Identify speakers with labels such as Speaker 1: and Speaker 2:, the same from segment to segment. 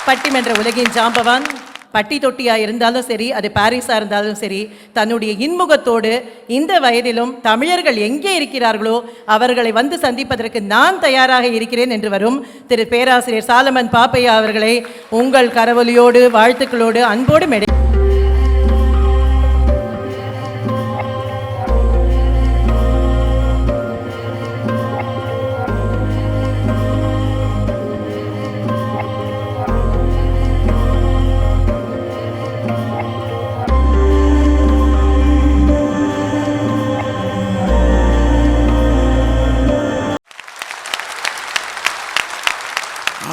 Speaker 1: பட்டிமன்ற உலகின் ஜாம்பவான் பட்டி தொட்டியா இருந்தாலும் சரி, அது பாரிஸா இருந்தாலும் சரி, தன்னுடைய இன்முகத்தோடு இந்த வயதிலும் தமிழர்கள் எங்கே இருக்கிறார்களோ அவர்களை வந்து சந்திப்பதற்கு நான் தயாராக இருக்கிறேன் என்று வரும் திரு பேராசிரியர் சாலமன் பாப்பையா அவர்களை உங்கள் கரவொலியோடு வாழ்த்துக்களோடு அன்போடு மேடை.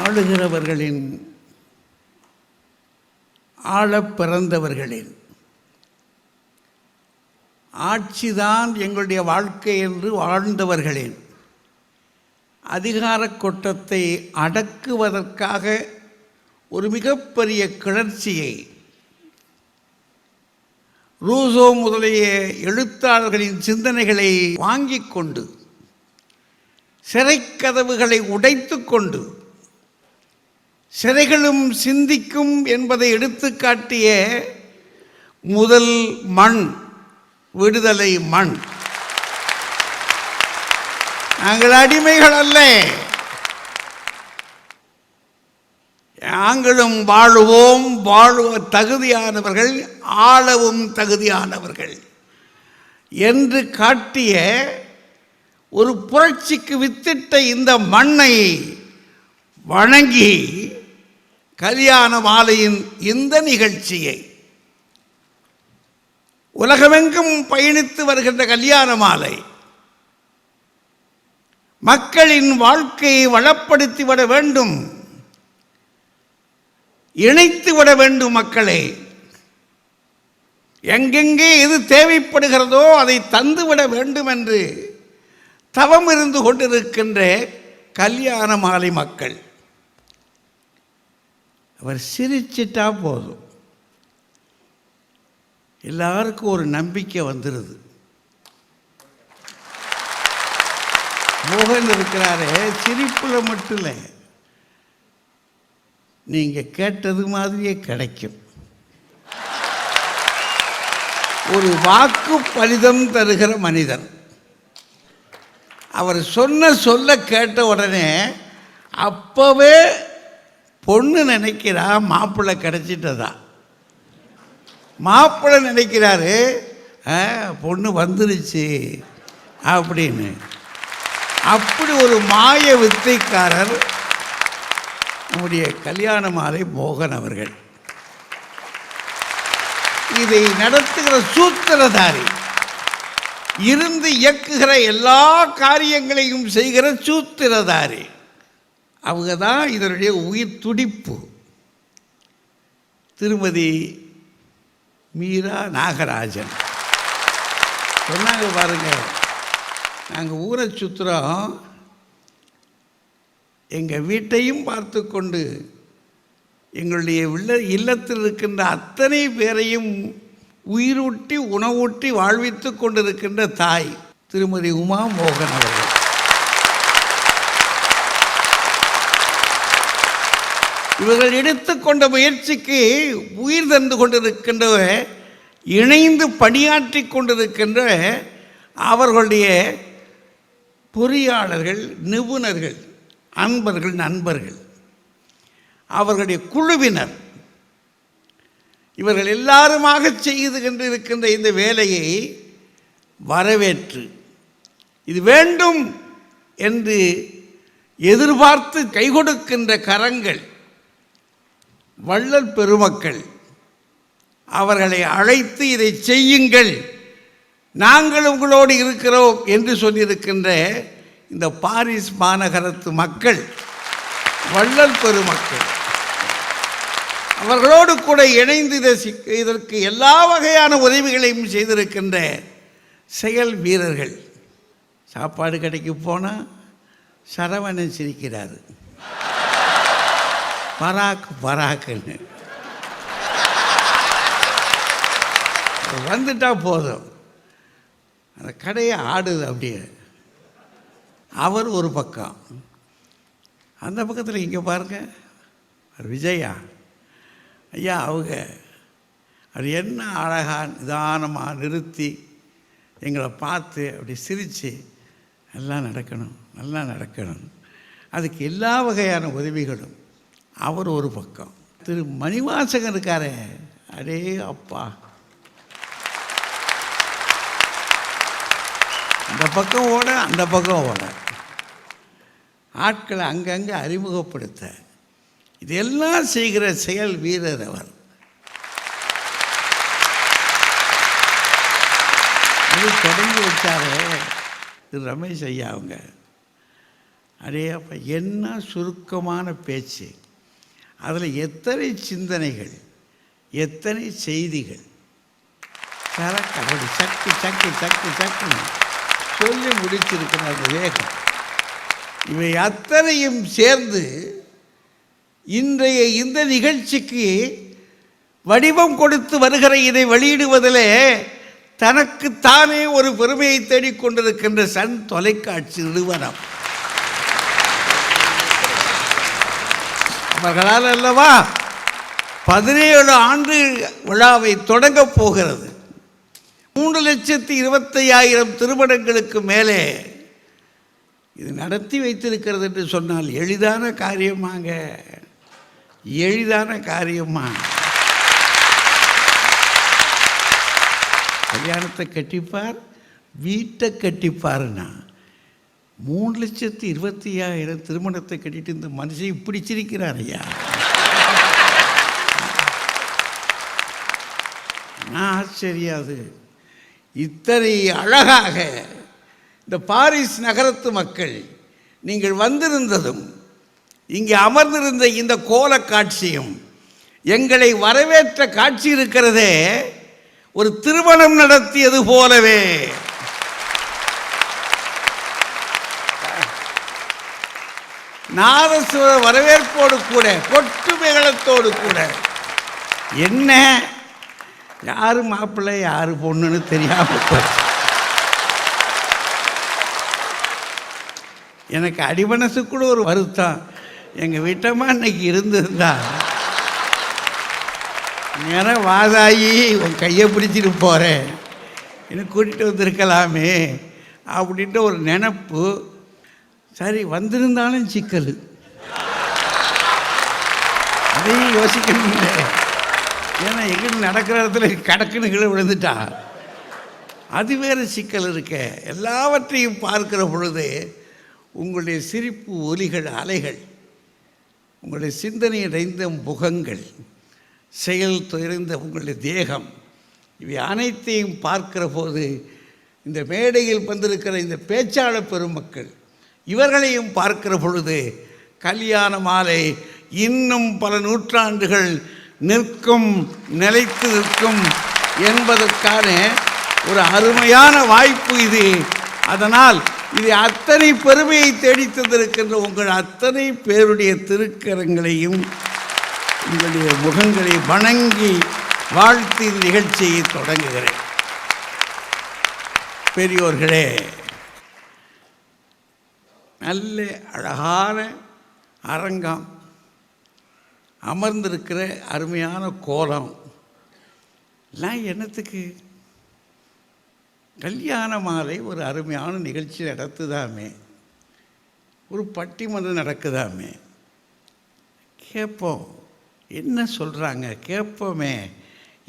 Speaker 2: ஆளுகிறவர்களின் ஆளப் பிறந்தவர்களின் ஆட்சிதான் எங்களுடைய வாழ்க்கை என்று வாழ்ந்தவர்களின் அதிகார கொட்டத்தை அடக்குவதற்காக ஒரு மிகப்பெரிய கிளர்ச்சியை ரூசோ முதலிய எழுத்தாளர்களின் சிந்தனைகளை வாங்கிக் கொண்டு சிறைக்கதவுகளை உடைத்து கொண்டு சிறைகளும் சிந்திக்கும் என்பதை எடுத்துக்காட்டிய முதல் மண் விடுதலை மண். நாங்கள் அடிமைகள் அல்ல, நாங்களும் வாழுவோம், வாழுவ தகுதியானவர்கள், ஆளவும் தகுதியானவர்கள் என்று காட்டிய ஒரு புரட்சிக்கு வித்திட்ட இந்த மண்ணை வணங்கி கல்யாண மாலையின் இந்த நிகழ்ச்சியை உலகமெங்கும் பயணித்து வருகின்ற கல்யாண மாலை மக்களின் வாழ்க்கையை வளப்படுத்தி விட வேண்டும், இணைத்து விட வேண்டும். மக்களை எங்கெங்கே எது தேவைப்படுகிறதோ அதை தந்துவிட வேண்டும் என்று தவம் இருந்து கொண்டிருக்கின்ற கல்யாண மாலை மக்கள். அவர் சிரிச்சிட்டா போதும், எல்லாருக்கும் ஒரு நம்பிக்கை வந்துடுது. மோகன் இருக்கிறாரே, சிரிப்புல மட்டும் இல்லை, நீங்க கேட்டது மாதிரியே கிடைக்கும். ஒரு வாக்கு பலிதம் தருகிற மனிதன். அவர் சொல்ல கேட்ட உடனே அப்பவே பொண்ணு நினைக்கிறா மாப்பிள்ளை கிடைச்சிட்டதா, மாப்பிள்ளை நினைக்கிறாரு பொண்ணு வந்துருச்சு அப்படின்னு. அப்படி ஒரு மாய வித்தைக்காரர் நம்முடைய கல்யாண மாலை மோகன் அவர்கள். இதை நடத்துகிற சூத்திரதாரி, இருந்து இயக்குகிற எல்லா காரியங்களையும் செய்கிற சூத்திரதாரி, அவங்க தான் இதனுடைய உயிர் துடிப்பு. திருமதி மீரா நாகராஜன் சொன்னாங்க பாருங்க, நாங்கள் ஊரை சுற்றுறோம், எங்கள் வீட்டையும் பார்த்து கொண்டு எங்களுடைய இல்லத்தில் இருக்கின்ற அத்தனை பேரையும் உயிரூட்டி உணவூட்டி வாழ்வித்து கொண்டிருக்கின்ற தாய் திருமதி உமா மோகன் அவர்கள். இவர்கள் எடுத்துக்கொண்ட முயற்சிக்கு உயிர் தந்து கொண்டிருக்கின்ற, இணைந்து பணியாற்றி கொண்டிருக்கின்ற அவர்களுடைய பொறியாளர்கள், நிபுணர்கள், அன்பர்கள், நண்பர்கள், அவர்களுடைய குழுவினர், இவர்கள் எல்லாருமாக செய்து கொண்டிருக்கின்ற இந்த வேலையை வரவேற்று இது வேண்டும் என்று எதிர்பார்த்து கை கொடுக்கின்ற கரங்கள், வள்ளல் பெருமக்கள், அவர்களை அழைத்து இதை செய்யுங்கள், நாங்கள் உங்களோடு இருக்கிறோம் என்று சொல்லியிருக்கின்ற இந்த பாரிஸ் மாநகரத்து மக்கள், வள்ளல் பெருமக்கள், அவர்களோடு கூட இணைந்து இதற்கு எல்லா வகையான உதவிகளையும் செய்திருக்கின்ற செயல் வீரர்கள். சாப்பாடு கடைக்கு போனால் சரவணன் சிரிக்கிறார், பராக் பராக்குன்னு வந்துட்டா போதும், அந்த கடையை ஆடுது அப்படியே. அவர் ஒரு பக்கம், அந்த பக்கத்தில் இங்கே பாருங்க விஜயா ஐயா அவங்க அது என்ன அழகாக நிதானமாக நிறுத்தி எங்களை பார்த்து அப்படி சிரித்து நல்லா நடக்கணும் நல்லா நடக்கணும், அதுக்கு எல்லா வகையான உதவிகளும். அவர் ஒரு பக்கம், திரு மணிவாசகன் இருக்காரே, அடே அப்பா, இந்த பக்கம் ஓட அந்த பக்கம் ஓட, ஆட்களை அங்கங்கே அறிமுகப்படுத்த, இதெல்லாம் செய்கிற செயல் வீரர் அவர். அது தொடங்கி வச்சாரு திரு ரமேஷ் ஐயா அவங்க. அடே அப்போ என்ன சுருக்கமான பேச்சு, அதில் எத்தனை சிந்தனைகள், எத்தனை செய்திகள், சரக்கபடி சக்கு சக்கு சக்கு சக்குன்னு சொல்லி முடிச்சிருக்கிற அந்த வேகம், இவை அத்தனையும் சேர்ந்து இன்றைய இந்த நிகழ்ச்சிக்கு வடிவம் கொடுத்து வருகிற இதை வெளியிடுவதிலே தனக்குத்தானே ஒரு பெருமையை தேடிக்கொண்டிருக்கின்ற சன் தொலைக்காட்சி நிறுவனம் அவர்களால் அல்லவா 17 ஆண்டு விழாவை தொடங்கப் போகிறது. 3,25,000 திருமணங்களுக்கு மேலே இது நடத்தி வைத்திருக்கிறது என்று சொன்னால் எளிதான காரியமாங்க, எளிதான காரியமா? கல்யாணத்தை கட்டிப்பார், வீட்டை கட்டிப்பாருன்னா 3,25,000 திருமணத்தை கட்டிட்டு இந்த மனுஷன் இப்படி சிரிக்கிறார் ஐயா. நான் ஆச்சரியாது. இத்தனை அழகாக இந்த பாரிஸ் நகரத்து மக்கள் நீங்கள் வந்திருந்ததும் இங்கே அமர்ந்திருந்த இந்த கோல காட்சியும் எங்களை வரவேற்ற காட்சி இருக்கிறதே, ஒரு திருமணம் நடத்தியது போலவே. நாதசுர வரவேற்போடு கூட, கொட்டு மேளத்தோடு கூட, என்ன யாரு மாப்பிள்ளை யாரு பொண்ணுன்னு தெரியாம எனக்கு அடிமனசு கூட ஒரு வருத்தம். எங்கள் வீட்டம்மா இன்னைக்கு இருந்திருந்தா நேரம் வாதாயி உன் கையை பிடிச்சிட்டு போகிறேன் எனக்கு கூட்டிகிட்டு வந்திருக்கலாமே அப்படின்ட்டு ஒரு நினப்பு. சரி, வந்திருந்தாலும் சிக்கல், அதையும் யோசிக்கணும். ஏன்னா எங்கிட்ட நடக்கிற இடத்துல கடக்குன்னு கீழே விழுந்துட்டா அது வேறு சிக்கல் இருக்க. எல்லாவற்றையும் பார்க்கிற பொழுது உங்களுடைய சிரிப்பு ஒலிகள், அலைகள், உங்களுடைய சிந்தனை நிறைந்த முகங்கள், செயல் துறைந்த உங்களுடைய தேகம், இவை அனைத்தையும் பார்க்கிற போது இந்த மேடையில் வந்திருக்கிற இந்த பேச்சாளர் பெருமக்கள் இவர்களையும் பார்க்கிற பொழுது கல்யாண மாலை இன்னும் பல நூற்றாண்டுகள் நிற்கும், நிலைத்து நிற்கும் என்பதற்கான ஒரு அருமையான வாய்ப்பு இது. அதனால் இது அத்தனை பெருமையை தேடித் தந்திருக்கின்ற உங்கள் அத்தனை பேருடைய திருக்கரங்களையும் உங்களுடைய முகங்களை வணங்கி வாழ்த்தி நிகழ்ச்சியை தொடங்குகிறேன். பெரியோர்களே, நல்ல அழகான அரங்கம், அமர்ந்திருக்கிற அருமையான கோலம் எல்லாம் என்னத்துக்கு? கல்யாண மாலை ஒரு அருமையான நிகழ்ச்சி நடத்துதாமே, ஒரு பட்டிமன்றம் நடக்குதாமே, கேட்போம் என்ன சொல்கிறாங்க கேட்போமே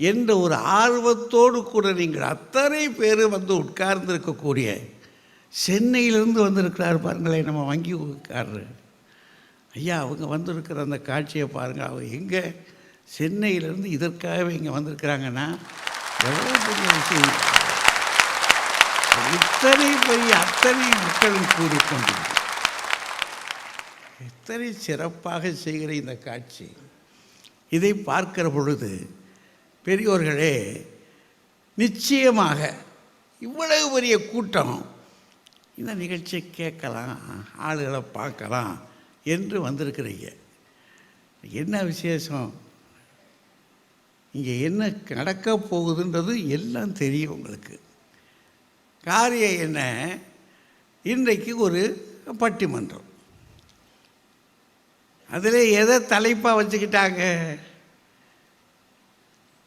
Speaker 2: என்ற ஒரு ஆர்வத்தோடு கூட நீங்கள் அத்தனை பேர் வந்து உட்கார்ந்துருக்கக்கூடிய, சென்னையிலேருந்து வந்திருக்கிறார் பாருங்களேன் நம்ம வங்கிக்காரர் ஐயா, அவங்க வந்திருக்கிற அந்த காட்சியை பாருங்கள். அவங்க எங்கே சென்னையிலேருந்து இதற்காகவே இங்கே வந்திருக்கிறாங்கன்னா எவ்வளோ பெரிய விஷயம். இத்தனை பெரிய அத்தனை மக்களும் கூடிக்கொண்டு எத்தனை சிறப்பாக செய்கிற இந்த காட்சி, இதை பார்க்கிற பொழுது பெரியோர்களே, நிச்சயமாக இவ்வளவு பெரிய கூட்டம் இந்த நிகழ்ச்சியை கேட்கலாம், ஆளுகளை பார்க்கலாம் என்று வந்திருக்கிறீங்க. என்ன விசேஷம், இங்கே என்ன நடக்க போகுதுன்றது எல்லாம் தெரியும் உங்களுக்கு. காரியம் என்ன, இன்றைக்கு ஒரு பட்டிமன்றம், அதில் எதை தலைப்பாக வச்சுக்கிட்டாங்க?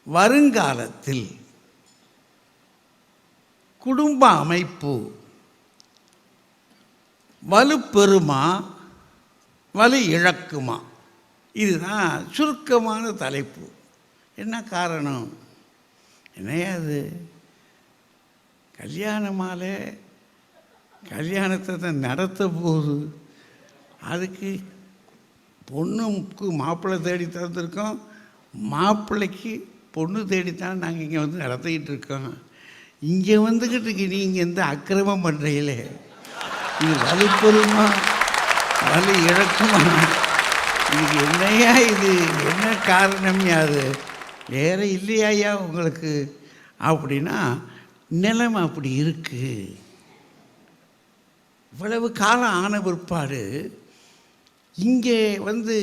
Speaker 2: வருங்காலத்தில் குடும்ப அமைப்பு வலுப்பெறுமா வலு இழக்குமா? இதுதான் சுருக்கமான தலைப்பு. என்ன காரணம்? என்னையா அது? கல்யாணமாலே கல்யாணத்தை தான் நடத்த போகுது. அதுக்கு பொண்ணுக்கு மாப்பிள்ளை தேடி தந்திருக்கோம், மாப்பிள்ளைக்கு பொண்ணு தேடித்தான் நாங்கள் இங்கே வந்து நடத்திக்கிட்டு இருக்கோம். இங்கே வந்துக்கிட்டு நீங்கள் எந்த அக்கிரமம் பண்ணுறீங்களே, இது வலுப்பெறுமா வலு இழக்குமா? இதுக்கு என்னையா இது? என்ன காரணம்? அது வேறு இல்லையா உங்களுக்கு? அப்படின்னா நிலைமை அப்படி இருக்குது. இவ்வளவு காலம் ஆன பிற்பாடு இங்கே வந்து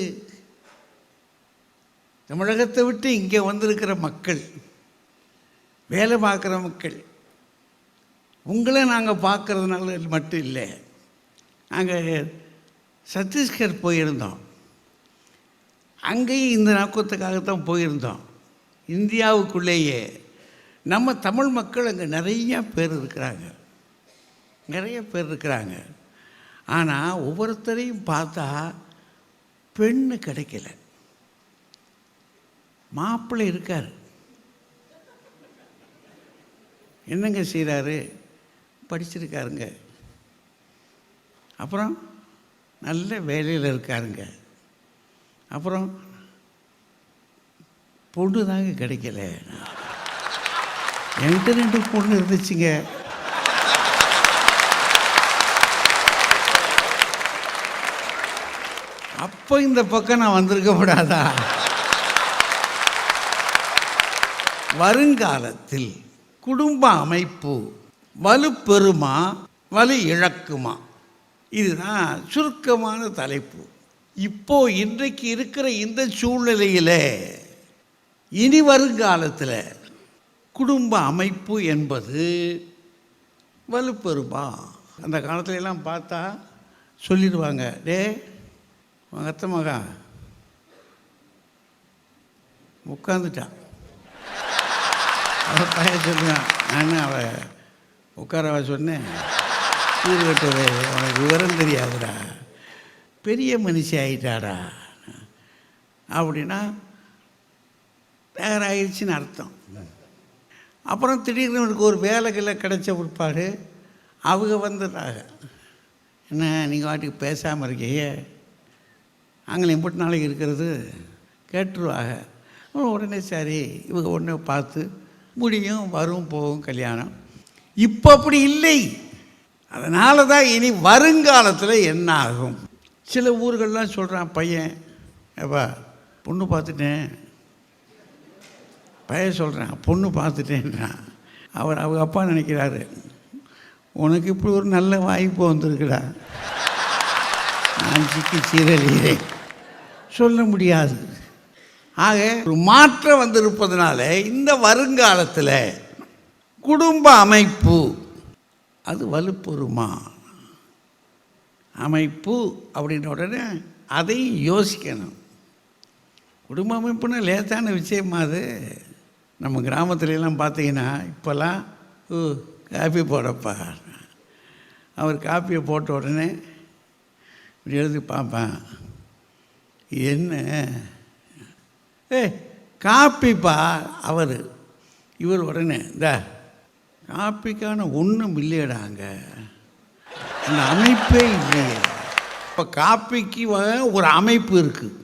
Speaker 2: தமிழகத்தை விட்டு இங்கே வந்திருக்கிற மக்கள், வேலை பார்க்குற மக்கள், உங்களை நாங்கள் பார்க்குறதுனால மட்டும் இல்லை, நாங்கள் சத்தீஸ்கர் போயிருந்தோம். அங்கேயும் இந்த நோக்கத்துக்காகத்தான் போயிருந்தோம். இந்தியாவுக்குள்ளேயே நம்ம தமிழ் மக்கள் அங்கே நிறைய பேர் இருக்கிறாங்க. ஆனால் ஒவ்வொருத்தரையும் பார்த்தா பெண்ணு கிடைக்கல. மாப்பிள்ளை இருக்கார், என்னங்க செய்கிறாரு? படிச்சிருக்காருங்க, அப்புறம் நல்ல வேலையில் இருக்காருங்க, அப்புறம் பொண்ணு தாங்க கிடைக்கல. என்கிட்ட 2 பொண்ணு இருந்துச்சுங்க. அப்போ இந்த பக்கம் நான் வந்திருக்க கூடாதா? வருங்காலத்தில் குடும்ப அமைப்பு வலுப்பெறுமா வலு இழக்குமா? இதுதான் சுருக்கமான தலைப்பு. இப்போ இன்றைக்கு இருக்கிற இந்த சூழ்நிலையில் இனி வருங்காலத்தில் குடும்ப அமைப்பு என்பது வலுப்பெறுமா? அந்த காலத்துல எல்லாம் பார்த்தா சொல்லிடுவாங்க, டே உங்கள் அத்தை மகன் உட்காந்துட்டான். அவள் பையன் சொல்லுவான், நான் அவள் உட்காரவா சொன்னேன், கட்டவே உனக்கு விவரம் தெரியாதுடா, பெரிய மனுஷி ஆயிட்டாடா அப்படின்னா தயாராகிடுச்சின்னு அர்த்தம். அப்புறம் திடீர்னு எனக்கு ஒரு வேலைகளை கிடைச்ச பிற்பாடு அவங்க வந்துடுறாங்க, என்ன நீங்கள் வாட்டுக்கு பேசாமல் இருக்கீங்க, அங்கே எம்பிட்டு நாளைக்கு இருக்கிறது கேட்டுருவாங்க. உடனே சரி இவங்க உடனே பார்த்து முடியும், வரும் போகும் கல்யாணம். இப்போ அப்படி இல்லை. அதனால தான் இனி வருங்காலத்தில் என்ன ஆகும்? சில ஊர்கள்லாம் சொல்கிறான் பையன், ஏப்பா பொண்ணு பார்த்துட்டேன், பையன் சொல்கிறேன் பொண்ணு பார்த்துட்டேன்னா அவங்க அப்பா நினைக்கிறாரு, உனக்கு இப்படி ஒரு நல்ல வாய்ப்பு வந்திருக்குடா, நான் சிக்கி சீரழியே சொல்ல முடியாது. ஆக ஒரு மாற்றம் வந்திருப்பதனால இந்த வருங்காலத்தில் குடும்ப அமைப்பு அது வலுப்பெறுமா? அமைப்பு அப்படின்ற உடனே அதையும் யோசிக்கணும். குடும்ப அமைப்புன்னா லேசான விஷயமா அது? நம்ம கிராமத்துலலாம் பார்த்தீங்கன்னா இப்போல்லாம் காப்பி போடப்பா, அவர் காப்பியை போட்ட உடனே இப்படி எழுதி பார்ப்பேன், என்ன காப்பிப்பா இவர் உடனே இந்த காப்பிக்கான ஒன்றும் இல்லையடாங்க, அந்த அமைப்பே இல்லையே. இப்போ காப்பிக்கு ஒரு அமைப்பு இருக்குது,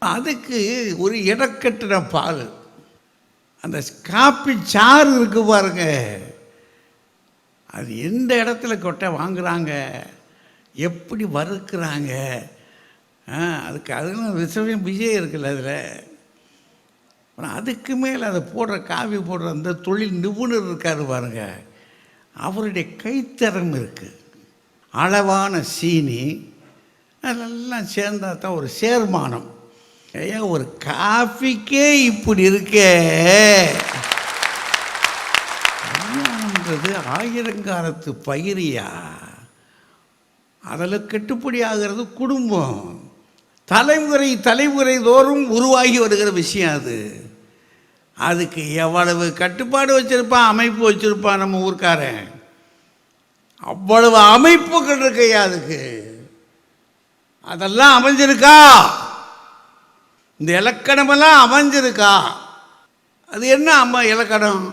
Speaker 2: அதுக்கு ஒரு இடக்கட்டின பால், அந்த காப்பி சாறு இருக்குது பாருங்க, அது எந்த இடத்துல கொட்டை வாங்குகிறாங்க, எப்படி வறுக்கிறாங்க, அதுக்கு அதெல்லாம் விஷயம் விஜயம் இருக்குல்ல அதில். அப்புறம் அதுக்கு மேலே அதை போடுற காவி போடுற அந்த தொழில் நிபுணர் இருக்கார் பாருங்க, அவருடைய கைத்தரம் இருக்குது. அளவான சீனி அதெல்லாம் சேர்ந்தா தான் ஒரு சேர்மானம். ஐயா ஒரு காஃபிக்கே இப்படி இருக்கே, கல்யாணம்ன்றது ஆயிரங்காலத்து பயிரியா, அதில் கட்டுப்படி ஆகிறது குடும்பம். தலைமுறை தலைமுறை தோறும் உருவாகி வருகிற விஷயம் அது. அதுக்கு எவ்வளவு கட்டுப்பாடு வச்சுருப்பான், அமைப்பு வச்சுருப்பான் நம்ம ஊர்க்காரன். அவ்வளவு அமைப்புகள் இருக்கையா அதுக்கு. அதெல்லாம் அமைஞ்சிருக்கா? இந்த இலக்கணமெல்லாம் அமைஞ்சிருக்கா? அது என்ன இலக்கணம்?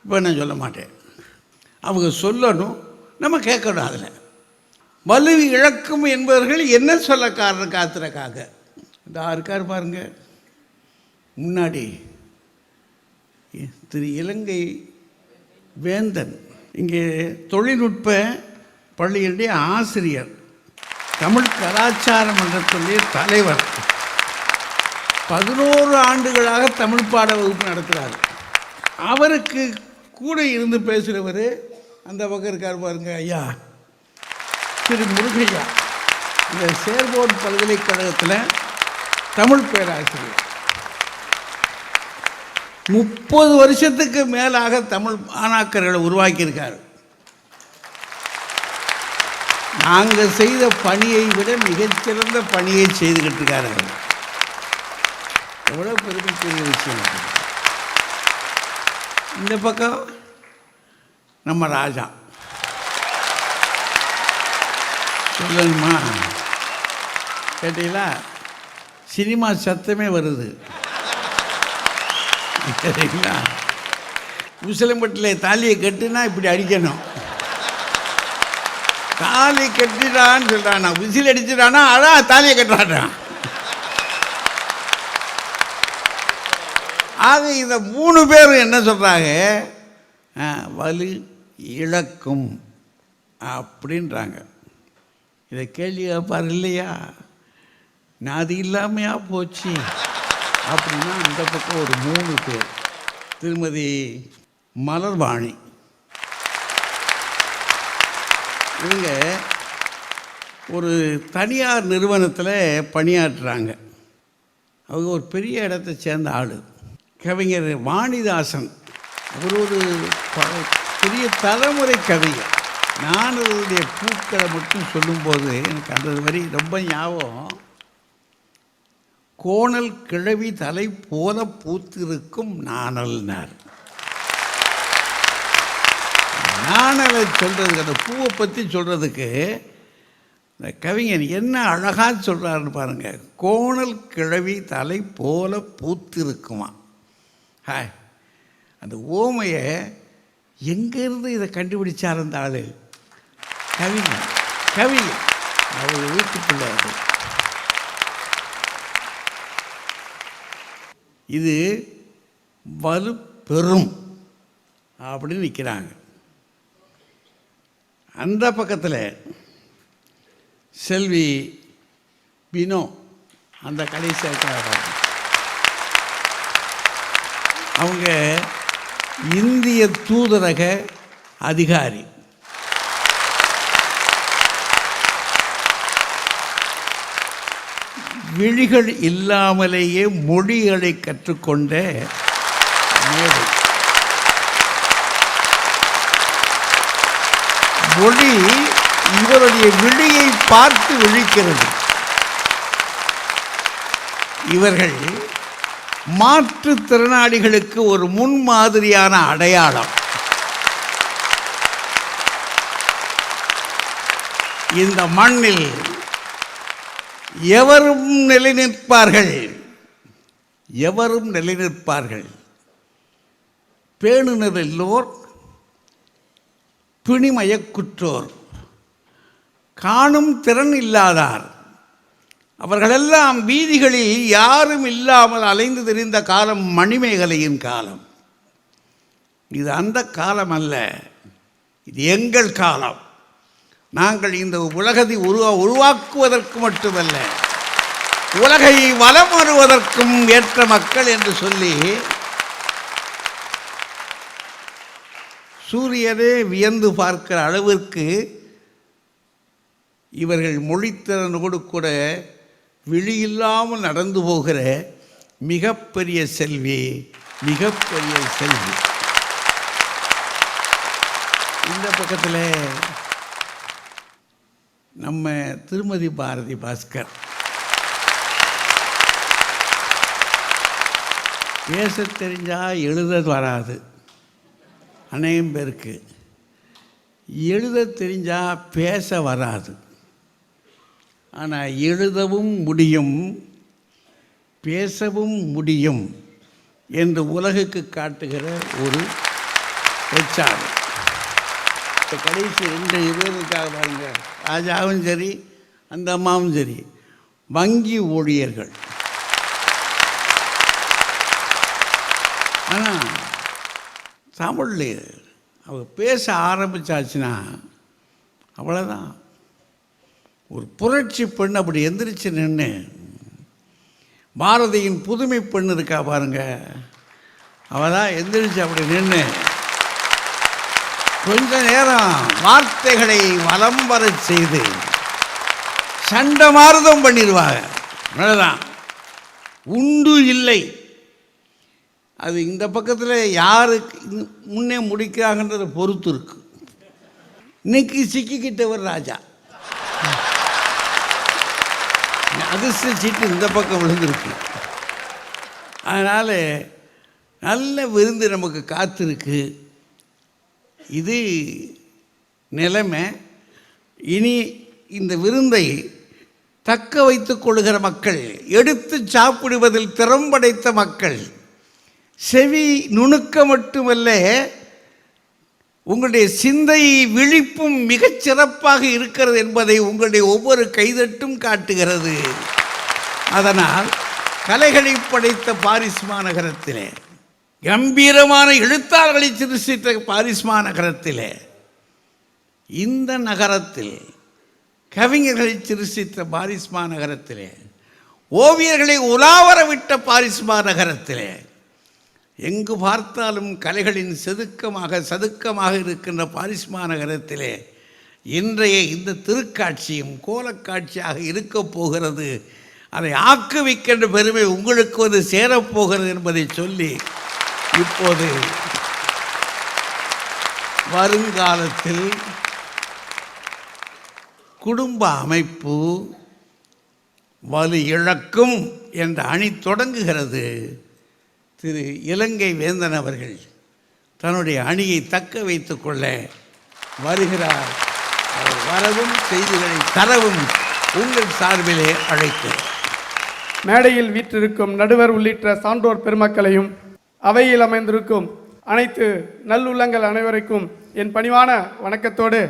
Speaker 2: இப்போ நான் சொல்ல மாட்டேன், அவங்க சொல்லணும், நம்ம கேட்கணும். அதில் வலு இழக்கும் என்பவர்கள் என்ன சொல்ல காரணம் காத்துறக்காக இந்த இருக்கார் பாருங்க முன்னாடி திரு இலங்கை வேந்தன், இங்கே தொழில்நுட்ப பள்ளியினுடைய ஆசிரியர், தமிழ் கலாச்சார மன்றத்துடைய தலைவர், 11 ஆண்டுகளாக தமிழ் பாட வகுப்பு நடத்துகிறார். அவருக்கு கூட இருந்து பேசுகிறவர் அந்த பக்கம் இருக்கார் பாருங்க, ஐயா திரு முருகையா, இந்த சேர்போர்ட் பல்கலைக்கழகத்தில் தமிழ் பேராசிரியர். 30 வருஷத்துக்கு மேலாக தமிழ் மாணாக்கர்களை உருவாக்கியிருக்கார். நாங்கள் செய்த பணியை விட மிகச்சிறந்த பணியை செய்துக்கிட்டு இருக்காரு. எவ்வளோ பெருமைக்குரிய விஷயம். இந்த பக்கம் நம்ம ராஜா, சொல்லணுமா? கேட்டீங்களா? சினிமா சத்தமே வருது. சரிங்களா? உசிலம்பட்டில் தாலியை கட்டுனா இப்படி அடிக்கணும். தாலி கட்டிடான்னு சொல்கிறானா, விசில் அடிச்சிடானா, அதான் தாலியை கட்டுறான். ஆக இந்த 3 பேரும் என்ன சொல்கிறாங்க, வலு இழக்கும் அப்படின்றாங்க. இதை கேள்வி கேட்பார் இல்லையா, நான் அது இல்லாமையா போச்சு அப்படின்னா அந்த பக்கம் ஒரு 3 பேர். திருமதி மலர்வாணி, இவங்க ஒரு தனியார் நிறுவனத்தில் பணியாற்றுறாங்க. அவங்க ஒரு பெரிய இடத்தை சேர்ந்த ஆள். கவிஞர் வாணிதாசன், அவர் ஒரு பெரிய தலைமுறை கவிஞர். நான் அவருடைய பூக்களை மட்டும் சொல்லும்போது எனக்கு அந்த வரி ரொம்ப ஞாபகம். கோணல் கிழவி தலை போல பூத்திருக்கும் நாணல்னார். நாணலை சொல்கிறதுக்கு, அந்த பூவை பற்றி சொல்கிறதுக்கு இந்த கவிஞர் என்ன அழகாக சொல்கிறாருன்னு பாருங்கள். கோணல் கிழவி தலை போல பூத்திருக்குமா. அந்த ஓமையை எங்கேருந்து இதை கண்டுபிடிச்சார் அந்த ஆள்? கவி அவர் வீட்டுக்குள்ள. இது வலு பெறும் அப்படின்னு நிற்கிறாங்க. அந்த பக்கத்தில் செல்வி பினோ, அந்த கடைசியாக அவங்க இந்திய தூதரக அதிகாரி. விழிகள் இல்லாமலேயே மொழிகளை கற்றுக்கொண்ட மேடை. மொழி இவருடைய விழியை பார்த்து விழிக்கிறது. இவர்கள் மாற்றுத்திறனாளிகளுக்கு ஒரு முன்மாதிரியான அடையாளம். இந்த மண்ணில் எவரும் நிலைநிற்பார்கள், எவரும் நிலைநிற்பார்கள். பேணுனர் எல்லோர் பிணிமயக்குற்றோர், காணும் திறன் இல்லாதார், அவர்களெல்லாம் வீதிகளில் யாரும் இல்லாமல் அலைந்து திரிந்த காலம் மணிமேகலையின் காலம். இது அந்த காலம் அல்ல, இது எங்கள் காலம். நாங்கள் இந்த உலகத்தை உருவாக்குவதற்கு மட்டுமல்ல, உலகை வலம் வருவதற்கும் ஏற்ற மக்கள் என்று சொல்லி சூரியனே வியந்து பார்க்கிற அளவிற்கு இவர்கள் மொழித்திறனோடு கூட விழியில்லாமல் நடந்து போகிற மிகப்பெரிய செல்வி, மிகப்பெரிய செல்வி. இந்த பக்கத்தில் நம்ம திருமதி பாரதி பாஸ்கர், பேச தெரிஞ்சால் எழுத வராது அநேகம் பேருக்கு. எழுத தெரிஞ்சால் பேச வராது. ஆனால் எழுதவும் முடியும், பேசவும் முடியும் என்று உலகுக்கு காட்டுகிற ஒரு பெச்சாடு. இப்போ கடைசி 2 இருவருக்காக பாருங்க, ராஜாவும் சரி அந்த அம்மாவும் சரி வங்கி ஊழியர்கள். ஆனால் தமிழில் அவங்க பேச ஆரம்பித்தாச்சுன்னா அவ்வளோதான். ஒரு புரட்சி பெண் அப்படி எந்திரிச்சு நின்று, பாரதியின் புதுமை பெண் இருக்கா பாருங்க, அவள் தான் எந்திரிச்சு அப்படி நின்று கொஞ்ச நேரம் வார்த்தைகளை வலம் வர செய்து சண்டமாரதம் பண்ணிடுவாங்க. அவ்வளோதான், உண்டு இல்லை. அது இந்த பக்கத்தில் யாருக்கு முன்னே முடிக்கிறாங்கன்றதை பொறுத்து இருக்கு. இன்னைக்கு சிக்கிக்கிட்டவர் ராஜா, அதிர்ஷ்ட சீட்டு இந்த பக்கம் விழுந்திருக்கு. அதனால் நல்ல விருந்து நமக்கு காத்திருக்கு. இது நிலைமை. இனி இந்த விருந்தை தக்க வைத்துக் கொள்கிற மக்கள், எடுத்து சாப்பிடுவதில் திறம்படைத்த மக்கள், செவி நுணுக்க மட்டுமல்ல உங்களுடைய சிந்தை விழிப்பும் மிகச் சிறப்பாக இருக்கிறது என்பதை உங்களுடைய ஒவ்வொரு கைதட்டும் காட்டுகிறது. அதனால் கலைகளை படைத்த பாரிஸ் மாநகரத்திலே, கம்பீரமான எழுத்தாளர்களை சிருஷ்டித்த பாரிஸ் மாநகரத்திலே, இந்த நகரத்தில் கவிஞர்களை சிருஷ்டித்த பாரிஸ் மாநகரத்திலே, ஓவியர்களை உலாவர விட்ட பாரிஸ் மாநகரத்திலே, எங்கு பார்த்தாலும் கலைகளின் சதுக்கமாக இருக்கின்ற பாரிஸ் மாநகரத்திலே இன்றைய இந்த திருக்காட்சியும் கோலக்காட்சியாக இருக்கப் போகிறது. அதை ஆக்குவிக்கின்ற பெருமை உங்களுக்கு வந்து சேரப்போகிறது என்பதை சொல்லி, இப்போது வருங்காலத்தில் குடும்ப அமைப்பு வலு இழக்கும் என்ற அணி தொடங்குகிறது. திரு இலங்கை வேந்தன் அவர்கள் தன்னுடைய அணியை தக்க வைத்து கொள்ள வருகிறார். அவர் வரவும் செய்திகளை தரவும் உங்கள் சார்பிலே அழைக்கிறேன்.
Speaker 3: மேடையில் வீற்றிருக்கும் நடுவர் உள்ளிட்ட சான்றோர் பெருமக்களையும் அவையில் அமைந்திருக்கும் அனைத்து நல்லுள்ளங்கள் அனைவருக்கும் என் பணிவான வணக்கத்தோடு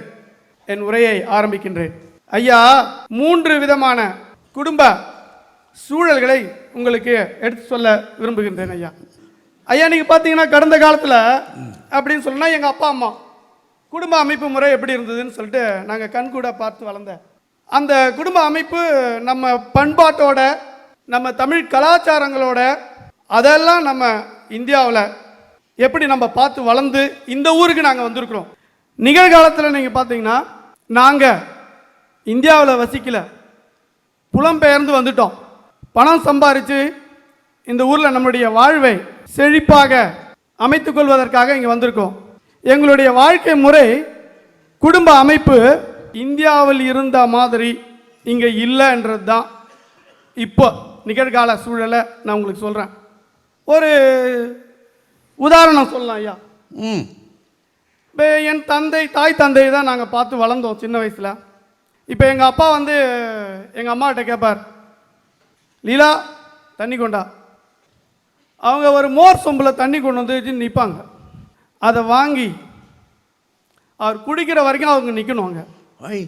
Speaker 3: என் உரையை ஆரம்பிக்கின்றேன். ஐயா, 3 விதமான குடும்ப சூழல்களை உங்களுக்கு எடுத்து சொல்ல விரும்புகின்றேன். ஐயா நீங்கள் பார்த்தீங்கன்னா கடந்த காலத்தில் அப்படின்னு சொன்னா எங்கள் அப்பா அம்மா குடும்ப அமைப்பு முறை எப்படி இருந்ததுன்னு சொல்லிட்டு நாங்கள் கண்கூட பார்த்து வளர்ந்த அந்த குடும்ப அமைப்பு நம்ம பண்பாட்டோட, நம்ம தமிழ் கலாச்சாரங்களோட, அதெல்லாம் நம்ம இந்தியாவில் எப்படி நம்ம பார்த்து வளர்ந்து இந்த ஊருக்கு நாங்கள் வந்திருக்கிறோம். நிகழ்காலத்தில் நீங்கள் பார்த்தீங்கன்னா நாங்கள் இந்தியாவில் வசிக்கல, புலம்பெயர்ந்து வந்துட்டோம். பணம் சம்பாரித்து இந்த ஊரில் நம்முடைய வாழ்வை செழிப்பாக அமைத்துக் கொள்வதற்காக இங்கே வந்திருக்கோம். எங்களுடைய வாழ்க்கை முறை, குடும்ப அமைப்பு இந்தியாவில் இருந்த மாதிரி இங்கே இல்லைன்றது தான் இப்போ நிகழ்கால சூழலை நான் உங்களுக்கு சொல்கிறேன். ஒரு உதாரணம் சொல்லலாம் ஐயா. இப்போ என் தாய் தந்தை தான் நாங்கள் பார்த்து வளர்ந்தோம் சின்ன வயசில். இப்போ எங்கள் அப்பா வந்து எங்கள் அம்மாகிட்ட கேட்பார், லீலா தண்ணி கொண்டா. அவங்க ஒரு மோர் சொம்பில் தண்ணி கொண்டு வந்து நிற்பாங்க. அதை வாங்கி அவர் குடிக்கிற வரைக்கும் அவங்க நிற்கணும். அங்கே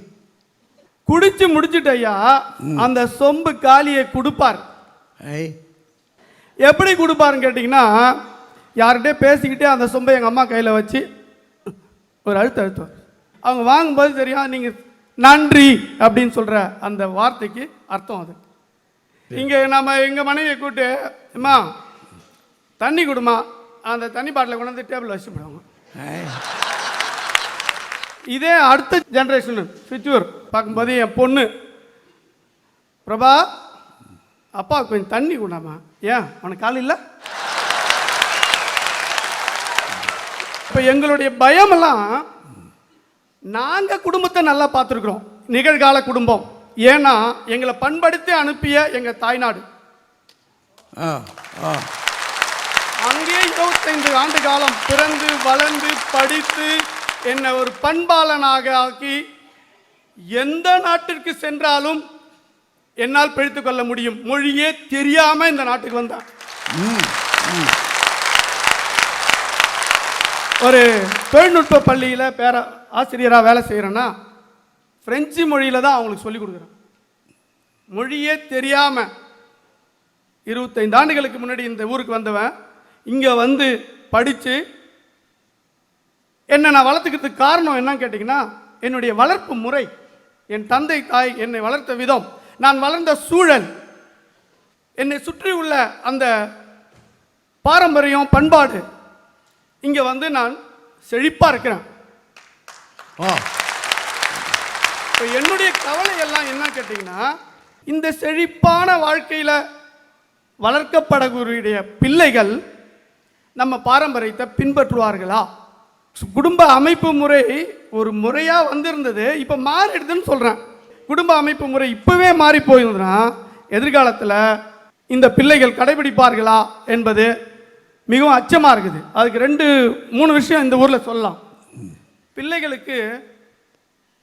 Speaker 3: குடிச்சு முடிச்சுட்டு ஐயா அந்த சொம்பு காலியை கொடுப்பார். எப்படி கொடுப்பாருன்னு கேட்டிங்கன்னா, யார்கிட்டே பேசிக்கிட்டே அந்த சொம்பை எங்கள் அம்மா கையில் வச்சு ஒரு அழுத்துவார். அவங்க வாங்கும்போது தெரியும், நீங்கள் நன்றி அப்படின்னு சொல்கிற அந்த வார்த்தைக்கு அர்த்தம் அது. இங்கே நம்ம எங்கள் மனைவியை கூப்பிட்டு, அம்மா தண்ணி கொடுமா, அந்த தண்ணி பாட்டிலை கொண்டு வந்து டேபிள் வச்சு போடுவாங்க. இதே அடுத்த ஜென்ரேஷனு ஃபியூச்சர் பார்க்கும்போது என் பொண்ணு பிரபா, அப்பா கொஞ்சம் தண்ணி கொண்டாமா, ஏன் உனக்கு கால் இல்லை? இப்போ எங்களுடைய பயமெல்லாம், நாங்கள் குடும்பத்தை நல்லா பார்த்துருக்குறோம், நிகழ்கால குடும்பம். ஏன்னா எங்களை பண்படுத்தி அனுப்பிய எங்கள் தாய்நாடு. அங்கே 25 ஆண்டு காலம் பிறந்து வளர்ந்து படித்து என்னை ஒரு பண்பாளனாக ஆக்கி எந்த நாட்டிற்கு சென்றாலும் என்னால் பிழைத்துக் கொள்ள முடியும். மொழியே தெரியாம இந்த நாட்டுக்கு வந்தான். ஒரு தொழில்நுட்ப பள்ளியில் ஆசிரியராக வேலை செய்கிறேன்னா பிரெஞ்சு மொழியில் தான் அவங்களுக்கு சொல்லிக் கொடுக்குறேன். மொழியே தெரியாமல் 25 ஆண்டுகளுக்கு முன்னாடி இந்த ஊருக்கு வந்தவன் இங்கே வந்து படித்து என்னை நான் வளர்த்துக்கிறதுக்கு காரணம் என்னன்னு கேட்டிங்கன்னா, என்னுடைய வளர்ப்பு முறை, என் தந்தை தாய் என்னை வளர்த்த விதம், நான் வளர்ந்த சூழல், என்னை சுற்றி உள்ள அந்த பாரம்பரியம் பண்பாடு, இங்கே வந்து நான் செழிப்பாக இருக்கிறேன். இப்போ என்னுடைய கவலை எல்லாம் என்ன கேட்டிங்கன்னா, இந்த செழிப்பான வாழ்க்கையில் வளர்க்கப்படக்கூடிய பிள்ளைகள் நம்ம பாரம்பரியத்தை பின்பற்றுவார்களா? குடும்ப அமைப்பு முறை ஒரு முறையாக வந்திருந்தது, இப்போ மாறிடுதுன்னு சொல்கிறேன். குடும்ப அமைப்பு முறை இப்போவே மாறி போயிருந்தா எதிர்காலத்தில் இந்த பிள்ளைகள் கடைபிடிப்பார்களா என்பது மிகவும் அச்சமாக இருக்குது. அதுக்கு 2-3 விஷயம் இந்த ஊரில் சொல்லலாம். பிள்ளைகளுக்கு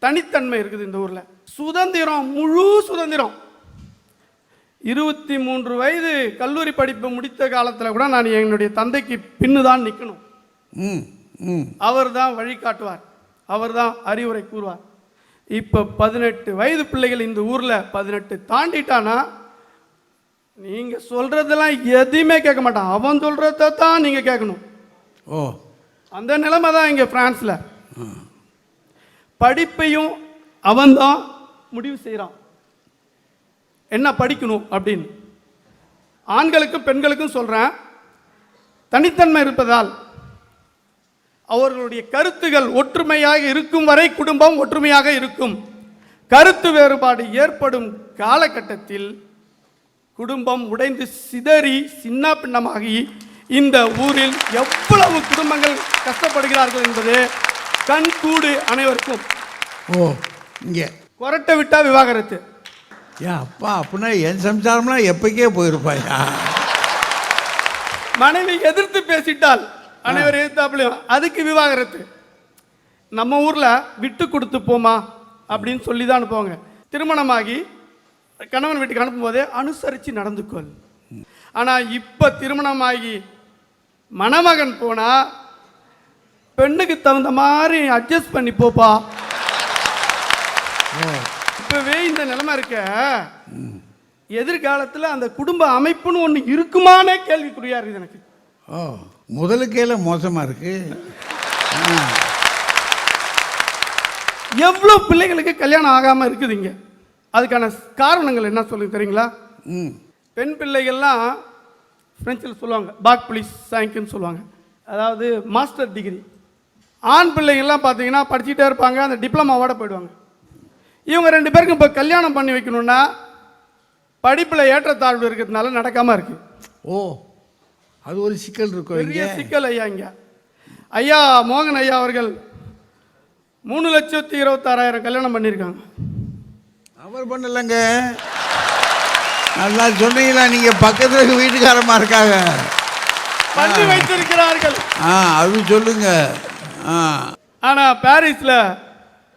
Speaker 3: தனித்தன்மை இருக்குது இந்த ஊரில். சுதந்திரம், முழு சுதந்திரம். 23 வயது கல்லூரி படிப்பு முடித்த காலத்தில் கூட நான் என்னுடைய தந்தைக்கு பின்னு தான் நிற்கணும். அவர் தான் வழிகாட்டுவார், அவர் தான் அறிவுரை கூறுவார். இப்போ 18 வயது பிள்ளைகள் இந்த ஊரில் 18 தாண்டிட்டானா நீங்கள் சொல்கிறதெல்லாம் எதையுமே கேட்க மாட்டான், அவன் சொல்கிறத தான் நீங்கள் கேட்கணும். அந்த நிலைமை தான் இங்கே பிரான்ஸில். படிப்பையும் அவன்தான் முடிவு செய்கிறான், என்ன படிக்கணும் அப்படின்னு. ஆண்களுக்கும் பெண்களுக்கும் சொல்கிறேன், தனித்தன்மை இருப்பதால் அவர்களுடைய கருத்துகள் ஒற்றுமையாக இருக்கும் வரை குடும்பம் ஒற்றுமையாக இருக்கும். கருத்து வேறுபாடு ஏற்படும் காலகட்டத்தில் குடும்பம் உடைந்து சிதறி சின்ன பின்னமாகி இந்த ஊரில் எவ்வளவு குடும்பங்கள் கஷ்டப்படுகிறார்கள் என்பது கண்கூடு அனைவருக்கும்.
Speaker 2: இங்கே
Speaker 3: கொரட்டை விட்டா விவாகரத்து.
Speaker 2: அப்பா அப்படின்னா என் சம்சாரம்லாம் எப்பக்கே போயிருப்பாயா?
Speaker 3: மனைவி எதிர்த்து பேசிட்டால் அனைவர் எதிர்த்தாப்புலையும் அதுக்கு விவாகரத்து. நம்ம ஊரில் விட்டு கொடுத்து போமா அப்படின்னு சொல்லி தான் அனுப்புவாங்க. திருமணமாகி கணவன் வீட்டுக்கு அனுப்பும் போதே அனுசரித்து நடந்துக்கொள். ஆனால் இப்போ திருமணமாகி மணமகன் போனால் பெண்ணுக்கு தகுந்த மாதிரி அட்ஜஸ்ட் பண்ணி போப்பா. இப்போவே இந்த நிலைமை இருக்க, எதிர்காலத்தில் அந்த குடும்ப அமைப்புன்னு ஒன்று இருக்குமானே கேள்விக்குறியா இருக்குது எனக்கு.
Speaker 2: முதலுக்கேல மோசமாக இருக்கு.
Speaker 3: எவ்வளோ பிள்ளைகளுக்கு கல்யாணம் ஆகாமல் இருக்குதுங்க. அதுக்கான காரணங்கள் என்ன சொல்லுங்க தெரியுங்களா? பெண் பிள்ளைகள்லாம் ஃப்ரெஞ்சில் சொல்லுவாங்க பாக் புலிஸ் சாய்க்குன்னு சொல்லுவாங்க, அதாவது மாஸ்டர் டிகிரி. ஆண் பிள்ளைகள்லாம் பார்த்தீங்கன்னா படிச்சுட்டே இருப்பாங்க, அந்த டிப்ளமாவோட போயிடுவாங்க. இவங்க 2 பேருக்கும் இப்போ கல்யாணம் பண்ணி வைக்கணும்னா படிப்பில் ஏற்றத்தாழ்வு இருக்கிறதுனால நடக்காமல் இருக்கு.
Speaker 2: அது ஒரு சிக்கல் இருக்கும்,
Speaker 3: பெரிய சிக்கல் ஐயா. இங்கே ஐயா மோகன் ஐயா அவர்கள் 3,26,000 கல்யாணம் பண்ணியிருக்காங்க.
Speaker 2: அவர் பண்ணலைங்க, நல்லா சொன்னீங்களா? நீங்கள் பக்கத்தில் வீட்டுக்காரமாக இருக்காங்க,
Speaker 3: பண்ணி வைத்திருக்கிறார்கள்.
Speaker 2: அது சொல்லுங்க.
Speaker 3: ஆனால் பாரிஸில்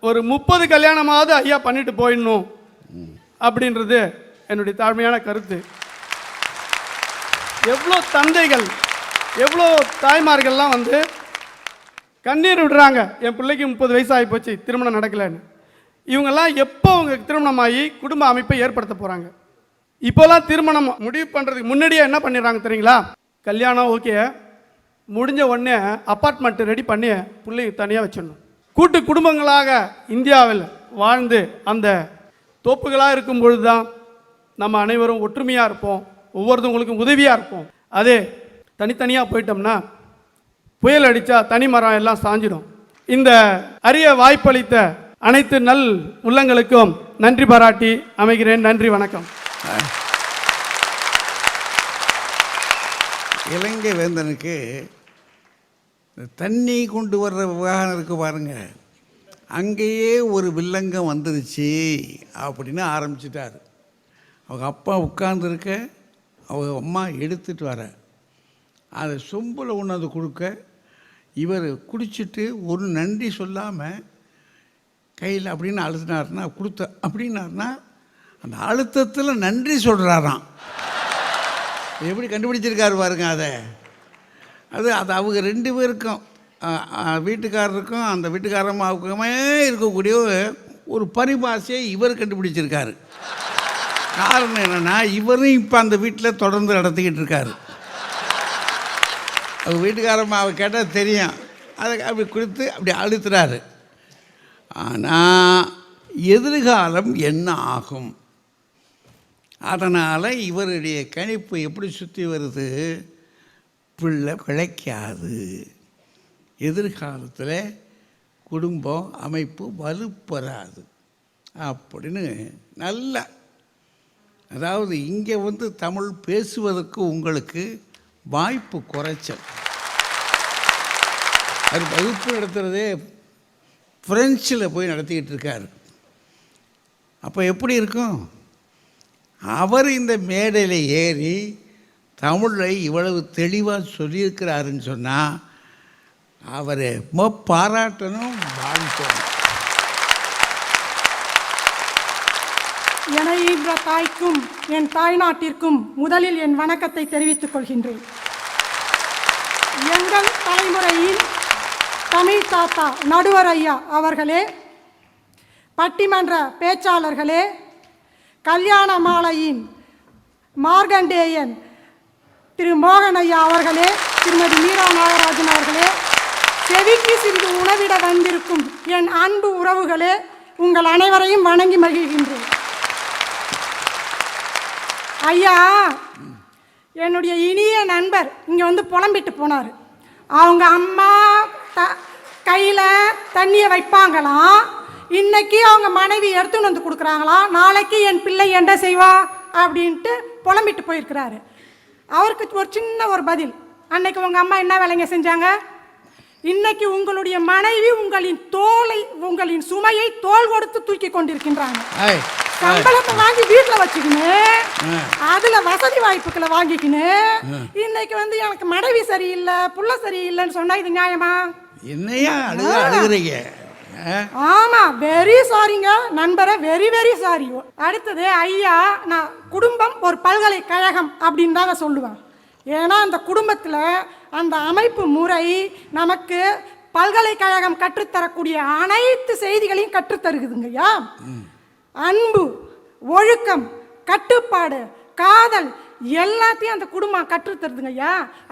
Speaker 3: ஒரு 30 கல்யாணமாவது ஐயா பண்ணிட்டு போயிடணும் அப்படின்றது என்னுடைய தாழ்மையான கருத்து. எவ்வளோ தந்தைகள் எவ்வளோ தாய்மார்கள்லாம் வந்து கண்ணீர் விடுறாங்க, என் பிள்ளைக்கு 30 வயசு ஆகி போச்சு திருமணம் நடக்கலைன்னு. இவங்கெல்லாம் எப்போ அவங்க திருமணமாகி குடும்ப அமைப்பை ஏற்படுத்த போகிறாங்க? இப்போலாம் திருமணம் முடிவு பண்ணுறதுக்கு முன்னாடியே என்ன பண்ணிடுறாங்க தெரியுங்களா? கல்யாணம் ஓகே முடிஞ்ச உடனே அப்பார்ட்மெண்ட் ரெடி பண்ணி பிள்ளைங்க தனியாக வச்சிடணும். கூட்டு குடும்பங்களாக இந்தியாவில் வாழ்ந்து அந்த தோப்புகளாக இருக்கும் பொழுது தான் நம்ம அனைவரும் ஒற்றுமையாக இருப்போம், ஒவ்வொருத்தவங்களுக்கும் உதவியாக இருப்போம். அதே தனித்தனியாக போயிட்டோம்னா புயல் அடித்தா தனி மரம் எல்லாம் சாஞ்சிடும். இந்த அரிய வாய்ப்பளித்த அனைத்து நல் உள்ளங்களுக்கும் நன்றி பாராட்டி அமைகிறேன். நன்றி, வணக்கம்.
Speaker 2: இலங்கை வேந்தனுக்கு தண்ணி கொண்டு வர்ற விவகாரம் இருக்கு பாருங்க, அங்கேயே ஒரு வில்லங்கம் வந்துருச்சு அப்படின்னு ஆரம்பிச்சிட்டார். அவங்க அப்பா உட்கார்ந்துருக்க, அவங்க அம்மா எடுத்துகிட்டு வர அதை சொம்பில் கொண்டாந்து கொடுக்க இவர் குடிச்சிட்டு ஒரு நன்றி சொல்லாமல் கையில் அப்படின்னு அழுத்தினார்னா அப்படின்னாருனா அந்த அழுத்தத்தில் நன்றி சொல்கிறாராம். எப்படி கண்டுபிடிச்சிருக்காரு பாருங்க அது அவங்க 2 பேருக்கும் வீட்டுக்காரருக்கும் அந்த வீட்டுக்காரம்மாவுக்குமே இருக்கக்கூடிய ஒரு பரிபாஷையை இவர் கண்டுபிடிச்சிருக்காரு. காரணம் என்னென்னா இவரும் இப்போ அந்த வீட்டில் தொடர்ந்து நடத்திக்கிட்டு இருக்காரு. அவங்க வீட்டுக்காரம்மாவை கேட்டால் தெரியும், அதை அப்படி கொடுத்து அப்படி அழுத்துறாரு. ஆனால் எதிர்காலம் என்ன ஆகும்? அதனால் இவருடைய கணிப்பு எப்படி சுற்றி வருது? பிள்ளை பிழைக்காது, எதிர்காலத்தில் குடும்பம் அமைப்பு வலுப்பெறாது அப்படின்னு நல்ல, அதாவது இங்கே வந்து தமிழ் பேசுவதற்கு உங்களுக்கு வாய்ப்பு குறைச்சல். அது வகுப்பு நடத்துகிறதே ஃப்ரெஞ்சில் போய் நடத்திக்கிட்டு இருக்கார். அப்போ எப்படி இருக்கும்? அவர் இந்த மேடையில் ஏறி தமிழை இவ்வளவு தெளிவாக சொல்லியிருக்கிறாருன்னு சொன்னால் அவரை பாராட்டணும், வாழ்த்தணும்.
Speaker 4: என ஈன்ற தாய்க்கும் என் தாய்நாட்டிற்கும் முதலில் என் வணக்கத்தை தெரிவித்துக் கொள்கின்றேன். எங்கள் தலைமுறையின் தமிழ் தாத்தா நடுவர் ஐயா அவர்களே, பட்டிமன்ற பேச்சாளர்களே, கல்யாண மாலையின் மார்கண்டேயன் திரு மோகன் ஐயா அவர்களே, திருமதி மீரா நாகராஜன் அவர்களே, செவிக்கு சிறிது உணவிட வந்திருக்கும் என் அன்பு உறவுகளே, உங்கள் அனைவரையும் வணங்கி மகிழ்கின்றேன். ஐயா, என்னுடைய இனிய நண்பர் இங்கே வந்து புலம்பிட்டு போனார். அவங்க அம்மா கையில் தண்ணியை வைப்பாங்களாம், இன்னைக்கு அவங்க மனைவி எடுத்துன்னு வந்து கொடுக்குறாங்களாம், நாளைக்கு என் பிள்ளை என்ன செய்வா அப்படின்ட்டு புலம்பிட்டு போயிருக்கிறாரு. அவருக்கு ஒரு சின்ன ஒரு பதில், அன்னைக்கு உங்கள் அம்மா என்ன வேலைங்க செஞ்சாங்க? இன்னைக்கு உங்களுடைய மனைவி உங்களின் சுமையை தோள் கொடுத்து தூக்கி கொண்டிருக்கின்றாங்க. சம்பளத்தை வாங்கி வீட்டில் வச்சுக்கின்னு அதுல வசதி வாய்ப்புகளை வாங்கிக்கின்னு இன்னைக்கு வந்து எனக்கு மனைவி சரியில்லை புள்ள சரியில்லைன்னு சொன்னா இது நியாயமா?
Speaker 2: என்னையா அழுகிறீங்க?
Speaker 4: ஆமா, வெரி சாரிங்க நண்பரை, வெரி வெரி சாரி. அடுத்தது ஐயா, நான் குடும்பம் ஒரு பல்கலைக்கழகம் அப்படின்னு தாங்க சொல்லுவேன். ஏன்னா அந்த குடும்பத்தில் அந்த அமைப்பு முறை நமக்கு பல்கலைக்கழகம் கற்றுத்தரக்கூடிய அனைத்து செய்திகளையும் கற்றுத்தருகுதுங்கய்யா. அன்பு, ஒழுக்கம், கட்டுப்பாடு, காதல் எல்லாத்தையும் அந்த குடும்பம் கற்றுத்தருதுங்க ஐயா.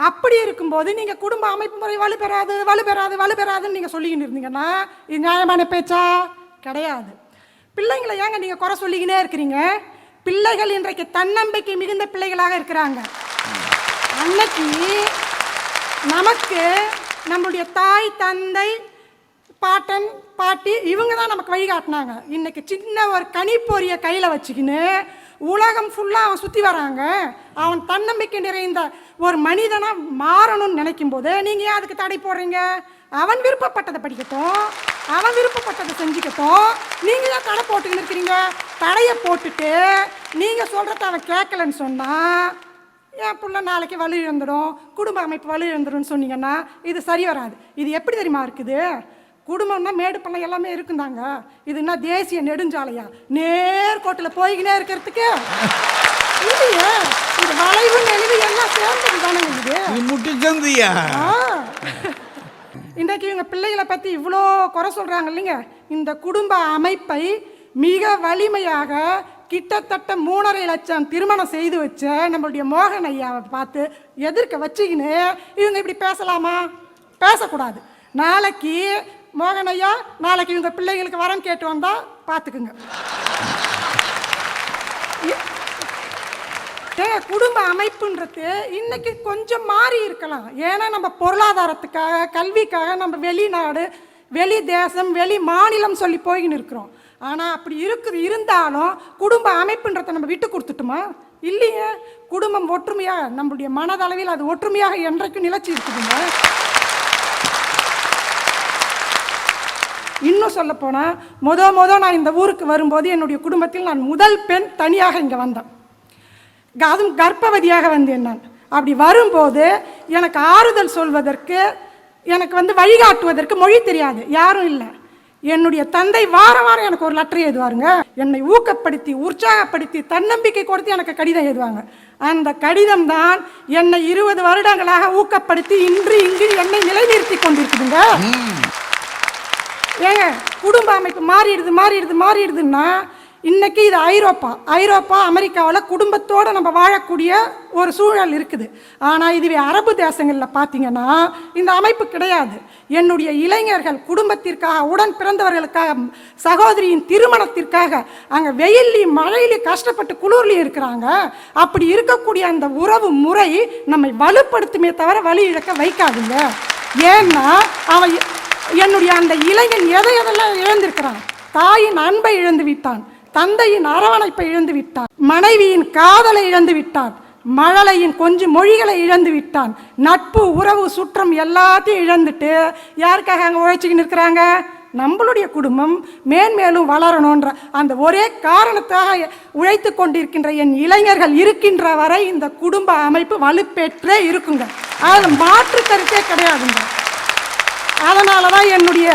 Speaker 4: அப்படி இருக்கும்போது நீங்கள் குடும்ப அமைப்பு முறை வலுப்பெறாதுன்னு நீங்கள் சொல்லிக்கிட்டு இருந்தீங்கன்னா இது நியாயமான பேச்சா? கிடையாது. பிள்ளைங்களை ஏங்க நீங்கள் குறை சொல்லிக்கினே இருக்கிறீங்க? பிள்ளைகள் இன்றைக்கு தன்னம்பிக்கை மிகுந்த பிள்ளைகளாக இருக்கிறாங்க. அன்னைக்கு நமக்கு நம்முடைய தாய் தந்தை பாட்டன் பாட்டி இவங்க தான் நமக்கு வழிகாட்டினாங்க. இன்னைக்கு சின்ன ஒரு கனிப்பொறியை கையில் வச்சுக்கின்னு உலகம் ஃபுல்லாக அவன் சுற்றி வராங்க. அவன் தன்னம்பிக்கை நிறைந்த ஒரு மனிதனாக மாறணும்னு நினைக்கும் போது நீங்கள் ஏன் அதுக்கு தடை போடுறீங்க? அவன் விருப்பப்பட்டதை படிக்கட்டும், அவன் விருப்பப்பட்டதை செஞ்சுக்கட்டும், நீங்கள் ஏன் தடை போட்டுக்கின்னு இருக்கிறீங்க? தடையை போட்டுட்டு நீங்கள் சொல்கிறத அவன் கேட்கலன்னு சொன்னால் என் பிள்ளை நாளைக்கு வலு இழந்துடும், குடும்ப அமைப்பு வலு இழந்துடும் சொன்னீங்கன்னா இது சரி வராது. இது எப்படி தெரியுமா இருக்குது? குடும்பம்னா மேடு பள்ளம் எல்லாமே இருக்குந்தாங்க. இது என்ன தேசிய நெடுஞ்சாலையா நேர்கோட்டில் போய்கினே இருக்கிறதுக்கு? இல்லையே, இந்த வளைவு நெளிவு எல்லாம் சேர்ந்தது தானே இது. இன்றைக்கு இவங்க பிள்ளைகளை பற்றி இவ்வளோ குறை சொல்கிறாங்க இல்லைங்க. இந்த குடும்ப அமைப்பை மிக வலிமையாக கிட்டத்தட்ட 3.5 லட்சம் திருமணம் செய்து வச்ச நம்மளுடைய மோகன் ஐயாவை பார்த்து எதிர்க்க வச்சுக்கின்னு இவங்க இப்படி பேசலாமா? பேசக்கூடாது. நாளைக்கு மோகன் ஐயா நாளைக்கு இவங்க பிள்ளைகளுக்கு வரம் கேட்டு வந்தால் பார்த்துக்குங்க. குடும்ப அமைப்புன்றது இன்னைக்கு கொஞ்சம் மாறி இருக்கலாம். ஏன்னா நம்ம பொருளாதாரத்துக்காக கல்விக்காக நம்ம வெளிநாடு வெளி தேசம் வெளி மாநிலம் சொல்லி போயின்னு இருக்கிறோம். ஆனால் அப்படி இருந்தாலும் குடும்ப அமைப்புன்றதை நம்ம விட்டு கொடுத்துட்டோமா? இல்லையே. குடும்பம் ஒற்றுமையாக நம்மளுடைய மனதளவில் அது ஒற்றுமையாக என்றைக்கும் நிலைச்சி இருக்குதுங்க. இன்னும் சொல்ல போனால் நான் இந்த ஊருக்கு வரும்போது என்னுடைய குடும்பத்தில் நான் முதல் பெண் தனியாக இங்கே வந்தேன். அதுவும் கர்ப்பவதியாக வந்தேன் நான். அப்படி வரும்போது எனக்கு ஆறுதல் சொல்வதற்கு, எனக்கு வந்து வழிகாட்டுவதற்கு மொழி தெரியாது, யாரும் இல்லை. என்னுடைய தந்தை வாரம் வாரம் எனக்கு ஒரு லெட்டர் எழுதுவாருங்க. என்னை ஊக்கப்படுத்தி உற்சாகப்படுத்தி தன்னம்பிக்கை கொடுத்து எனக்கு கடிதம் எழுதுவாங்க. அந்த கடிதம் தான் என்னை 20 வருடங்களாக ஊக்கப்படுத்தி இன்று இங்கு என்னை நிலைநிறுத்தி கொண்டிருக்குதுங்க. ஏங்க, குடும்ப அமைப்பு மாறிடுதுன்னா இன்னைக்கு இது ஐரோப்பா அமெரிக்காவில் குடும்பத்தோடு நம்ம வாழக்கூடிய ஒரு சூழல் இருக்குது. ஆனால் இதுவே அரபு தேசங்களில் பார்த்தீங்கன்னா இந்த அமைப்பு கிடையாது. என்னுடைய இளைஞர்கள் குடும்பத்திற்காக, உடன் பிறந்தவர்களுக்காக, சகோதரியின் திருமணத்திற்காக அங்கே வெயிலையும் மழையிலையும் கஷ்டப்பட்டு குளிர்லையும் இருக்கிறாங்க. அப்படி இருக்கக்கூடிய அந்த உறவு முறை நம்மை வலுப்படுத்துமே தவிர வலி இழக்க வைக்காதுங்க. ஏன்னா அவன் என்னுடைய அந்த இளைஞன் எதையெல்லாம் இழந்திருக்கிறான். தாயின் அன்பை இழந்து விட்டான், தந்தையின் அரவணைப்பை இழந்து விட்டான், மனைவியின் காதலை இழந்து விட்டான், மழலையின் கொஞ்சம் மொழிகளை இழந்து விட்டான், நட்பு உறவு சுற்றம் எல்லாத்தையும் இழந்துட்டு யாருக்காக அங்கே உழைச்சிக்கின்னு இருக்கிறாங்க? நம்மளுடைய குடும்பம் மேன்மேலும் வளரணுன்ற அந்த ஒரே காரணத்தாக உழைத்து கொண்டிருக்கின்ற என் இளைஞர்கள் இருக்கின்ற வரை இந்த குடும்ப அமைப்பு வலுப்பெற்றே இருக்குங்க. அதில் மாற்று கருத்தே கிடையாதுங்க. அதனால தான் என்னுடைய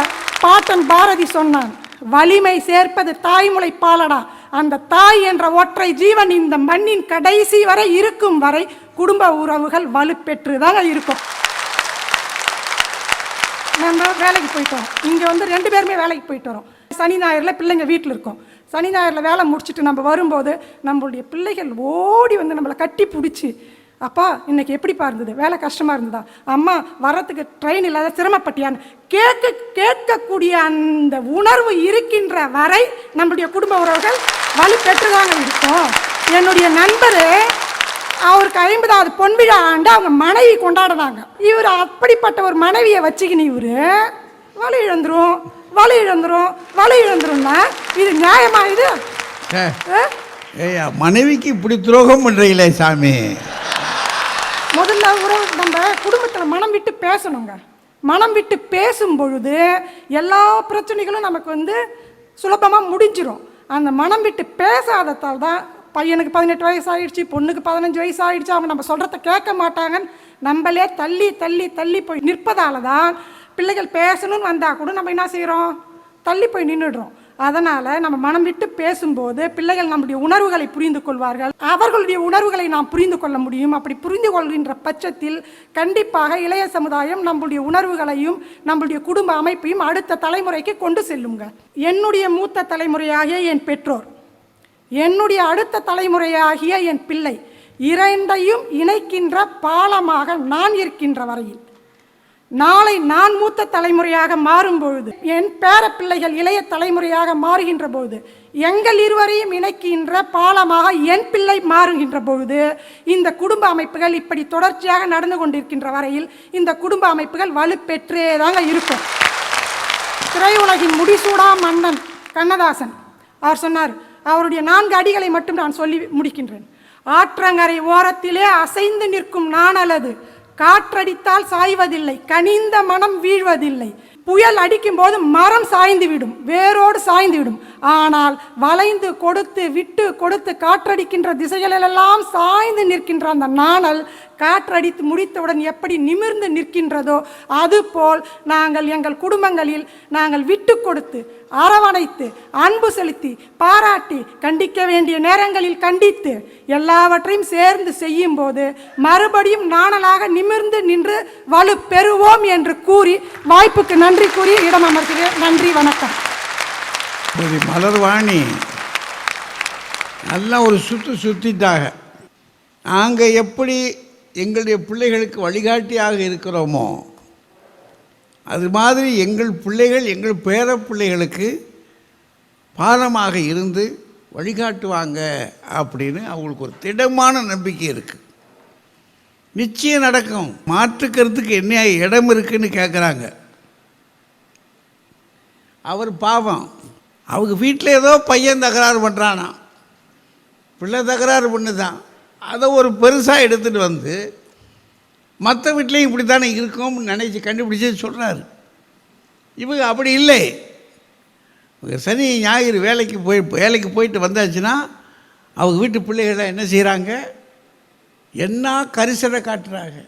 Speaker 4: பாட்டன் பாரதி சொன்னான், வலிமை சேர்ப்பது தாய்மொழி பாலடா. அந்த தாய் என்ற ஒற்றை ஜீவன் இந்த மண்ணின் கடைசி வரை இருக்கும் வரை குடும்ப உறவுகள் வலுப்பெற்று தாங்க இருக்கும். நம்ம வேலைக்கு போயிட்டு வரோம், இங்கே வந்து 2 பேருமே வேலைக்கு போயிட்டு வரோம். சனி ஞாயிறில் பிள்ளைங்க வீட்டில் இருக்கோம். சனி ஞாயிறில் வேலை முடிச்சுட்டு நம்ம வரும்போது நம்மளுடைய பிள்ளைகள் ஓடி வந்து நம்மளை கட்டி பிடிச்சி, அப்பா இன்னைக்கு எப்படிப்பா இருந்தது, வேலை கஷ்டமாக இருந்ததா, அம்மா வர்றதுக்கு ட்ரெயின் இல்லாத சிரமப்பட்டியான்னு கேட்கக்கூடிய அந்த உணர்வு இருக்கின்ற வரை நம்மளுடைய குடும்ப உறவுகள் வலுப்பெற்றுதாங்க இருக்கும். என்னுடைய நண்பர், அவருக்கு 50வது பொன்விழா ஆண்டு அவங்க மனைவி கொண்டாடுறாங்க. இவர் அப்படிப்பட்ட ஒரு மனைவியை வச்சுக்கின்னு இவர் வலி இழந்துரும்னா இது நியாயமா? இது
Speaker 2: மனைவிக்கு இப்படி துரோகம் பண்றீங்களே சாமி.
Speaker 4: முதல்ல உறவு நம்ம குடும்பத்தில் மனம் விட்டு பேசணுங்க. மனம் விட்டு பேசும் பொழுது எல்லா பிரச்சனைகளும் நமக்கு வந்து சுலபமாக முடிஞ்சிடும். அந்த மனம் விட்டு பேசாததால் தான் பையனுக்கு 18 வயசு ஆகிடுச்சு, பொண்ணுக்கு 15 வயசு ஆகிடுச்சு, அவங்க நம்ம சொல்கிறத கேட்க மாட்டாங்கன்னு நம்மளே தள்ளி போய் நிற்பதால தான் பிள்ளைகள் பேசணும்னு வந்தால் கூட நம்ம என்ன செய்கிறோம், தள்ளி போய் நின்றுடுறோம். அதனால் நம்ம மனம் விட்டு பேசும்போது பிள்ளைகள் நம்முடைய உணர்வுகளை புரிந்து கொள்வார்கள், அவர்களுடைய உணர்வுகளை நாம் புரிந்து கொள்ள முடியும். அப்படி புரிந்து கொள்கின்ற பட்சத்தில் கண்டிப்பாக இளைய சமுதாயம் நம்முடைய உணர்வுகளையும் நம்முடைய குடும்ப அமைப்பையும் அடுத்த தலைமுறைக்கு கொண்டு செல்லுங்க. என்னுடைய மூத்த தலைமுறையாகிய என் பெற்றோர், என்னுடைய அடுத்த தலைமுறையாகிய என் பிள்ளை, இரண்டையும் இணைக்கின்ற பாலமாக நான் இருக்கின்ற வரையில், நாளை நான் மூத்த தலைமுறையாக மாறும் பொழுது, என் பேர பிள்ளைகள் இளைய தலைமுறையாக மாறுகின்ற பொழுது, எங்கள் இருவரையும் இணைக்கின்ற பாலமாக என் பிள்ளை மாறுகின்ற பொழுது, இந்த குடும்ப அமைப்புகள் இப்படி தொடர்ச்சியாக நடந்து கொண்டிருக்கின்ற வரையில் இந்த குடும்ப அமைப்புகள் வலுப்பெற்றே தாங்க இருக்கும். திரையுலகின் முடிசூடா மன்னன் கண்ணதாசன் அவர் சொன்னார், அவருடைய 4 அடிகளை மட்டும் நான் சொல்லி முடிக்கின்றேன். ஆற்றங்கரை ஓரத்திலே அசைந்து நிற்கும் நாணலது, காற்றடித்தால் சாய்வதில்லை, கனிந்த மனம் வீழ்வதில்லை, புயல் அடிக்கும் போது மரம் சாய்ந்து விடும், வேரோடு சாய்ந்து விடும், ஆனால் வளைந்து கொடுத்து விட்டு கொடுத்து காற்றடிக்கின்ற திசைகளெல்லாம் சாய்ந்து நிற்கின்ற அந்த நாணல் காற்றடித்து முடித்தவுடன் எப்படி நிமிர்ந்து நிற்கின்றதோ அதுபோல் நாங்கள் எங்கள் குடும்பங்களில் நாங்கள் விட்டு கொடுத்து அரவணைத்து அன்பு செலுத்தி பாராட்டி கண்டிக்க வேண்டிய நேரங்களில் கண்டித்து எல்லாவற்றையும் சேர்ந்து செய்யும் போது மறுபடியும் நாணலாக நிமிர்ந்து நின்று வலு பெறுவோம் என்று கூறி வாய்ப்புக்கு நன்றி கூறி இடம் அமர்கிறேன். நன்றி, வணக்கம்.
Speaker 2: மலர்வாணி நல்லா ஒரு சுற்றிட்டாங்க. நாங்கள் எப்படி எங்களுடைய பிள்ளைகளுக்கு வழிகாட்டியாக இருக்கிறோமோ அது மாதிரி எங்கள் பிள்ளைகள் எங்கள் பேர பிள்ளைகளுக்கு பாலமாக இருந்து வழிகாட்டுவாங்க அப்படின்னு அவங்களுக்கு ஒரு திடமான நம்பிக்கை இருக்குது. நிச்சயம் நடக்கும். மாற்றுக்கிறதுக்கு என்ன இடம் இருக்குன்னு கேட்குறாங்க. அவர் பாவம், அவங்க வீட்டில் ஏதோ பையன் தகராறு பண்ணுறானா, பிள்ளை தகராறு பண்ணுதான், அதை ஒரு பெருசாக எடுத்துகிட்டு வந்து மற்ற வீட்லேயும் இப்படி தானே இருக்கும்னு நினச்சி கண்டுபிடிச்சி சொல்கிறாரு. இவங்க அப்படி இல்லை. சனி ஞாயிறு வேலைக்கு போயிட்டு வந்தாச்சுன்னா அவங்க வீட்டு பிள்ளைகளை என்ன செய்கிறாங்க, என்ன கரிசனை காட்டுறாங்க.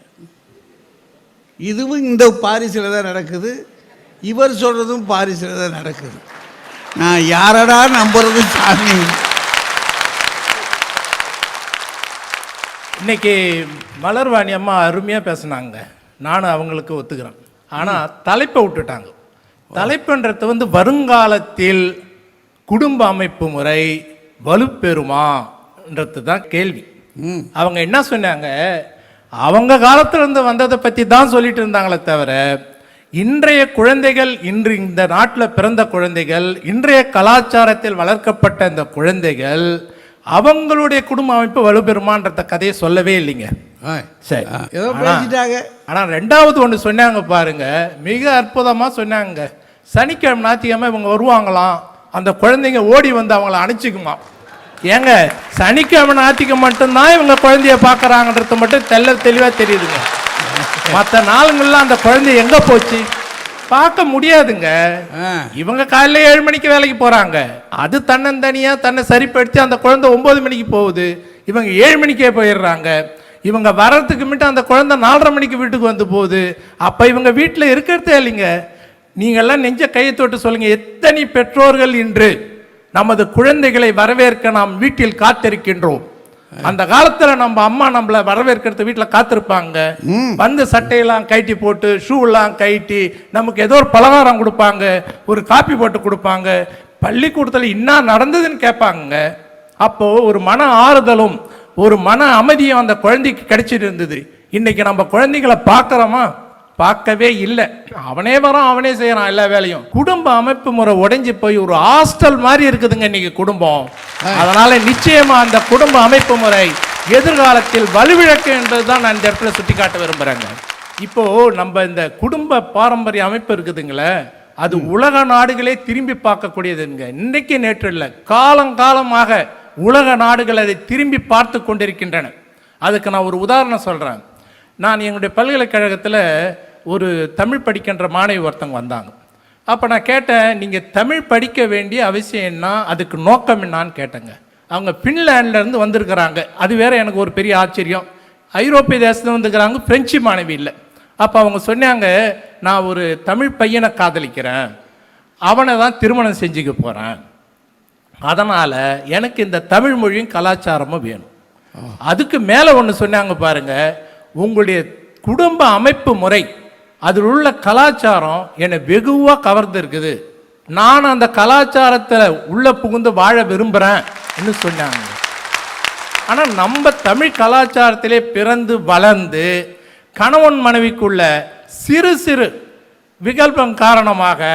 Speaker 2: இதுவும் இந்த பாரிஸில் தான் நடக்குது, இவர் சொல்கிறதும் பாரிஸில் தான் நடக்குது. நான் யாரடா நம்புறது சாமி?
Speaker 5: இன்னைக்கு மலர்வாணி அம்மா அருமையாக பேசுனாங்க, நானும் அவங்களுக்கு ஒத்துக்கிறேன். ஆனால் தலைப்பை விட்டுட்டாங்க. தலைப்புன்றது வந்து வருங்காலத்தில் குடும்ப அமைப்பு முறை வலுப்பெறுமான்றது தான் கேள்வி. அவங்க என்ன சொன்னாங்க, அவங்க காலத்திலிருந்து வந்ததை பற்றி தான் சொல்லிட்டு இருந்தாங்களே தவிர இன்றைய குழந்தைகள், இன்று இந்த நாட்டில் பிறந்த குழந்தைகள், இன்றைய கலாச்சாரத்தில் வளர்க்கப்பட்ட இந்த குழந்தைகள் அவங்களுடைய குடும்ப அமைப்பு வலுப்பெறுமான்ற கதையை சொல்லவே இல்லைங்க. சரி,
Speaker 2: ஏதோ பேசிட்டாங்க.
Speaker 5: ஆனால் ரெண்டாவது ஒன்று சொன்னாங்க பாருங்க, மிக அற்புதமாக சொன்னாங்க. சனிக்கிழமை ஞாயிற்றுக்கிழமை இவங்க வருவாங்களாம், அந்த குழந்தைங்க ஓடி வந்து அவங்கள அணைச்சிக்குமா. ஏங்க, சனிக்கிழமை ஞாயிற்றுக்கிழமை மட்டும்தான் இவங்க குழந்தைய பார்க்குறாங்கன்றது மட்டும் தெளிவாக தெரியுதுங்க. மற்ற நாளுங்கள்லாம் அந்த குழந்தை எங்கே போச்சு பார்க்க முடியாதுங்க. இவங்க காலையில் 7 மணிக்கு வேலைக்கு போகிறாங்க, அது தன்னந்தனியாக தன்னை சரிப்படுத்தி அந்த குழந்தை 9 மணிக்கு போகுது, இவங்க 7 மணிக்கே போயிடுறாங்க. இவங்க வர்றதுக்கு மட்டும் அந்த குழந்தை 4:30 மணிக்கு வீட்டுக்கு வந்து போகுது. அப்போ இவங்க வீட்டில் இருக்கிறதே இல்லைங்க. நீங்கள்லாம் நெஞ்ச கையை தொட்டு சொல்லுங்க, எத்தனை பெற்றோர்கள் இன்று நமது குழந்தைகளை வரவேற்க நாம் வீட்டில் காத்திருக்கின்றோம். அந்த காலத்துல நம்ம அம்மா நம்மள வரவேற்கிறது வீட்டில் காத்திருப்பாங்க. வந்து சட்டையெல்லாம் கைட்டி போட்டு, ஷூலாம் கைட்டி, நமக்கு ஏதோ ஒரு பலகாரம் கொடுப்பாங்க, ஒரு காப்பி போட்டு கொடுப்பாங்க, பள்ளிக்கூடத்தில் என்ன நடந்ததுன்னு கேட்பாங்க. அப்போ ஒரு மன ஆறுதலும் ஒரு மன அமைதியும் அந்த குழந்தைக்கு கிடைச்சிட்டு இருந்தது. இன்னைக்கு நம்ம குழந்தைகளை பார்க்குறோமா? பார்க்கவே இல்லை. அவனே வரான், அவனே செய்யறான் எல்லா வேலையும். குடும்ப அமைப்பு முறை உடைஞ்சு போய் ஒரு ஹாஸ்டல் மாதிரி இருக்குதுங்க இன்னைக்கு குடும்பம். அதனால நிச்சயமா அந்த குடும்ப அமைப்பு முறை எதிர்காலத்தில் வலுவிழக்கு என்றதுதான் நான் இந்த இடத்துல சுட்டி காட்ட விரும்புறேங்க. இப்போ நம்ம இந்த குடும்ப பாரம்பரிய அமைப்பு இருக்குதுங்களே, அது உலக நாடுகளே திரும்பி பார்க்கக்கூடியதுங்க. இன்னைக்கு நேற்று இல்லை, காலங்காலமாக உலக நாடுகள் அதை திரும்பி பார்த்து கொண்டிருக்கின்றன. அதுக்கு நான் ஒரு உதாரணம் சொல்றேன். நான் எங்களுடைய பல்கலைக்கழகத்தில் ஒரு தமிழ் படிக்கின்ற மாணவி ஒருத்தவங்க வந்தாங்க. அப்போ நான் கேட்டேன், நீங்கள் தமிழ் படிக்க வேண்டிய அவசியம் என்ன, அதுக்கு நோக்கம் என்னான்னு கேட்டேங்க. அவங்க ஃபின்லாண்ட்லேருந்து வந்திருக்கிறாங்க. அது வேற எனக்கு ஒரு பெரிய ஆச்சரியம். ஐரோப்பிய தேசத்தில் வந்துருக்கிறாங்க, பிரெஞ்சு மாணவி இல்லை. அப்போ அவங்க சொன்னாங்க, நான் ஒரு தமிழ் பையனை காதலிக்கிறேன், அவனை தான் திருமணம் செஞ்சுக்க போகிறேன், அதனால் எனக்கு இந்த தமிழ் மொழியும் கலாச்சாரமும் வேணும். அதுக்கு மேலே ஒன்று சொன்னாங்க பாருங்க, உங்களுடைய குடும்ப அமைப்பு முறை, அதில் உள்ள கலாச்சாரம் என்னை வெகுவாக கவர்ந்து இருக்குது, நான் அந்த கலாச்சாரத்தில் உள்ள புகுந்து வாழ விரும்புகிறேன்னு சொன்னாங்க. ஆனால் நம்ம தமிழ் கலாச்சாரத்திலே பிறந்து வளர்ந்து கணவன் மனைவிக்குள்ள சிறு சிறு விகல்பம் காரணமாக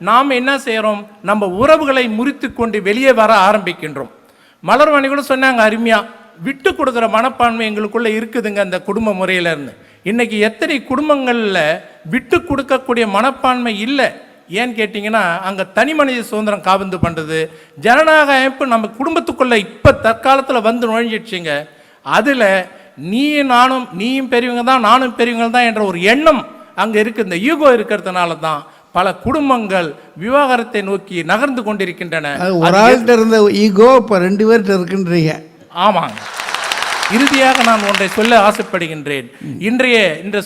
Speaker 5: நாம் என்ன செய்கிறோம், நம்ம உறவுகளை முறித்து கொண்டு வெளியே வர ஆரம்பிக்கின்றோம். மலர்வாணி கூட சொன்னாங்க அருமையாக, விட்டு கொடுக்குற மனப்பான்மை எங்களுக்குள்ளே இருக்குதுங்க அந்த குடும்ப முறையிலேருந்து. இன்றைக்கி எத்தனை குடும்பங்களில் விட்டு கொடுக்கக்கூடிய மனப்பான்மை இல்லை. ஏன்னு கேட்டிங்கன்னா, அங்கே தனி மனித சுதந்திரம் காபந்து பண்ணுறது, ஜனநாயக அமைப்பு நம்ம குடும்பத்துக்குள்ளே இப்போ தற்காலத்தில் வந்து நுழைஞ்சிடுச்சிங்க. அதில் நீயும் பெரியவங்க தான், நானும் பெரியவங்க தான் என்ற ஒரு எண்ணம் அங்கே இருக்குது. இந்த ஈகோ இருக்கிறதுனால தான் பல குடும்பங்கள் விவாகரத்தை நோக்கி நகர்ந்து கொண்டிருக்கின்றன.
Speaker 2: ஒரு ஆள்கிட்ட இருந்த ஈகோ இப்போ 2 பேர்கிட்ட இருக்குன்றீங்க.
Speaker 5: ஆமாங்க. இறுதியாக நான் ஒன்றை சொல்ல ஆசைப்படுகின்றேன். இன்றைய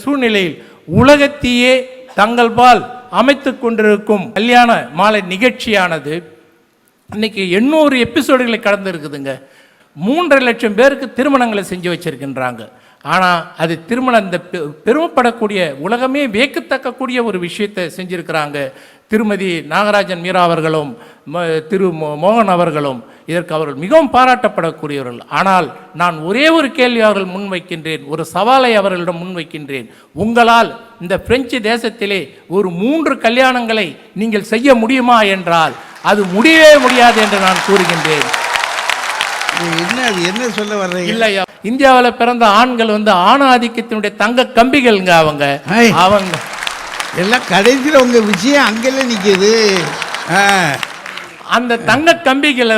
Speaker 5: சூழ்நிலையில் உலகத்தையே தங்கள் பால் அமைத்து கொண்டிருக்கும் கல்யாண மாலை நிகழ்ச்சியானது இன்னைக்கு 800 எபிசோடுகளை கடந்து இருக்குதுங்க. 3.5 லட்சம் பேருக்கு திருமணங்களை செஞ்சு வச்சிருக்கின்றாங்க. ஆனால் அது திருமணம் இந்த பெருமைப்படக்கூடிய, உலகமே வியக்கத்தக்கக்கூடிய ஒரு விஷயத்தை செஞ்சிருக்கிறாங்க. திருமதி நாகராஜன் மீரா அவர்களும் திரு மோகன் அவர்களும் இதற்கு அவர்கள் மிகவும் பாராட்டப்படக்கூடியவர்கள். ஆனால் நான் ஒரே ஒரு கேள்வி அவர்கள் முன்வைக்கின்றேன், ஒரு சவாலை அவர்களிடம் முன்வைக்கின்றேன். உங்களால் இந்த பிரெஞ்சு தேசத்திலே ஒரு 3 கல்யாணங்களை நீங்கள் செய்ய முடியுமா என்றால் அது முடியவே முடியாது என்று நான் கூறுகின்றேன்.
Speaker 2: என்ன சொல்ல வர்றீங்க?
Speaker 5: இல்லையா, இந்தியாவில் பிறந்த ஆண்கள் ஆணாதிக்கத்தினுடைய தங்க கம்பிகள்ங்க. அவங்க
Speaker 2: எல்லாம் கடைசியில் உங்க விஷயம் அங்கெல்லாம் நிற்கிது.
Speaker 5: அந்த தங்க கம்பிகளை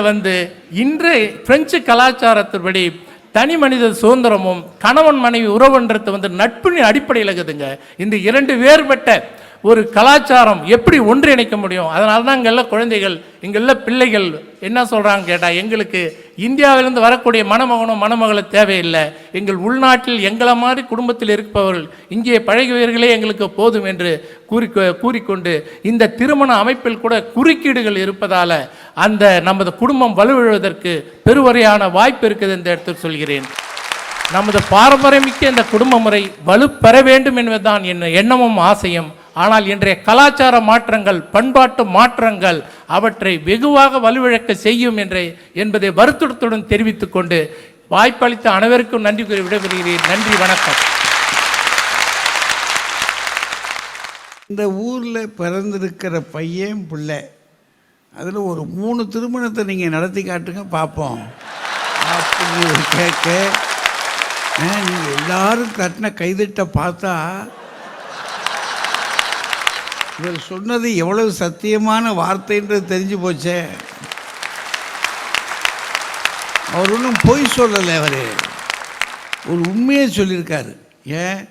Speaker 5: இன்று பிரெஞ்சு கலாச்சாரத்தின்படி தனி மனித சுதந்திரமும் கணவன் மனைவி உறவுன்றது நட்பின் அடிப்படையில் இருக்குதுங்க. இந்த 2 வேறுபட்ட ஒரு கலாச்சாரம் எப்படி ஒன்றிணைக்க முடியும்? அதனால தான் இங்கே உள்ள குழந்தைகள், இங்கே உள்ள பிள்ளைகள் என்ன சொல்கிறாங்க கேட்டால், எங்களுக்கு இந்தியாவிலிருந்து வரக்கூடிய மணமகனும் மணமகளை தேவையில்லை, எங்கள் உள்நாட்டில் எங்களை மாதிரி குடும்பத்தில் இருப்பவர்கள் இங்கே பழகியவர்களே எங்களுக்கு போதும் என்று கூறிக்கொண்டு இந்த திருமண அமைப்பில் கூட குறுக்கீடுகள் இருப்பதால் அந்த நமது குடும்பம் வலுவிழுவதற்கு பெருவரையான வாய்ப்பு இருக்குது என்று எடுத்து சொல்கிறேன். நமது பாரம்பரியமிக்க இந்த குடும்ப முறை வலுப்பெற வேண்டும் என்பதுதான் என் எண்ணமும் ஆசையும். ஆனால் இன்றைய கலாச்சார மாற்றங்கள், பண்பாட்டு மாற்றங்கள் அவற்றை வெகுவாக வலுவிழக்க செய்யும் என்பதை வருத்தத்துடன் தெரிவித்துக் கொண்டு வாய்ப்பளித்த அனைவருக்கும் நன்றி கூறி விடைபெறுகிறேன். நன்றி, வணக்கம்.
Speaker 2: இந்த ஊரில் பிறந்திருக்கிற பையன் பிள்ளை அதில் ஒரு 3 திருமணத்தை நீங்கள் நடத்தி காட்டுங்க பார்ப்போம் அப்படின்னு கேட்க, நீங்கள் எல்லாரும் தட்டின கைதிட்ட பார்த்தா இவர் சொன்னது எவ்வளவு சத்தியமான வார்த்தைன்றது தெரிஞ்சு போச்சே. அவர் ஒன்றும் பொய் சொல்லலை, அவர் ஒரு உண்மையை சொல்லியிருக்காரு. ஏன்,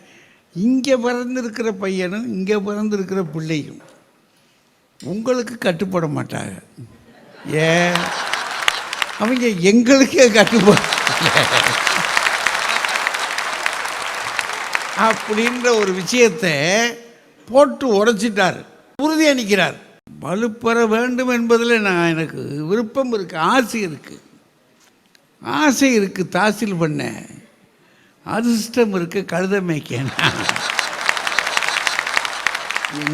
Speaker 2: இங்கே பிறந்திருக்கிற பையனும் இங்கே பிறந்திருக்கிற பிள்ளையும் உங்களுக்கு கட்டுப்பட மாட்டாங்க. ஏன், அவங்க எங்களுக்கே கட்டுப்பட அப்படின்ற ஒரு விஷயத்தை போட்டு உடைச்சிட்டார், உறுதி அளிக்கிறார். வலுப்பெற வேண்டும் என்பதில் எனக்கு விருப்பம் இருக்குது, ஆசை இருக்குது. தாசில் பண்ண அதிர்ஷ்டம் இருக்குது, கழுத மேய்க்க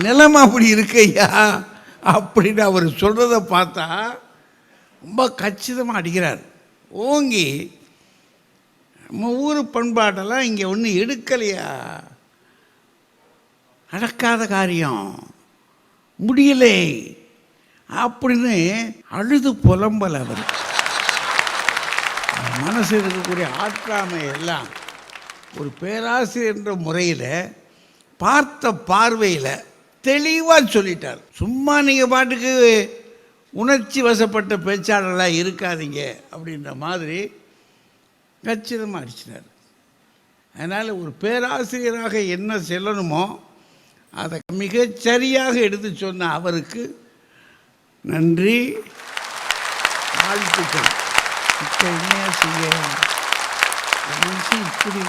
Speaker 2: நிலைமை அப்படி இருக்கையா அப்படின்னு அவர் சொல்கிறத பார்த்தா ரொம்ப கச்சிதமாக அடிக்கிறார். ஓங்கி நம்ம ஊர் பண்பாட்டெல்லாம் இங்கே ஒன்றும் எடுக்கலையா, நடக்காத காரியம், முடியலை அப்படின்னு அழுது புலம்பல். அவர் மனசு இருக்கக்கூடிய ஆற்றாமை எல்லாம் ஒரு பேராசிரியர் என்ற முறையில் பார்த்த பார்வையில் தெளிவாக சொல்லிட்டார். சும்மா நீங்கள் பாட்டுக்கு உணர்ச்சி வசப்பட்ட பேச்சாளர்களாக இருக்காதீங்க அப்படின்ற மாதிரி கச்சிதமாக அடிச்சினார். அதனால் ஒரு பேராசிரியராக என்ன சொல்லணுமோ அதை மிகச்சரியாக எடுத்து சொன்ன அவருக்கு நன்றி, வாழ்த்துக்கள். இப்போ என்ன செய்ய, மனுஷன் இப்படி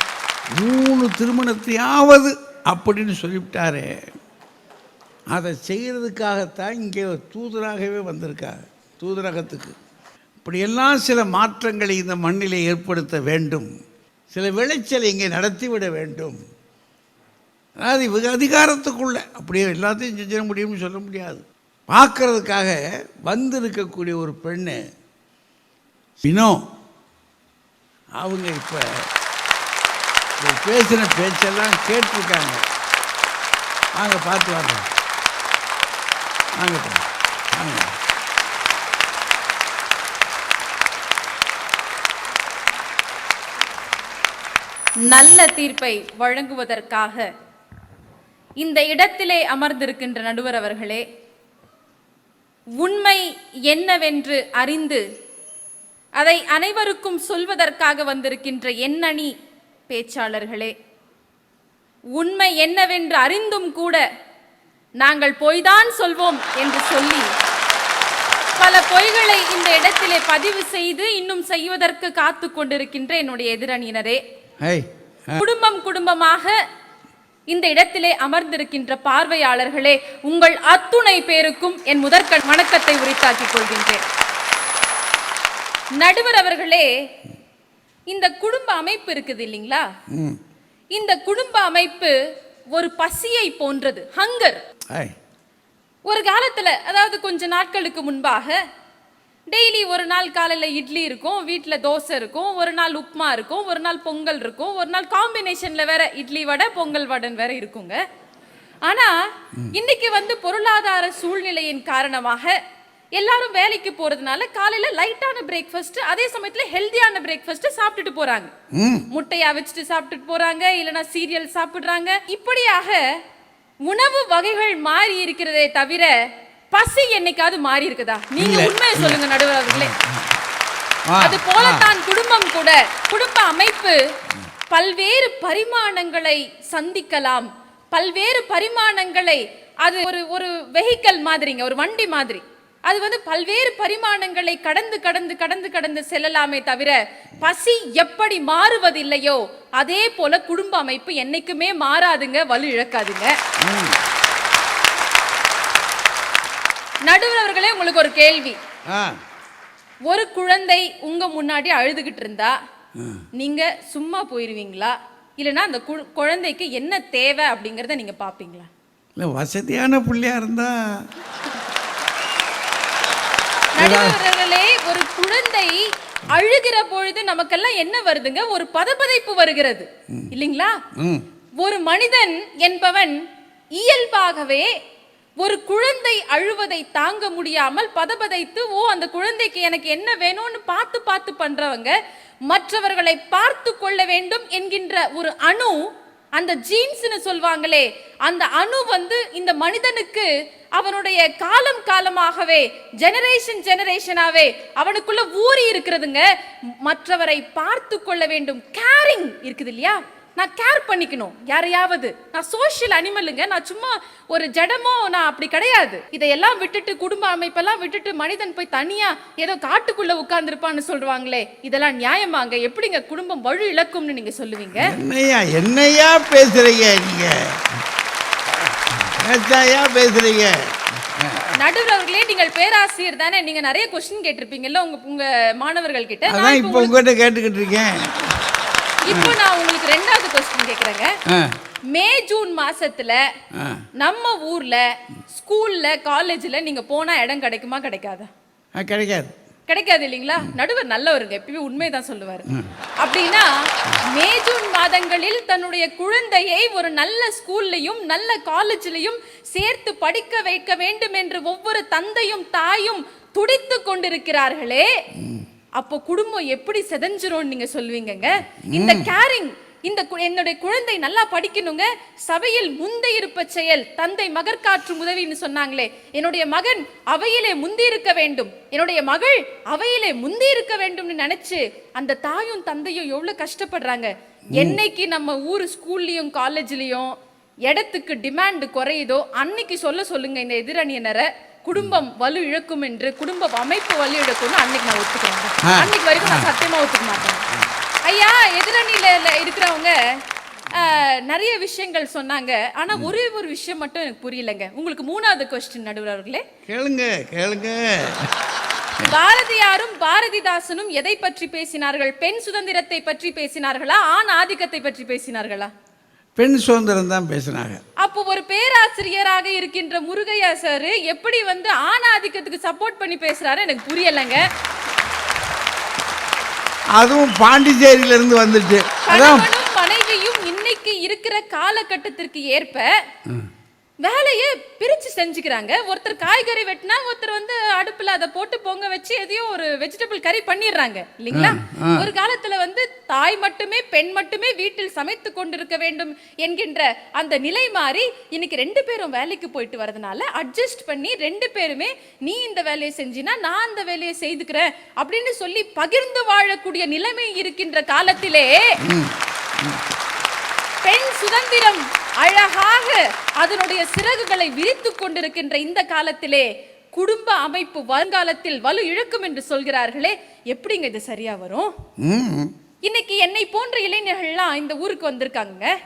Speaker 2: 3 திருமணத்தையாவது அப்படின்னு சொல்லிவிட்டாரே, அதை செய்கிறதுக்காகத்தான் இங்கே தூதராகவே வந்திருக்காங்க. தூதரகத்துக்கு இப்படியெல்லாம் சில மாற்றங்களை இந்த மண்ணிலே ஏற்படுத்த வேண்டும், சில விளைச்சலை இங்கே நடத்திவிட வேண்டும். அதாவது இவங்க அதிகாரத்துக்குள்ள அப்படியே எல்லாத்தையும் செஞ்சிட முடியும்னு சொல்ல முடியாது. பார்க்கறதுக்காக வந்திருக்கக்கூடிய ஒரு பெண்ணு வினோ, அவங்க இப்போ பேசின பேச்செல்லாம் கேட்டிருக்காங்க. வாங்க பார்த்து வாங்க, வாங்க வாங்க.
Speaker 6: நல்ல தீர்ப்பை வழங்குவதற்காக இந்த இடத்திலே அமர்ந்திருக்கின்ற நடுவர் அவர்களே, உண்மை என்னவென்று அறிந்து அதை அனைவருக்கும் சொல்வதற்காக வந்திருக்கின்ற எண்ணணி பேச்சாளர்களே, உண்மை என்னவென்று அறிந்தும் கூட நாங்கள் பொய்தான் சொல்வோம் என்று சொல்லி பல பொய்களை இந்த இடத்திலே பதிவு செய்து இன்னும் செய்வதற்கு காத்து கொண்டிருக்கின்ற என்னுடைய எதிரணியினரே, குடும்பமாக இந்த இடத்திலே அமர்ந்திருக்கின்ற பார்வையாளர்களே, உங்கள் அத்துணை பேருக்கும் என் முதற்கண் வணக்கத்தை உரித்தாக்கிக் கொள்கின்றேன். நடுவர் அவர்களே, இந்த குடும்ப அமைப்பு இருக்குது இல்லைங்களா, இந்த குடும்ப அமைப்பு ஒரு பசியை போன்றது, ஹங்கர். ஒரு காலத்துல, அதாவது கொஞ்ச நாட்களுக்கு முன்பாக டெய்லி ஒரு நாள் காலையில் இட்லி இருக்கும், வீட்டில் தோசை இருக்கும், ஒரு நாள் உப்புமா இருக்கும், ஒரு நாள் பொங்கல் இருக்கும், ஒரு நாள் காம்பினேஷனில் வேற இட்லி வடை பொங்கல் வடைன்னு வேற இருக்குங்க. ஆனால் இன்னைக்கு பொருளாதார சூழ்நிலையின் காரணமாக எல்லாரும் வேலைக்கு போறதுனால காலையில் லைட்டான பிரேக்ஃபாஸ்ட், அதே சமயத்தில் ஹெல்தியான பிரேக்ஃபாஸ்ட் சாப்பிட்டுட்டு போறாங்க. முட்டையா வச்சுட்டு சாப்பிட்டுட்டு போறாங்க, இல்லைன்னா சீரியல் சாப்பிடுறாங்க. இப்படியாக உணவு வகைகள் மாறி இருக்கிறதே தவிர பசி என்னைக்காவது மாறி இருக்குதா? நீங்க உண்மையை சொல்லுங்க நடுவர் அவர்களே. அது போலத்தான் குடும்பம் கூட, குடும்ப அமைப்பு பல்வேறு பரிமாணங்களை சந்திக்கலாம், பல்வேறு பரிமாணங்களை, அது ஒரு ஒரு வெஹிக்கல் மாதிரிங்க, ஒரு வண்டி மாதிரி. அது வந்து பல்வேறு பரிமாணங்களை கடந்து கடந்து கடந்து கடந்து செல்லலாமே தவிர பசி எப்படி மாறுவதில்லையோ அதே போல குடும்ப அமைப்பு என்னைக்குமே மாறாதுங்க, வலு இழக்காதுங்க. நடுவர் அவர்களே, உங்களுக்கு ஒரு கேள்வி. ஒரு குழந்தை உங்க முன்னாடி அழுதுகிட்டு இருந்தா நீங்க சும்மா போயிருவீங்களா, இல்லைன்னா அந்த குழந்தைக்கு என்ன தேவை அப்படிங்கறத நீங்க பாப்பீங்களா?
Speaker 2: இல்லை, வசதியான பிள்ளையா இருந்தா.
Speaker 6: நடுவர்களே, ஒரு குழந்தை அழுகிற பொழுது நமக்கெல்லாம் என்ன வருதுங்க? ஒரு பதபதைப்பு வருகிறது இல்லைங்களா? ஒரு மனிதன் என்பவன் இயல்பாகவே ஒரு குழந்தை அழுவதை தாங்க முடியாமல் பதபதைத்து, அந்த குழந்தைக்கு எனக்கு என்ன வேணும்னு பார்த்து பார்த்து பண்றவங்க, மற்றவர்களை பார்த்து கொள்ள வேண்டும் என்கின்ற ஒரு அணு, அந்த ஜீன்ஸ்னு சொல்வாங்களே, அந்த அணு வந்து இந்த மனிதனுக்கு அவனுடைய காலம் காலமாகவே ஜெனரேஷனாவே அவனுக்குள்ள ஊறி இருக்கிறதுங்க. மற்றவரை பார்த்து கொள்ள வேண்டும், கேரிங் இருக்குது இல்லையா? நான் கேர் பண்ணிக்கணும் யாரையாவது. நான் சோஷியல் அனிமலுங்க, நான் சும்மா ஒரு ஜடமோ, நான் அப்படி கிடையாது. இதையெல்லாம் விட்டுட்டு, குடும்ப அமைப்பெல்லாம் விட்டுட்டு மனிதன் போய் தனியா ஏதோ காட்டுக்குள்ள உட்கார்ந்துருப்பான்னு சொல்றாங்களே, இதெல்லாம் நியாயமாங்க? எப்படிங்க குடும்பம் வலு இழக்கும்னு நீங்க சொல்லுவீங்க?
Speaker 2: என்னையா பேசுறீங்க நீங்க? பேசுறீங்க
Speaker 6: நடுவர் அவர்களே, நீங்கள் பேராசிரியர் தானே, நீங்க நிறைய கொஸ்டின் கேட்டிருப்பீங்கல்ல உங்க மாணவர்கள் கிட்ட.
Speaker 2: நான் இப்போ உங்ககிட்ட கேட்டுக்கிட்டு இருக்கேன்.
Speaker 6: இப்போ நான் உங்களுக்கு ரெண்டாவது கொஸ்டின் கேக்குறேங்க. மே ஜூன் மாசத்துல நம்ம ஊர்ல ஸ்கூல்ல காலேஜ்ல நீங்க போனா இடம் கிடைக்குமா கிடைக்காதா?
Speaker 2: கிடைக்காது.
Speaker 6: கிடைக்காது இல்லைங்களா? நடுவர் நல்லவருங்க, எப்பயுமே உண்மைதான் சொல்லுவாரு. அப்படின்னா மே ஜூன் மாதங்களில் தன்னுடைய குழந்தையை ஒரு நல்ல ஸ்கூல்லையும் நல்ல காலேஜ்லயும் சேர்த்து படிக்க வைக்க வேண்டும் என்று ஒவ்வொரு தந்தையும் தாயும் துடித்து கொண்டிருக்கிறார்களே, அப்போ குடும்பம் எப்படி செதஞ்சிரும் நீங்க சொல்வீங்கங்க? இந்த கேரிங், என்னுடைய குழந்தை நல்லா படிக்கணுங்க, சபையில் முந்தி இருப்ப செயல் தந்தை மகற்காற்றும் உதவின்னு சொன்னாங்களே, என்னுடைய மகன் அவையிலே முந்தி இருக்க வேண்டும், என்னுடைய மகள் அவையிலே முந்தி இருக்க வேண்டும்னு நினைச்சு அந்த தாயும் தந்தையும் எவ்வளவு கஷ்டப்படுறாங்க. என்னைக்கு நம்ம ஊர் ஸ்கூல்லயும் காலேஜ்லயும் இடத்துக்கு டிமாண்ட் குறையுதோ அன்னைக்கு சொல்லுங்க இந்த எதிரணியினரை, குடும்பம் வலு இழக்கும் என்று, குடும்ப அமைப்பு வலு இழக்கும்னு அன்னைக்கு நான் ஒத்துக்கிறேன். அன்னைக்கு வரைக்கும் நான் சத்தியமா ஒத்துக்க மாட்டேன். ஐயா, எதிரணியில இருக்கிறவங்க நிறைய விஷயங்கள் சொன்னாங்க, ஆனா ஒரே ஒரு விஷயம் மட்டும் எனக்கு புரியலங்க. உங்களுக்கு மூணாவது கொஸ்டின் நடுவர் அவர்களே,
Speaker 2: கேளுங்க.
Speaker 6: பாரதியாரும் பாரதிதாசனும் எதை பற்றி பேசினார்கள்? பெண் சுதந்திரத்தை பற்றி பேசினார்களா, ஆண் ஆதிக்கத்தை பற்றி பேசினார்களா?
Speaker 2: பெண் சுதந்திரம் தான் பேசினாங்க.
Speaker 6: அப்போ ஒரு பேராசிரியராக இருக்கின்ற முருகையா சார் எப்படி வந்து ஆண் ஆதிக்கத்துக்கு சப்போர்ட் பண்ணி பேசுறாரு எனக்கு புரியலங்க.
Speaker 2: அதுவும் பாண்டிச்சேரியில இருந்து வந்துட்டு,
Speaker 6: கணவனும் மனைவியும் இன்னைக்கு இருக்கிற காலகட்டத்திற்கு ஏற்ப வேலையை பிரிச்சு செஞ்சுக்கிறாங்க. ஒருத்தர் காய்கறி வெட்டினா ஒருத்தர் வந்து அடுப்புல அதை போட்டு பொங்க வச்சு எதையும் ஒரு வெஜிடபிள் கறி பண்ணிடுறாங்க இல்லைங்களா? ஒரு காலத்துல வந்து தாய் மட்டுமே பெண் மட்டுமே வீட்டில் சமைத்து கொண்டிருக்க வேண்டும் என்கின்ற அந்த நிலை மாறி இன்னைக்கு ரெண்டு பேரும் வேலைக்கு போயிட்டு வரதுனால அட்ஜஸ்ட் பண்ணி ரெண்டு பேருமே நீ இந்த வேலையை செஞ்சினா நான் அந்த வேலையை செய்துக்கிறேன் அப்படின்னு சொல்லி பகிர்ந்து வாழக்கூடிய நிலைமை இருக்கின்ற காலத்திலே பெண் சுதந்திரம் அழகாக அதனுடைய சிறகுகளை விரித்துக் கொண்டிருக்கின்ற இந்த காலத்திலே குடும்ப அமைப்பு வருங்காலத்தில் வலு இழக்கும் என்று சொல்கிறார்களே, எப்படிங்க இது சரியா வரும்? இன்னைக்கு என்னை போன்ற இளைஞர்கள்லாம் இந்த ஊருக்கு வந்திருக்காங்க.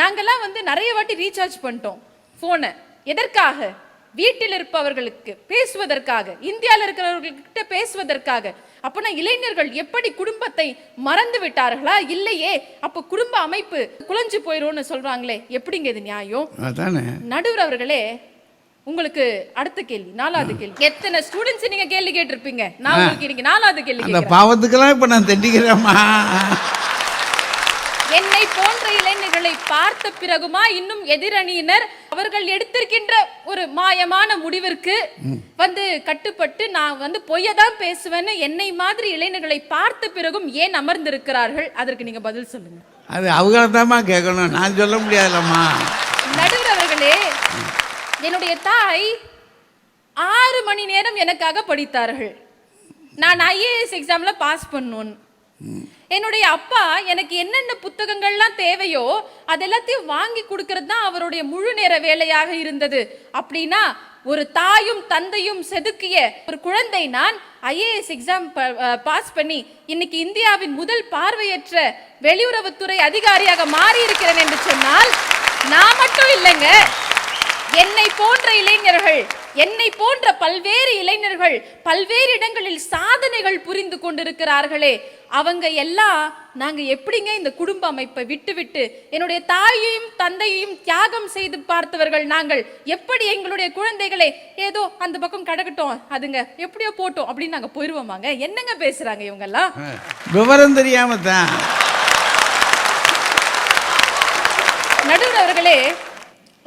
Speaker 6: நாங்கெல்லாம் வந்து நிறைய வாட்டி ரீசார்ஜ் பண்ணிட்டோம் போனை. எதற்காக? வீட்டில் இருப்பவர்களுக்கு பேசுவதற்காக, இந்தியாவில் இருக்கிறவர்கிட்ட பேசுவதற்காக. அப்பனா இளைஞர்கள் எப்படி குடும்பத்தை மறந்து விட்டார்களா? இல்லையே. அப்ப குடும்ப அமைப்பு குலைஞ்சு போயிடும்னு சொல்றாங்களே, எப்படிங்க இது நியாயம்? நடுவர் அவர்களே, உங்களுக்கு அடுத்த கேள்வி, நாலாவது கேள்வி. எத்தனை ஸ்டூடெண்ட்ஸ் நீங்க கேள்வி கேட்டிருப்பீங்க, நான் உங்களுக்கு இன்னைக்கு நாலாவது கேள்வி.
Speaker 2: அந்த பாவத்துக்கெல்லாம் இப்ப நான் தண்டிக்கிறேம்மா.
Speaker 6: என்னை போன்ற இளைஞர்களை பார்த்த பிறகுமா இன்னும் எதிரணியினர் அவர்கள் எடுத்திருக்கின்ற ஒரு மாயமான முடிவிற்கு வந்து கட்டுப்பட்டு நான் வந்து பொய்யதான் பேசுவேன்னு என்னை மாதிரி இளைஞர்களை பார்த்த பிறகும் ஏன் அமர்ந்திருக்கிறார்கள்? அதற்கு நீங்க பதில் சொல்லுங்க.
Speaker 2: அது அவங்களதாம்மா கேட்கணும், நான் சொல்ல முடியாதுல்லம்மா.
Speaker 6: நடுவர் அவர்களே, என்னுடைய தாய் 6 மணி நேரம் எனக்காக படித்தார்கள். நான் IAS எக்ஸாம்ல பாஸ் பண்ணணும். என்னுடைய அப்பா எனக்கு என்னென்ன புத்தகங்கள்லாம் தேவையோ அது எல்லாத்தையும் வாங்கி கொடுக்கறது தான் அவருடைய முழு நேர வேலையாக இருந்தது. அப்படின்னா ஒரு தாயும் தந்தையும் செதுக்கிய ஒரு குழந்தை நான் ஐஏஎஸ் எக்ஸாம் பாஸ் பண்ணி இன்னைக்கு இந்தியாவின் முதல் பார்வையற்ற வெளியுறவுத்துறை அதிகாரியாக மாறி இருக்கிறேன் என்று சொன்னால் நான் மட்டும் இல்லைங்க, என்னை போன்ற இளைஞர்கள், என்னை போன்ற பல்வேறு இளைஞர்கள் பல்வேறு இடங்களில் சாதனைகள் புரிந்து கொண்டிருக்கிறார்களே, அவங்க எல்லாம் நாங்க எப்படிங்க இந்த குடும்ப அமைப்பை விட்டு என்னுடைய தாயையும் தந்தையையும் தியாகம் செய்து பார்த்தவர்கள் நாங்கள் எப்படி எங்களுடைய குழந்தைகளை ஏதோ அந்த பக்கம் கடக்கட்டும் அதுங்க எப்படியோ போட்டோம் அப்படின்னு நாங்க போயிருவோமாங்க? என்னங்க பேசுறாங்க இவங்க எல்லாம்?
Speaker 2: விவரம் தெரியாம தான்.
Speaker 6: நடுவர் அவர்களே,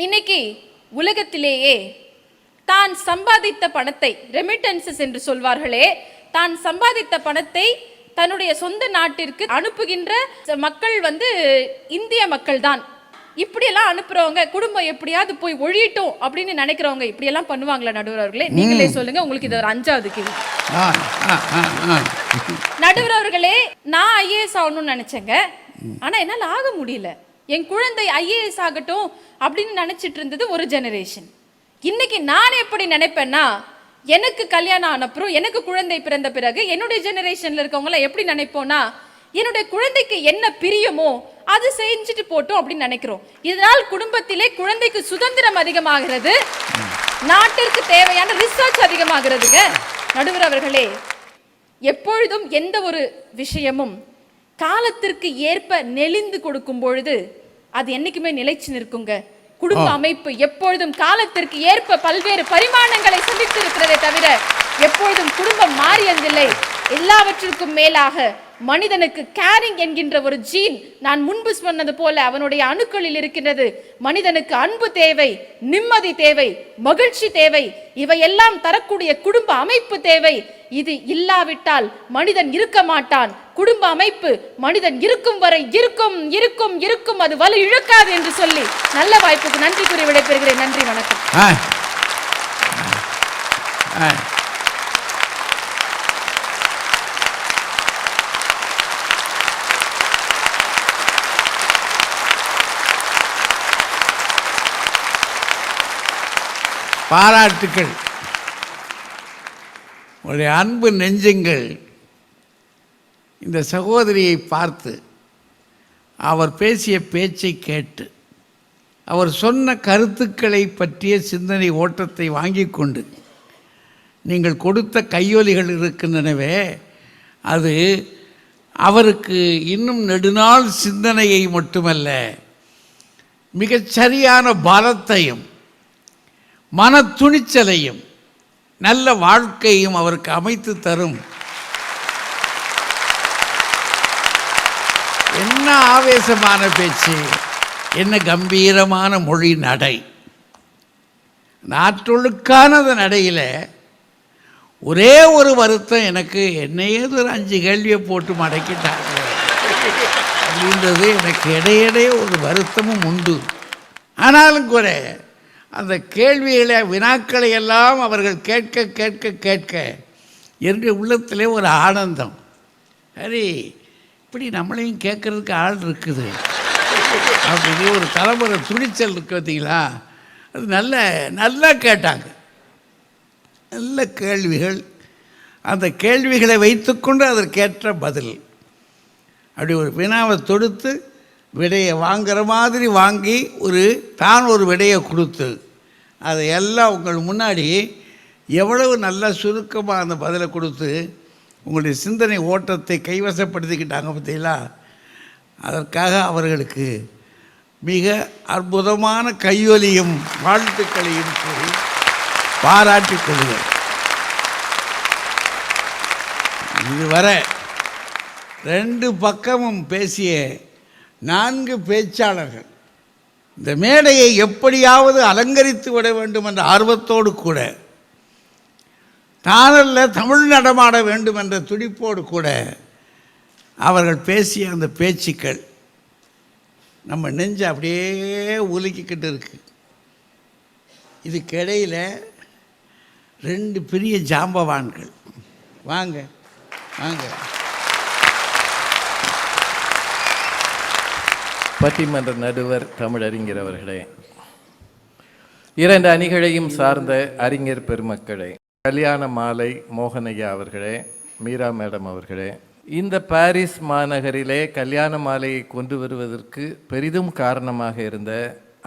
Speaker 6: இன்னைக்கு உலகத்திலேயே தான் சம்பாதித்த பணத்தை, ரெமிட்டன்சஸ் என்று சொல்வார்களே, தான் சம்பாதித்த பணத்தை தன்னுடைய சொந்த நாட்டிற்கு அனுப்புகின்ற மக்கள் இந்திய மக்கள் தான். இப்படியெல்லாம் அனுப்புறவங்க குடும்பம் எப்படியாவது போய் ஒழியட்டும் அப்படின்னு நினைக்கிறவங்க இப்படியெல்லாம் பண்ணுவாங்களா நடுவர் அவர்களே? நீங்களே சொல்லுங்க. உங்களுக்கு இது ஒரு 5வது கேள்வி. நடுவர் அவர்களே, நான் ஐஏஎஸ் ஆகணும்னு நினைச்சேங்க, ஆனா என்னால ஆக முடியல. என் குழந்தை ஐஏஎஸ் ஆகட்டும் அப்படின்னு நினைச்சிட்டு இருந்தது ஒரு ஜெனரேஷன். இன்னைக்கு நான் எப்படி நினைப்பேன்னா, எனக்கு கல்யாணம் ஆனப்புறம் எனக்கு குழந்தை பிறந்த பிறகு என்னுடைய ஜெனரேஷன்ல இருக்கவங்கள எப்படி நினைப்போம்னா, என்னுடைய குழந்தைக்கு என்ன பிரியமோ அது செஞ்சுட்டு போட்டோம் அப்படின்னு நினைக்கிறோம். இதனால் குடும்பத்திலே குழந்தைக்கு சுதந்திரம் அதிகமாகிறது, நாட்டிற்கு தேவையான ரிசர்ச் அதிகமாகிறதுங்க. நடுவர் அவர்களே, எப்பொழுதும் எந்த ஒரு விஷயமும் காலத்திற்கு ஏற்ப நெளிந்து கொடுக்கும் பொழுது அது என்னைக்குமே நிலைச்சு நிற்குங்க. குடும்ப அமைப்பு எப்பொழுதும் காலத்திற்கு ஏற்ப பல்வேறு பரிமாணங்களை சந்தித்து இருக்கிறதே தவிர எப்பொழுதும் குடும்பம் மாறியதில்லை. எல்லாவற்றிற்கும் மேலாக மனிதனுக்கு கேரிங் என்கின்ற ஒரு ஜீன், நான் முன்பு சொன்னது போல அவனுடைய அணுக்களில் இருக்கின்றது. மனிதனுக்கு அன்பு தேவை, நிம்மதி தேவை, மகிழ்ச்சி தேவை, இவையெல்லாம் தரக்கூடிய குடும்ப அமைப்பு தேவை. இது இல்லாவிட்டால் மனிதன் இருக்க மாட்டான். குடும்ப அமைப்பு மனிதன் இருக்கும் வரை இருக்கும் இருக்கும் இருக்கும், அது வலு இழுக்காது என்று சொல்லி நல்ல வாய்ப்புக்கு நன்றி கூறி விடைபெறுகிறேன். நன்றி, வணக்கம்.
Speaker 2: பாராட்டுக்கள். உடைய அன்பு நெஞ்சங்கள் இந்த சகோதரியை பார்த்து, அவர் பேசிய பேச்சை கேட்டு, அவர் சொன்ன கருத்துக்களை பற்றிய சிந்தனை ஓட்டத்தை வாங்கி கொண்டு நீங்கள் கொடுத்த கையொலிகள் இருக்கின்றனவே, அது அவருக்கு இன்னும் நெடுநாள் சிந்தனையை மட்டுமல்ல, மிகச்சரியான பலத்தையும் மன துணிச்சலையும் நல்ல வாழ்க்கையும் அவருக்கு அமைத்து தரும். என்ன ஆவேசமான பேச்சு, என்ன கம்பீரமான மொழி நடை. நாற்றொழுக்கானது நடையில் ஒரே ஒரு வருத்தம் எனக்கு, என்னையே ஒரு 5 கேள்வியை போட்டு மடக்கிட்டாங்க அப்படின்றது எனக்கு இடையிடையே ஒரு வருத்தமும் உண்டு. ஆனாலும் கூட அந்த கேள்விகளை, வினாக்களை எல்லாம் அவர்கள் கேட்க கேட்க கேட்க என்னுடைய உள்ளத்திலே ஒரு ஆனந்தம். சரி, இப்படி நம்மளையும் கேட்கறதுக்கு ஆள் இருக்குது அப்படின்னு ஒரு தலைமுறை துணிச்சல் இருக்கு பார்த்தீங்களா? அது நல்லா கேட்டாங்க, நல்ல கேள்விகள். அந்த கேள்விகளை வைத்துக்கொண்டு அதற்கேற்ற பதில், அப்படி ஒரு வினாவை தொடுத்து விடையை வாங்குற மாதிரி வாங்கி தான் ஒரு விடையை கொடுத்து அதையெல்லாம் உங்கள் முன்னாடி எவ்வளவு நல்ல சுருக்கமாக அந்த பதிலை கொடுத்து உங்களுடைய சிந்தனை ஓட்டத்தை கைவசப்படுத்திக்கிட்டாங்க பார்த்தீங்களா? அதற்காக அவர்களுக்கு மிக அற்புதமான கையொலியும் வாழ்த்துக்களையும் கூறி பாராட்டிக் கொள்கிறேன். இதுவரை 2 பக்கமும் பேசிய 4 பேச்சாளர்கள் இந்த மேடையை எப்படியாவது அலங்கரித்து விட வேண்டும் என்ற ஆர்வத்தோடு கூட, தானல்ல தமிழ் நடமாட வேண்டும் என்ற துடிப்போடு கூட அவர்கள் பேசிய அந்த பேச்சுக்கள் நம்ம நெஞ்சை அப்படியே உலுக்கிக்கிட்டு இருக்கு. இதுக்கிடையில் 2 பெரிய ஜாம்பவான்கள், வாங்க வாங்க,
Speaker 7: பட்டிமன்ற நடுவர் தமிழறிஞர் அவர்களே, இரண்டு அணிகளையும் சார்ந்த அறிஞர் பெருமக்களே, கல்யாண மாலை மோகனையா அவர்களே, மீரா மேடம் அவர்களே, இந்த பாரிஸ் மாநகரிலே கல்யாண மாலையை கொண்டு வருவதற்கு பெரிதும் காரணமாக இருந்த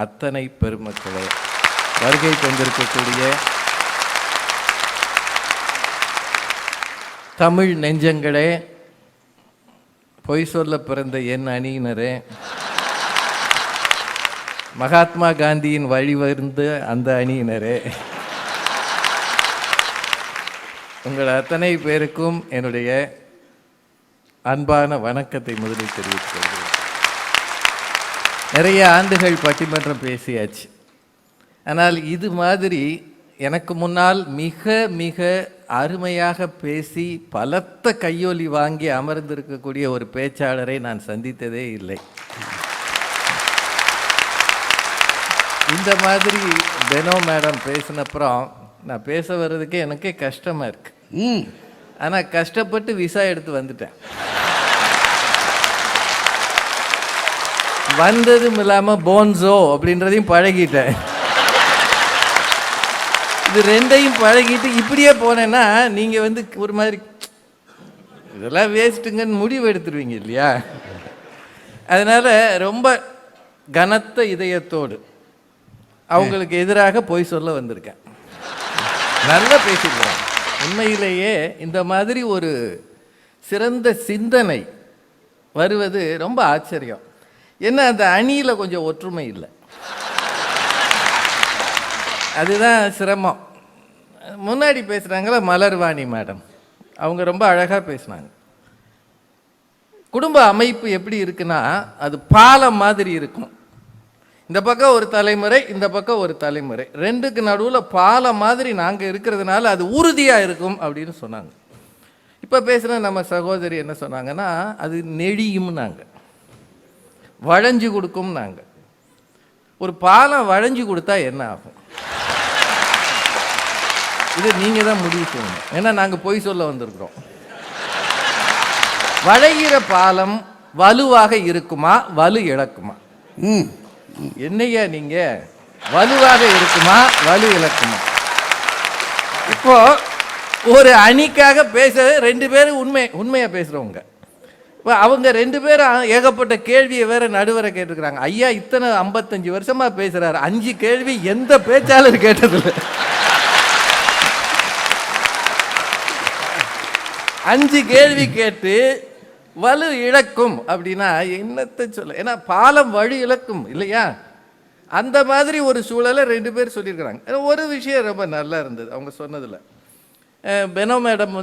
Speaker 7: அத்தனை பெருமக்களே, வருகை தந்திருக்கக்கூடிய தமிழ் நெஞ்சங்களே, பொய் சொல்ல பிறந்த என் அணியினரே, மகாத்மா காந்தியின் வழிவந்த அந்த அணியினரே, உங்கள் அத்தனை பேருக்கும் என்னுடைய அன்பான வணக்கத்தை முதலில் தெரிவித்துக் கொள்கிறேன். நிறைய ஆண்டுகள் பட்டிமன்றம் பேசியாச்சு. ஆனால் இது மாதிரி எனக்கு முன்னால் மிக மிக அருமையாக பேசி பலத்த கையொலி வாங்கி அமர்ந்திருக்கக்கூடிய ஒரு பேச்சாளரை நான் சந்தித்ததே இல்லை. இந்த மாதிரி பெனோ மேடம் பேசினப்புறம் நான் பேச வர்றதுக்கே எனக்கே கஷ்டமாக இருக்கு. ஆனால் கஷ்டப்பட்டு விசா எடுத்து வந்துட்டேன். வந்ததும் இல்லாமல் போன்சோ அப்படின்றதையும் பழகிட்டேன். இது ரெண்டையும் பழகிட்டு இப்படியே போனேன்னா நீங்கள் ஒரு மாதிரி இதெல்லாம் வேஸ்ட்டுங்கன்னு முடிவு எடுத்துருவீங்க இல்லையா? அதனால் ரொம்ப கனத்த இதயத்தோடு அவங்களுக்கு எதிராக பொய் சொல்ல வந்திருக்கேன். நல்லா பேசியிருக்கிறேன். உண்மையிலேயே இந்த மாதிரி ஒரு சிறந்த சிந்தனை வருவது ரொம்ப ஆச்சரியம். ஏன்னா அந்த அணியில் கொஞ்சம் ஒற்றுமை இல்லை, அதுதான் சிரமம். முன்னாடி பேசுகிறாங்களா மலர்வாணி மேடம், அவங்க ரொம்ப அழகாக பேசினாங்க. குடும்ப அமைப்பு எப்படி இருக்குன்னா அது பாலம் மாதிரி இருக்கும். இந்த பக்கம் ஒரு தலைமுறை, இந்த பக்கம் ஒரு தலைமுறை, ரெண்டுக்கு நடுவில் பாலம் மாதிரி நாங்கள் இருக்கிறதுனால அது உறுதியாக இருக்கும் அப்படின்னு சொன்னாங்க. இப்போ பேசுகிற நம்ம சகோதரி என்ன சொன்னாங்கன்னா அது நெழியும், நாங்கள் வளைஞ்சு கொடுக்கும். நாங்கள் ஒரு பாலம் வளைஞ்சு கொடுத்தா என்ன ஆகும்? இது நீங்கள் தான் முடிவு செய்யணும். ஏன்னா நாங்கள் பொய் சொல்ல வந்திருக்கிறோம். வளைகிற பாலம் வலுவாக இருக்குமா வலு இழக்குமா? என்னையா நீங்க வலுவாக இருக்குமா வலு இழக்குமா? இப்போ ஒரு அணிக்காக பேச ரெண்டு பேரும் உண்மையா பேசுறவங்க. இப்போ அவங்க ரெண்டு பேரும் ஏகப்பட்ட கேள்வியை வேற நடுவரை கேட்டுக்கிறாங்க. ஐயா இத்தனை 55 வருஷமா பேசுறாரு, 5 கேள்வி எந்த பேச்சாளர் கேட்டதில்லை. 5 கேள்வி கேட்டு வலு இழக்கும் அப்படின்னா என்னத்தை சொல்ல? ஏன்னா பாலம் வழி இழக்கும் இல்லையா? அந்த மாதிரி ஒரு சூழலை ரெண்டு பேர் சொல்லியிருக்கிறாங்க. ஒரு விஷயம் ரொம்ப நல்லா இருந்தது அவங்க சொன்னதில். பெனோ மேடம்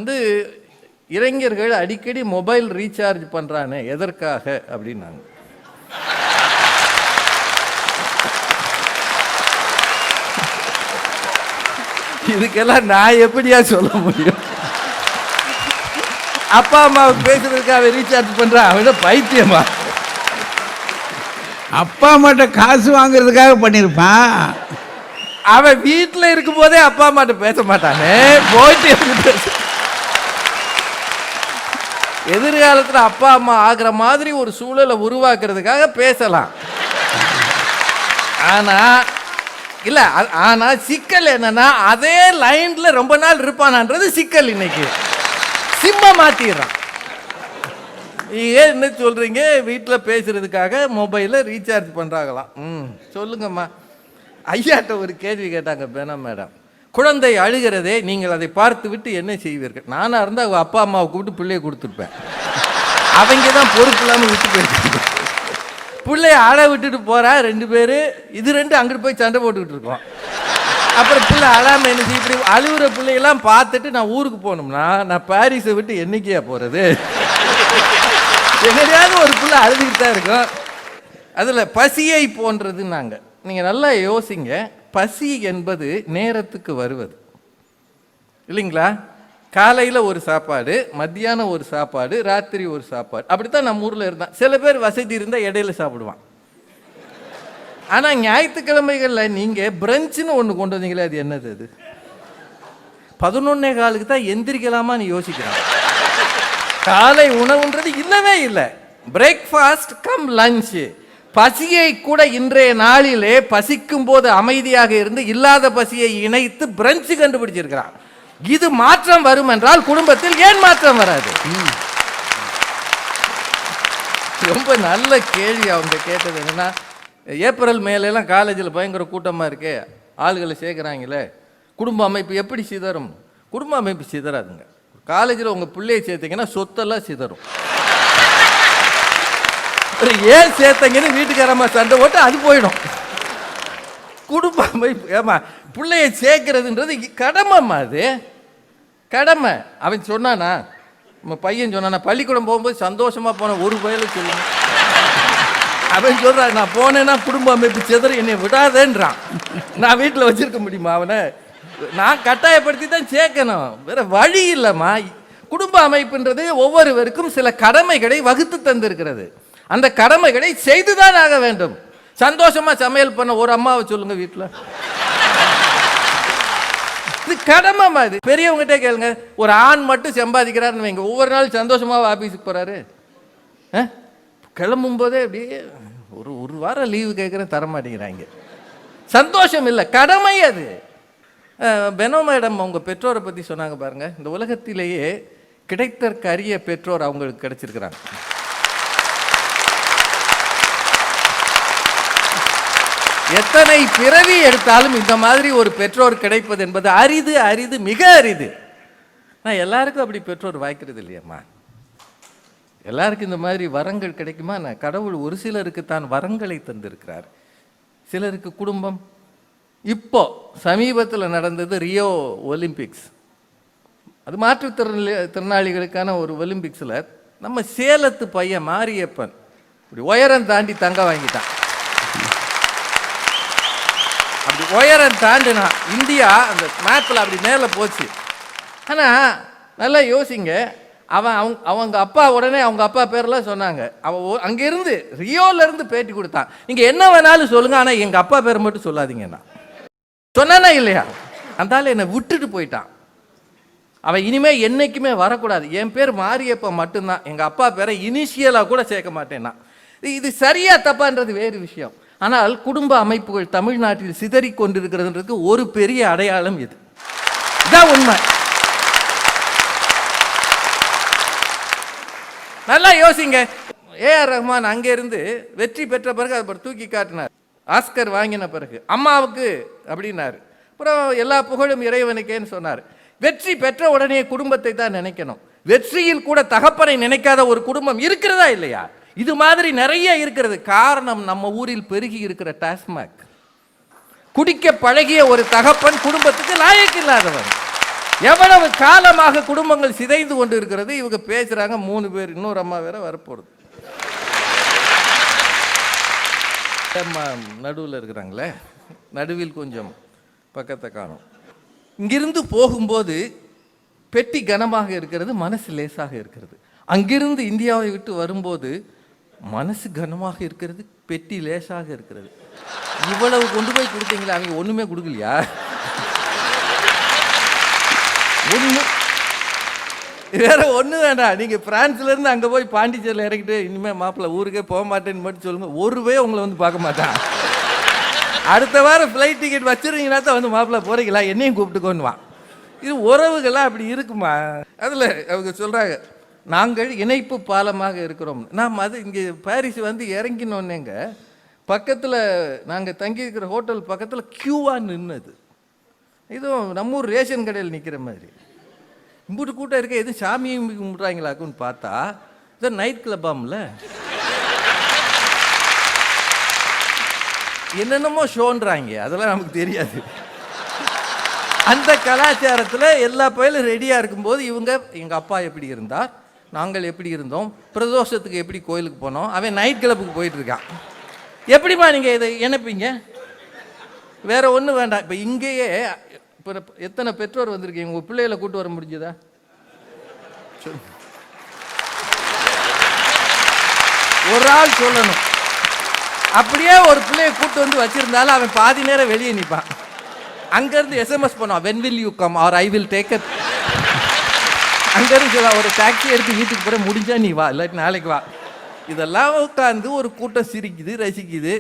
Speaker 7: இளைஞர்கள் அடிக்கடி மொபைல் ரீசார்ஜ் பண்ணுறானே எதற்காக அப்படின்னாங்க. இதுக்கெல்லாம் நான் எப்படியா சொல்ல முடியும்? அப்பா அம்மாவுக்கு பேசுறதுக்காக ரீசார்ஜ் பண்றான், அவன் பைத்தியமா?
Speaker 2: அப்பா அம்மாட்ட காசு வாங்குறதுக்காக பண்ணியிருப்பான்.
Speaker 7: அவன் வீட்டில் இருக்கும் போதே அப்பா அம்மாட்ட பேச மாட்டானே, போயிட்டு எதிர்காலத்தில் அப்பா அம்மா ஆகிற மாதிரி ஒரு சூழலை உருவாக்குறதுக்காக பேசலாம். ஆனா சிக்கல் என்னன்னா அதே லைன்ல ரொம்ப நாள் இருப்பானான்றது சிக்கல். இன்னைக்கு சிம்ம மாத்திடுறான். ஏன் என்ன சொல்றீங்க? வீட்டில் பேசுறதுக்காக மொபைலை ரீசார்ஜ் பண்றாங்களாம். சொல்லுங்கம்மா. ஐயாட்ட ஒரு கேள்வி கேட்டாங்க பெனோ மேடம். குழந்தை அழுகிறதே, நீங்கள் அதை பார்த்து விட்டு என்ன செய்வீர்கள்? நானா இருந்தால் அவங்க அப்பா அம்மாவை கூப்பிட்டு பிள்ளைய கொடுத்துருப்பேன். அவங்க தான் பொறுப்பு இல்லாமல் விட்டு போயிட்டு பிள்ளைய அழ விட்டுட்டு போறா. 2 பேர் இது 2 அங்கிட்டு போய் சண்டை போட்டுக்கிட்டு இருக்கோம். அப்புறம் பிள்ளை அழாம என்ன செய்ய? இப்படி அழுகுற பிள்ளையெல்லாம் பார்த்துட்டு நான் ஊருக்கு போகணும்னா நான் பாரிஸை விட்டு என்னைக்கே போறது? எங்கேயாவது ஒரு பிள்ளை அழுதுகிட்டு தான் இருக்கும். அதில் பசியை போன்றதுன்னாங்க. நீங்கள் நல்லா யோசிங்க. பசி என்பது நேரத்துக்கு வருவது இல்லைங்களா? காலையில் ஒரு சாப்பாடு, மத்தியானம் ஒரு சாப்பாடு, ராத்திரி ஒரு சாப்பாடு. அப்படித்தான் நம்ம ஊரில் இருந்தான். சில பேர் வசதி இருந்தால் இடையில சாப்பிடுவான். ஆனால் ஞாயிற்றுக்கிழமைகளில் நீங்கள் பிரஞ்சுன்னு ஒன்று கொண்டு வந்தீங்களே, அது என்னது? அது 11:15 தான் எந்திரிக்கலாமான்னு யோசிக்கிறான். காலை உணவுன்றது இல்லவே இல்லை. பிரேக்ஃபாஸ்ட் கம் லஞ்சு, பசியை கூட இன்றைய நாளிலே பசிக்கும் போது அமைதியாக இருந்து இல்லாத பசியை இணைத்து பிரஞ்சு கண்டுபிடிச்சிருக்கிறான். இது மாற்றம் வரும் என்றால் குடும்பத்தில் ஏன் மாற்றம் வராது? ரொம்ப நல்ல கேள்வி அவங்க கேட்டது. என்னன்னா, ஏப்ரல் மேலாம் காலேஜில் பயங்கர கூட்டமாக இருக்கே, ஆளுகளை சேர்க்குறாங்களே, குடும்ப அமைப்பு எப்படி சிதறும்? குடும்ப அமைப்பு சிதறாதுங்க. காலேஜில் உங்கள் பிள்ளையை சேர்த்தீங்கன்னா சொத்தெல்லாம் சிதறும். ஏன் சேர்த்தங்கன்னு வீட்டுக்காரம்மா சண்டை போட்டு அது போயிடும். குடும்ப அமைப்பு ஏமா பிள்ளைய சேர்க்கறதுன்றது கடமைம்மா, அது கடமை. அவன் சொன்னானா, நம்ம பையன் சொன்னானா, பள்ளிக்கூடம் போகும்போது சந்தோஷமாக போன ஒரு வயலை சொல்லுங்க. அவன் சொல்கிறான், நான் போனேன்னா குடும்ப அமைப்பு சிதற என்னை விடாதேன்றான். நான் வீட்டில் வச்சிருக்க முடியுமா அவனை? நான் கட்டாயப்படுத்தி தான் சேர்க்கணும், வேற வழி இல்லைம்மா. குடும்ப அமைப்புன்றது ஒவ்வொருவருக்கும் சில கடமைகளை வகுத்து தந்திருக்கிறது. அந்த கடமைகளை செய்துதான் ஆக வேண்டும். சந்தோஷமா சமையல் பண்ண ஒரு அம்மாவை சொல்லுங்க வீட்டில். இது கடமை. இது பெரியவங்ககிட்ட கேளுங்க. ஒரு ஆண் மட்டும் சம்பாதிக்கிறாருன்னு வைங்க, ஒவ்வொரு நாள் சந்தோஷமா ஆபீஸுக்கு போறாரு. கிளம்பும் போதே அப்படியே ஒரு வாரம் லீவு கேட்குறேன், தர மாட்டேங்கிறாங்க. சந்தோஷம் இல்லை, கடமை அது. பெனோ மேடம் அவங்க பெற்றோரை பற்றி சொன்னாங்க பாருங்க. இந்த உலகத்திலேயே கிடைத்தற்கு அரிய பெற்றோர் அவங்களுக்கு கிடைச்சிருக்கிறாங்க. எத்தனை பிறவி எடுத்தாலும் இந்த மாதிரி ஒரு பெற்றோர் கிடைப்பது என்பது அரிது, அரிது, மிக அரிது. நான் எல்லாருக்கும் அப்படி பெற்றோர் வாய்க்கிறது இல்லையம்மா. எல்லாருக்கும் இந்த மாதிரி வரங்கள் கிடைக்குமா? நான் கடவுள் ஒரு சிலருக்கு தான் வரங்களை தந்திருக்கிறார், சிலருக்கு குடும்பம். இப்போ சமீபத்தில் நடந்தது ரியோ ஒலிம்பிக்ஸ், அது மாற்றுத்திறனாளிகளுக்கான ஒரு ஒலிம்பிக்ஸில் நம்ம சேலத்து பையன் மாரியப்பன் இப்படி உயரம் தாண்டி தங்கம் வாங்கிட்டான். அப்படி உயரம் தாண்டினா இந்தியா அந்த மேப்பில் அப்படி மேலே போச்சு. ஆனால் நல்லா யோசிங்க, அவங்க அப்பா உடனே அவங்க அப்பா பேரெல்லாம் சொன்னாங்க. அவன் அங்கேருந்து ரியோலேருந்து பேட்டி கொடுத்தான், நீங்கள் என்ன வேணாலும் சொல்லுங்கள், ஆனால் எங்கள் அப்பா பேரை மட்டும் சொல்லாதீங்கன்னா சொன்னானா இல்லையா? அந்த ஆள் என்னை விட்டுட்டு போயிட்டான். அவன் இனிமேல் என்றைக்குமே வரக்கூடாது, என் பேர் மாரியப்ப மட்டும்தான், எங்கள் அப்பா பேரை இனிஷியலாக கூட சேர்க்க மாட்டேன்னா. இது சரியா தப்பான்றது வேறு விஷயம். ஆனால் குடும்ப அமைப்புகள் தமிழ்நாட்டில் சிதறி கொண்டிருக்கிறதுன்றதுக்கு ஒரு பெரிய அடையாளம் இது. இதான் உண்மை. நல்லா யோசிங்க. ஏஆர் ரஹ்மான் அங்கேருந்து வெற்றி பெற்ற பிறகு அதை தூக்கி காட்டினார். ஆஸ்கர் வாங்கின பிறகு அம்மாவுக்கு அப்படின்னாரு. அப்புறம் எல்லா புகழும் இறைவனுக்கேன்னு சொன்னார். வெற்றி பெற்ற உடனே குடும்பத்தை தான் நினைக்கணும். வெற்றியில் கூட தகப்பனை நினைக்காத ஒரு குடும்பம் இருக்கிறதா இல்லையா? இது மாதிரி நிறைய இருக்கிறது. காரணம், நம்ம ஊரில் பெருகி இருக்கிற டாஸ்மாக். குடிக்க பழகிய ஒரு தகப்பன் குடும்பத்துக்கு லாயக்கு இல்லாதவன். எவ்வளவு காலமாக குடும்பங்கள் சிதைந்து கொண்டு இருக்கிறது. இவங்க பேசுறாங்க 3 பேர், இன்னொரு அம்மா வேற வரப்போகுது. நடுவில் இருக்கிறாங்களே, நடுவில் கொஞ்சம் பக்கத்தை காணும். இங்கிருந்து போகும்போது பெட்டி கனமாக இருக்கிறது, மனசு லேசாக இருக்கிறது. அங்கிருந்து இந்தியாவை விட்டு வரும்போது மனசு கனமாக இருக்கிறது, பெட்டி லேசாக இருக்கிறது. இவ்வளவு கொண்டு போய் கொடுத்தீங்களா? அவங்க ஒன்றுமே கொடுக்கலையா? ஒன்று வேற ஒன்று வேண்டாம். நீங்கள் பிரான்ஸ்லேருந்து அங்கே போய் பாண்டிச்சேரியில் இறக்கிட்டு இனிமேல் மாப்பிள்ளை ஊருக்கே போக மாட்டேன்னு மட்டும் சொல்லுங்கள், ஒருவே உங்களை வந்து பார்க்க மாட்டான். அடுத்த வாரம் ஃப்ளைட் டிக்கெட் வச்சுருந்தீங்கன்னா தான் வந்து மாப்பிள்ளை போகிறீங்களா, என்னையும் கூப்பிட்டுக்கோன்னு வா. இது உறவுகள்லாம் அப்படி இருக்குமா? அதில் அவங்க சொல்கிறாங்க, நாங்கள் இணைப்பு பாலமாக இருக்கிறோம். நாம் அது இங்கே பாரிஸ் வந்து இறங்கினோன்னேங்க, பக்கத்தில் நாங்கள் தங்கியிருக்கிற ஹோட்டல் பக்கத்தில் க்யூவாக நின்றுது. இதுவும் நம்ம ஊர் ரேஷன் கடையில் நிற்கிற மாதிரி. இம்புட்டு கூட்டம் இருக்க, எதுவும் சாமியும் கும்பிட்றாங்களாக்குன்னு பார்த்தா இது நைட் கிளப்பாம்ல, என்னென்னமோ ஷோன்றாங்க, அதெல்லாம் நமக்கு தெரியாது. அந்த கலாச்சாரத்தில் எல்லா பயிலும் ரெடியாக இருக்கும்போது இவங்க, எங்கள் அப்பா எப்படி இருந்தார், நாங்கள் எப்படி இருந்தோம், பிரதோஷத்துக்கு எப்படி கோயிலுக்கு போனோம், அவன் நைட் கிளப்புக்கு போயிட்டுருக்கான். எப்படிமா நீங்கள் இதை இணைப்பீங்க? வேற ஒன்றும் வேண்டாம். இப்போ இங்கேயே இப்போ எத்தனை பெற்றோர் வந்திருக்கீங்க, உங்கள் பிள்ளைகளை கூட்டு வர முடிஞ்சதா? ஒரு ஆள் சொல்லணும். அப்படியே ஒரு பிள்ளையை கூட்டு வந்து வச்சிருந்தாலும் அவன் பாதி நேரம் வெளியே நிற்பான். அங்கேருந்து எஸ்எம்எஸ் பண்ணுவான், when will you come or I will take it. அங்கேருந்து சொல்லுவான், ஒரு டாக்ஸி எடுத்து வீட்டுக்கு போகிற, முடிஞ்சா நீ வா, இல்லாட்டி நாளைக்கு வா. இதெல்லாம் உட்காந்து ஒரு கூட்டம் சிரிக்குது, ரசிக்குது.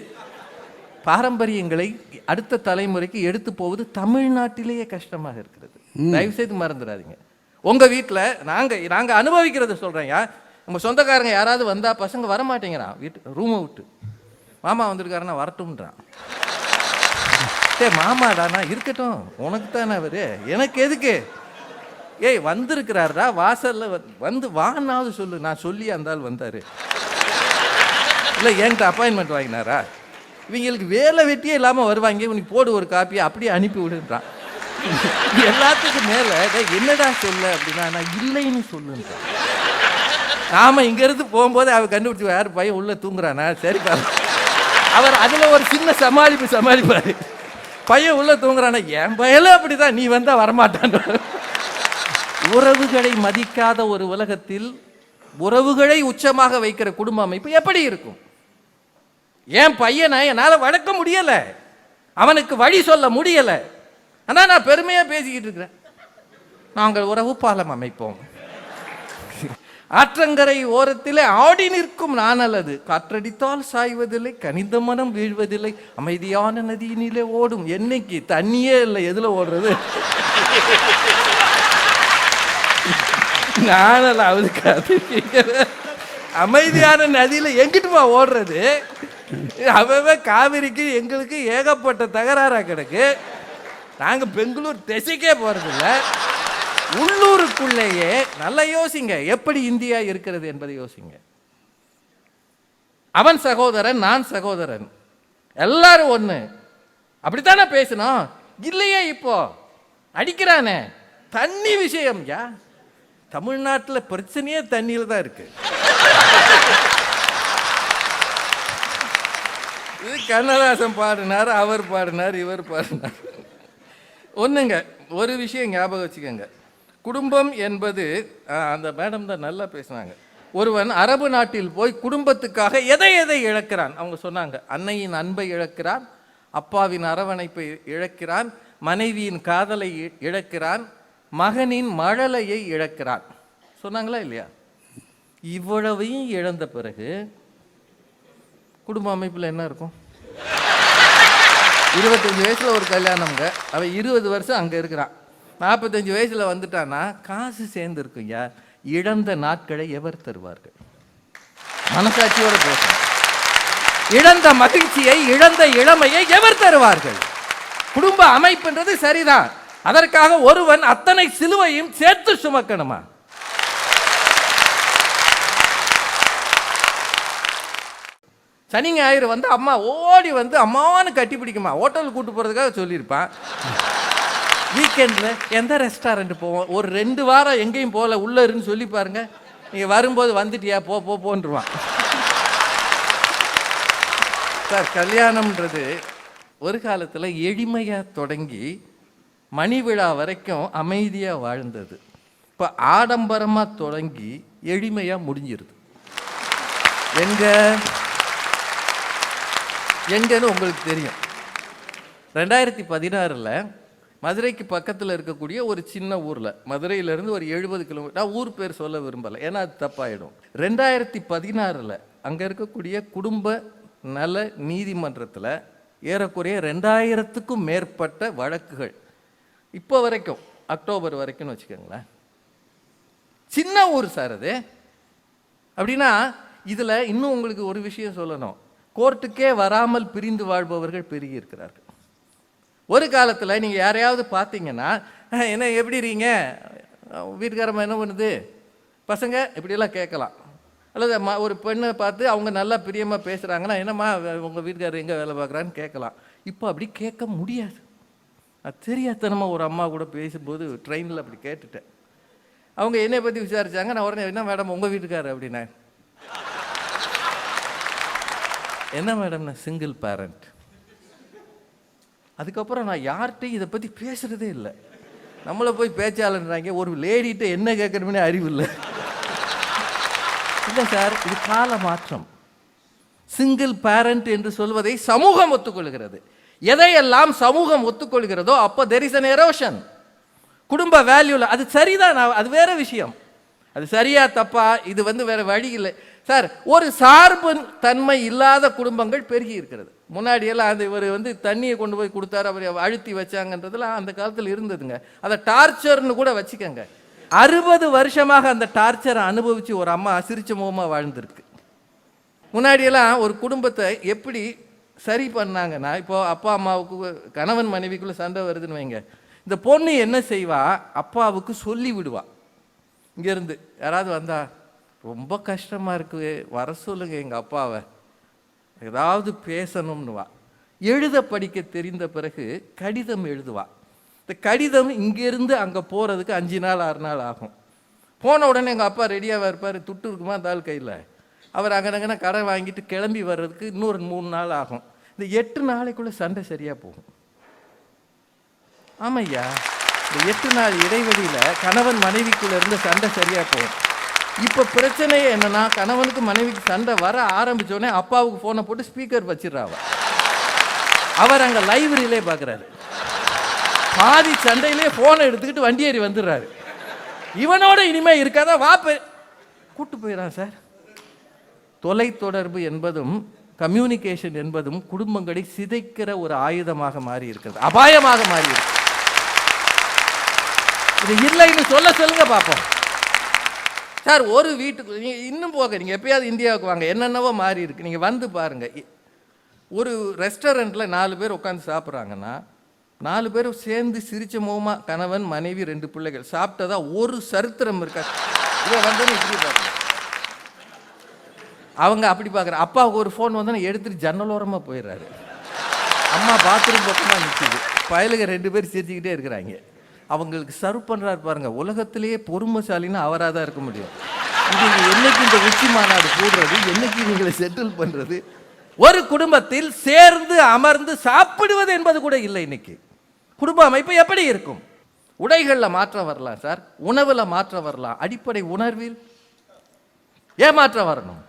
Speaker 7: பாரம்பரியங்களை அடுத்த தலைமுறைக்கு எடுத்து போவது தமிழ்நாட்டிலேயே கஷ்டமாக இருக்கிறது. தயவு செய்து மறந்துடாதீங்க. உங்க வீட்டில் நாங்க அனுபவிக்கிறத சொல்றேங்க. நம்ம சொந்தக்காரங்க யாராவது வந்தா பசங்க வரமாட்டேங்கிறான், வீட்டு ரூமை விட்டு. மாமா வந்திருக்காருன்னா வரட்டும்ன்றான். சரி மாமாடானா இருக்கட்டும், உனக்கு தானே அவரு, எனக்கு எதுக்கு? ஏய் வந்திருக்கிறாருடா, வாசல்ல வந்து வானாவது சொல்லு. நான் சொல்லி அந்த ஆள் வந்தாரு, இல்லை என்கிட்ட அப்பாயின்மெண்ட் வாங்கினாரா? இவங்களுக்கு வேலை வெட்டியே இல்லாமல் வருவாங்க, இவனுக்கு போடு ஒரு காப்பியை அப்படியே அனுப்பி விடுன்றான். எல்லாத்துக்கும் மேலே என்னடா சொல்ல அப்படின்னா, நான் இல்லைன்னு சொல்லுன்றான். நாம இங்கேருந்து போகும்போது அவர் கண்டுபிடிச்சி யார் பையன் உள்ளே தூங்குறானா, சரி பாரு. அவர் அதில் ஒரு சின்ன சமாளிப்பார். பையன் உள்ளே தூங்குறானா, என் பையனும் அப்படி தான், நீ வந்தால் வரமாட்டான். உறவுகளை மதிக்காத ஒரு உலகத்தில் உறவுகளை உச்சமாக வைக்கிற குடும்ப அமைப்பு எப்படி இருக்கும்? என் பையனை என்னால் வளர்க்க முடியலை, அவனுக்கு வழி சொல்ல முடியலை, ஆனால் நான் பெருமையாக பேசிக்கிட்டு இருக்கிறேன். நாங்கள் உறவு பாலம் அமைப்போம். ஆற்றங்கரை ஓரத்திலே ஆடி நிற்கும் நான் அல்லது காற்றடித்தால் சாய்வதில்லை, கனிந்த மனம் வீழ்வதில்லை, அமைதியான நதியினிலே ஓடும். என்னைக்கு தண்ணியே இல்லை, எதுல ஓடுறது? நானல்ல அவளுக்கு அமைதியான நதியில எங்கிட்டுமா ஓடுறது? அவ காவிரிக்கு எங்களுக்கு ஏகப்பட்ட தகராறா கிடக்கு. நாங்க பெங்களூர் திசைக்கே போறதில்ல. உள்ளூருக்குள்ளேயே நல்லா யோசிங்க, எப்படி இந்தியா இருக்கிறது என்பதை யோசிங்க. அவன் சகோதரன், நான் சகோதரன், எல்லாரும் ஒண்ணு, அப்படித்தானே பேசணும். இல்லையே இப்போ அடிக்கிறானே, தண்ணி விஷயம். தமிழ்நாட்டில் பிரச்சனையே தண்ணியில் தான் இருக்கு. இது கண்ணதாசன் பாடினார், அவர் பாடினார், இவர் பாடினார். ஒண்ணுங்க, ஒரு விஷயம் ஞாபகம் வச்சுக்கோங்க. குடும்பம் என்பது, அந்த மேடம் தான் நல்லா பேசினாங்க. ஒருவன் அரபு நாட்டில் போய் குடும்பத்துக்காக எதை இழக்கிறான். அவங்க சொன்னாங்க, அன்னையின் அன்பை இழக்கிறான், அப்பாவின் அரவணைப்பை இழக்கிறான், மனைவியின் காதலை இழக்கிறான், மகனின் மழலையை இழக்கிறான். சொன்னாங்களா இல்லையா? இவ்வளவையும் இழந்த பிறகு குடும்ப அமைப்பில் என்ன இருக்கும்? 25 வயசுல ஒரு கல்யாணம்ங்க, அவன் 20 வருஷம் அங்கே இருக்கிறான். 45 வயசுல வந்துட்டான்னா காசு சேர்ந்துருக்குங்க. இழந்த நாட்களை எவர் தருவார்கள்? மனசாட்சியோட பேசணும். இழந்த மகிழ்ச்சியை, இழந்த இளமையை எவர் தருவார்கள்? குடும்ப அமைப்புன்றது சரிதான், அதற்காக ஒருவன் அத்தனை சிலுவையும் சேர்த்து சுமக்கணுமா? சனி ஞாயிறு வந்து அம்மா ஓடி வந்து அம்மாவான்னு கட்டி பிடிக்குமா, ஹோட்டலுக்கு கூட்டு போறதுக்காக சொல்லியிருப்பான். வீக்கெண்டில் எந்த ரெஸ்டாரண்ட் போவோம், ஒரு 2 வாரம் எங்கேயும் போகல, உள்ள இருன்னு சொல்லி பாருங்க, நீங்க வரும்போது வந்துட்டியா போன்றுவான். சார், கல்யாணம்ன்றது ஒரு காலத்தில் எளிமையாக தொடங்கி மணி விழா வரைக்கும் அமைதியாக வாழ்ந்தது. இப்போ ஆடம்பரமாக தொடங்கி எளிமையாக முடிஞ்சிருது. எங்கன்னு உங்களுக்கு தெரியும். 2016 மதுரைக்கு பக்கத்தில் இருக்கக்கூடிய ஒரு சின்ன ஊரில், மதுரையிலேருந்து ஒரு 70 கிலோமீட்டர், நான் ஊர் பேர் சொல்ல விரும்பலை ஏன்னா அது தப்பாயிடும். 2016 அங்கே இருக்கக்கூடிய குடும்ப நல நீதிமன்றத்தில் ஏறக்குறைய 2000க்கும் மேற்பட்ட வழக்குகள் இப்போ வரைக்கும், அக்டோபர் வரைக்கும்னு வச்சுக்கோங்களேன். சின்ன ஊர் சார் அது. அப்படின்னா இதில் இன்னும் உங்களுக்கு ஒரு விஷயம் சொல்லணும். கோர்ட்டுக்கே வராமல் பிரிந்து வாழ்பவர்கள் பெருகி இருக்கிறார்கள். ஒரு காலத்தில் நீங்கள் யாரையாவது பார்த்தீங்கன்னா, என்ன எப்படி இருக்கீங்க, வீட்டுக்காரம்மா என்ன பண்ணுது, பசங்க இப்படியெல்லாம் கேட்கலாம். அல்லது ஒரு பெண்ணை பார்த்து அவங்க நல்லா பிரியமாக பேசுகிறாங்கன்னா, என்னம்மா உங்கள் வீட்டுக்காரர் எங்கே வேலை பார்க்குறான்னு கேட்கலாம். இப்போ அப்படி கேட்க முடியாது. அது தெரியாதனமாக ஒரு அம்மா கூட பேசும்போது ட்ரெயினில் அப்படி கேட்டுட்டேன். அவங்க என்னை பற்றி விசாரித்தாங்க. நான் உடனே, என்ன மேடம் உங்கள் வீட்டுக்காரர் அப்படின்னா, என்ன மேடம் நான் சிங்கிள் பேரண்ட். அதுக்கப்புறம் நான் யார்கிட்டையும் இதை பற்றி பேசுகிறதே இல்லை. நம்மளை போய் பேச்சாளன்றாங்க, ஒரு லேடிகிட்ட என்ன கேட்கணும்னே அறிவு இல்லை. இல்லை சார், இது கால மாற்றம். சிங்கிள் பேரண்ட் என்று சொல்வதை சமூகம் ஒத்துக்கொள்கிறது. எதையெல்லாம் சமூகம் ஒத்துக்கொள்கிறதோ அப்போ there is an erosion. குடும்ப வேல்யூல அது சரிதான், அது வேற விஷயம். அது சரியா தப்பா இது வேற வழி இல்லை. சார் ஒரு சார்பு தன்மை இல்லாத குடும்பங்கள் பெருகி இருக்கிறது. முன்னாடியெல்லாம் அந்த இவர் தண்ணியை கொண்டு போய் கொடுத்தாரு, அவர் அழுத்தி வச்சாங்கன்றதுலாம் அந்த காலத்தில் இருந்ததுங்க. அதை டார்ச்சர்னு கூட வச்சுக்கோங்க. 60 வருஷமாக அந்த டார்ச்சரை அனுபவித்து ஒரு அம்மா சிரிச்ச முகமாக வாழ்ந்திருக்கு. முன்னாடியெல்லாம் ஒரு குடும்பத்தை எப்படி சரி பண்ணாங்கன்னா, இப்போ அப்பா அம்மாவுக்கு கணவன் மனைவிக்குள்ளே சண்டை வருதுன்னு வைங்க, இந்த பொண்ணு என்ன செய்வா, அப்பாவுக்கு சொல்லி விடுவா. இங்கேருந்து யாராவது வந்தா, ரொம்ப கஷ்டமாக இருக்குது, வர சொல்லுங்க எங்கள் அப்பாவை, ஏதாவது பேசணும்னுவா. எழுத படிக்க தெரிந்த பிறகு கடிதம் எழுதுவா. இந்த கடிதம் இங்கேருந்து அங்கே போகிறதுக்கு 5 நாள் 6 நாள் ஆகும். போன உடனே எங்கள் அப்பா ரெடியாக இருப்பார், துட்டு இருக்குமா அந்த ஆள் கையில், அவர் அங்கனங்கன்னா கடன் வாங்கிட்டு கிளம்பி வர்றதுக்கு இன்னொரு 3 நாள் ஆகும். இந்த 8 நாளைக்குள்ளே சண்டை சரியாக போகும். ஆமையா, இந்த 8 நாள் இடைவெளியில் கணவன் மனைவிக்குள்ளே இருந்து சண்டை சரியாக போகும். இப்போ பிரச்சனையே என்னன்னா, கணவனுக்கு மனைவிக்கு சண்டை வர ஆரம்பித்தோடனே அப்பாவுக்கு ஃபோனை போட்டு ஸ்பீக்கர் வச்சிடறாவ. அவர் அங்கே லைவ் ரிலே பார்க்குறாரு. பாதி சண்டையிலே ஃபோனை எடுத்துக்கிட்டு வண்டி ஏறி வந்துடுறாரு. இவனோட இனிமே இருக்காத வாப்பு கூட்டு போயிடறான் சார். தொலைத்தொடர்பு என்பதும் கம்யூனிகேஷன் என்பதும் குடும்பங்களை சிதைக்கிற ஒரு ஆயுதமாக மாறி இருக்கிறது, அபாயமாக மாறி இருக்கு. இது இல்லைன்னு சொல்லுங்க பார்ப்போம். சார் ஒரு வீட்டுக்கு நீங்கள் இன்னும் போக, நீங்கள் எப்பயாவது இந்தியாவுக்கு வாங்க, என்னென்னவோ மாறி இருக்கு. நீங்கள் வந்து பாருங்க, ஒரு ரெஸ்டாரண்ட்டில் 4 பேர் உட்காந்து சாப்பிட்றாங்கன்னா 4 பேரும் சேர்ந்து சிரிச்ச முகமாக கணவன் மனைவி 2 பிள்ளைகள் சாப்பிட்டதா ஒரு சரித்திரம் இருக்கா? இதை வந்தோன்னு இப்படி பார்க்கணும், அவங்க அப்படி பார்க்குறாங்க. அப்பாவுக்கு ஒரு ஃபோன் வந்தோன்னா எடுத்துகிட்டு ஜன்னலோரமாக போயிடுறாரு. அம்மா பாத்ரூம் பக்கமாக நிற்கிது, பயலுங்க 2 பேர் சிரிச்சுக்கிட்டே இருக்கிறாங்க. அவங்களுக்கு சர்வ் பண்ணுறாரு பாருங்க. உலகத்திலேயே பொறுமைசாலின்னா அவராக தான் இருக்க முடியும். இது என்னைக்கு இந்த உச்சி மாநாடு போடுறது, என்னைக்கு நீங்களை செட்டில் பண்ணுறது? ஒரு குடும்பத்தில் சேர்ந்து அமர்ந்து சாப்பிடுவது என்பது கூட இல்லை. இன்னைக்கு குடும்ப அமைப்பு எப்படி இருக்கும்? உடைகளில் மாற்றம் வரலாம் சார், உணவில் மாற்றம் வரலாம், அடிப்படை உணர்வில் ஏமாற்றம் வரணும்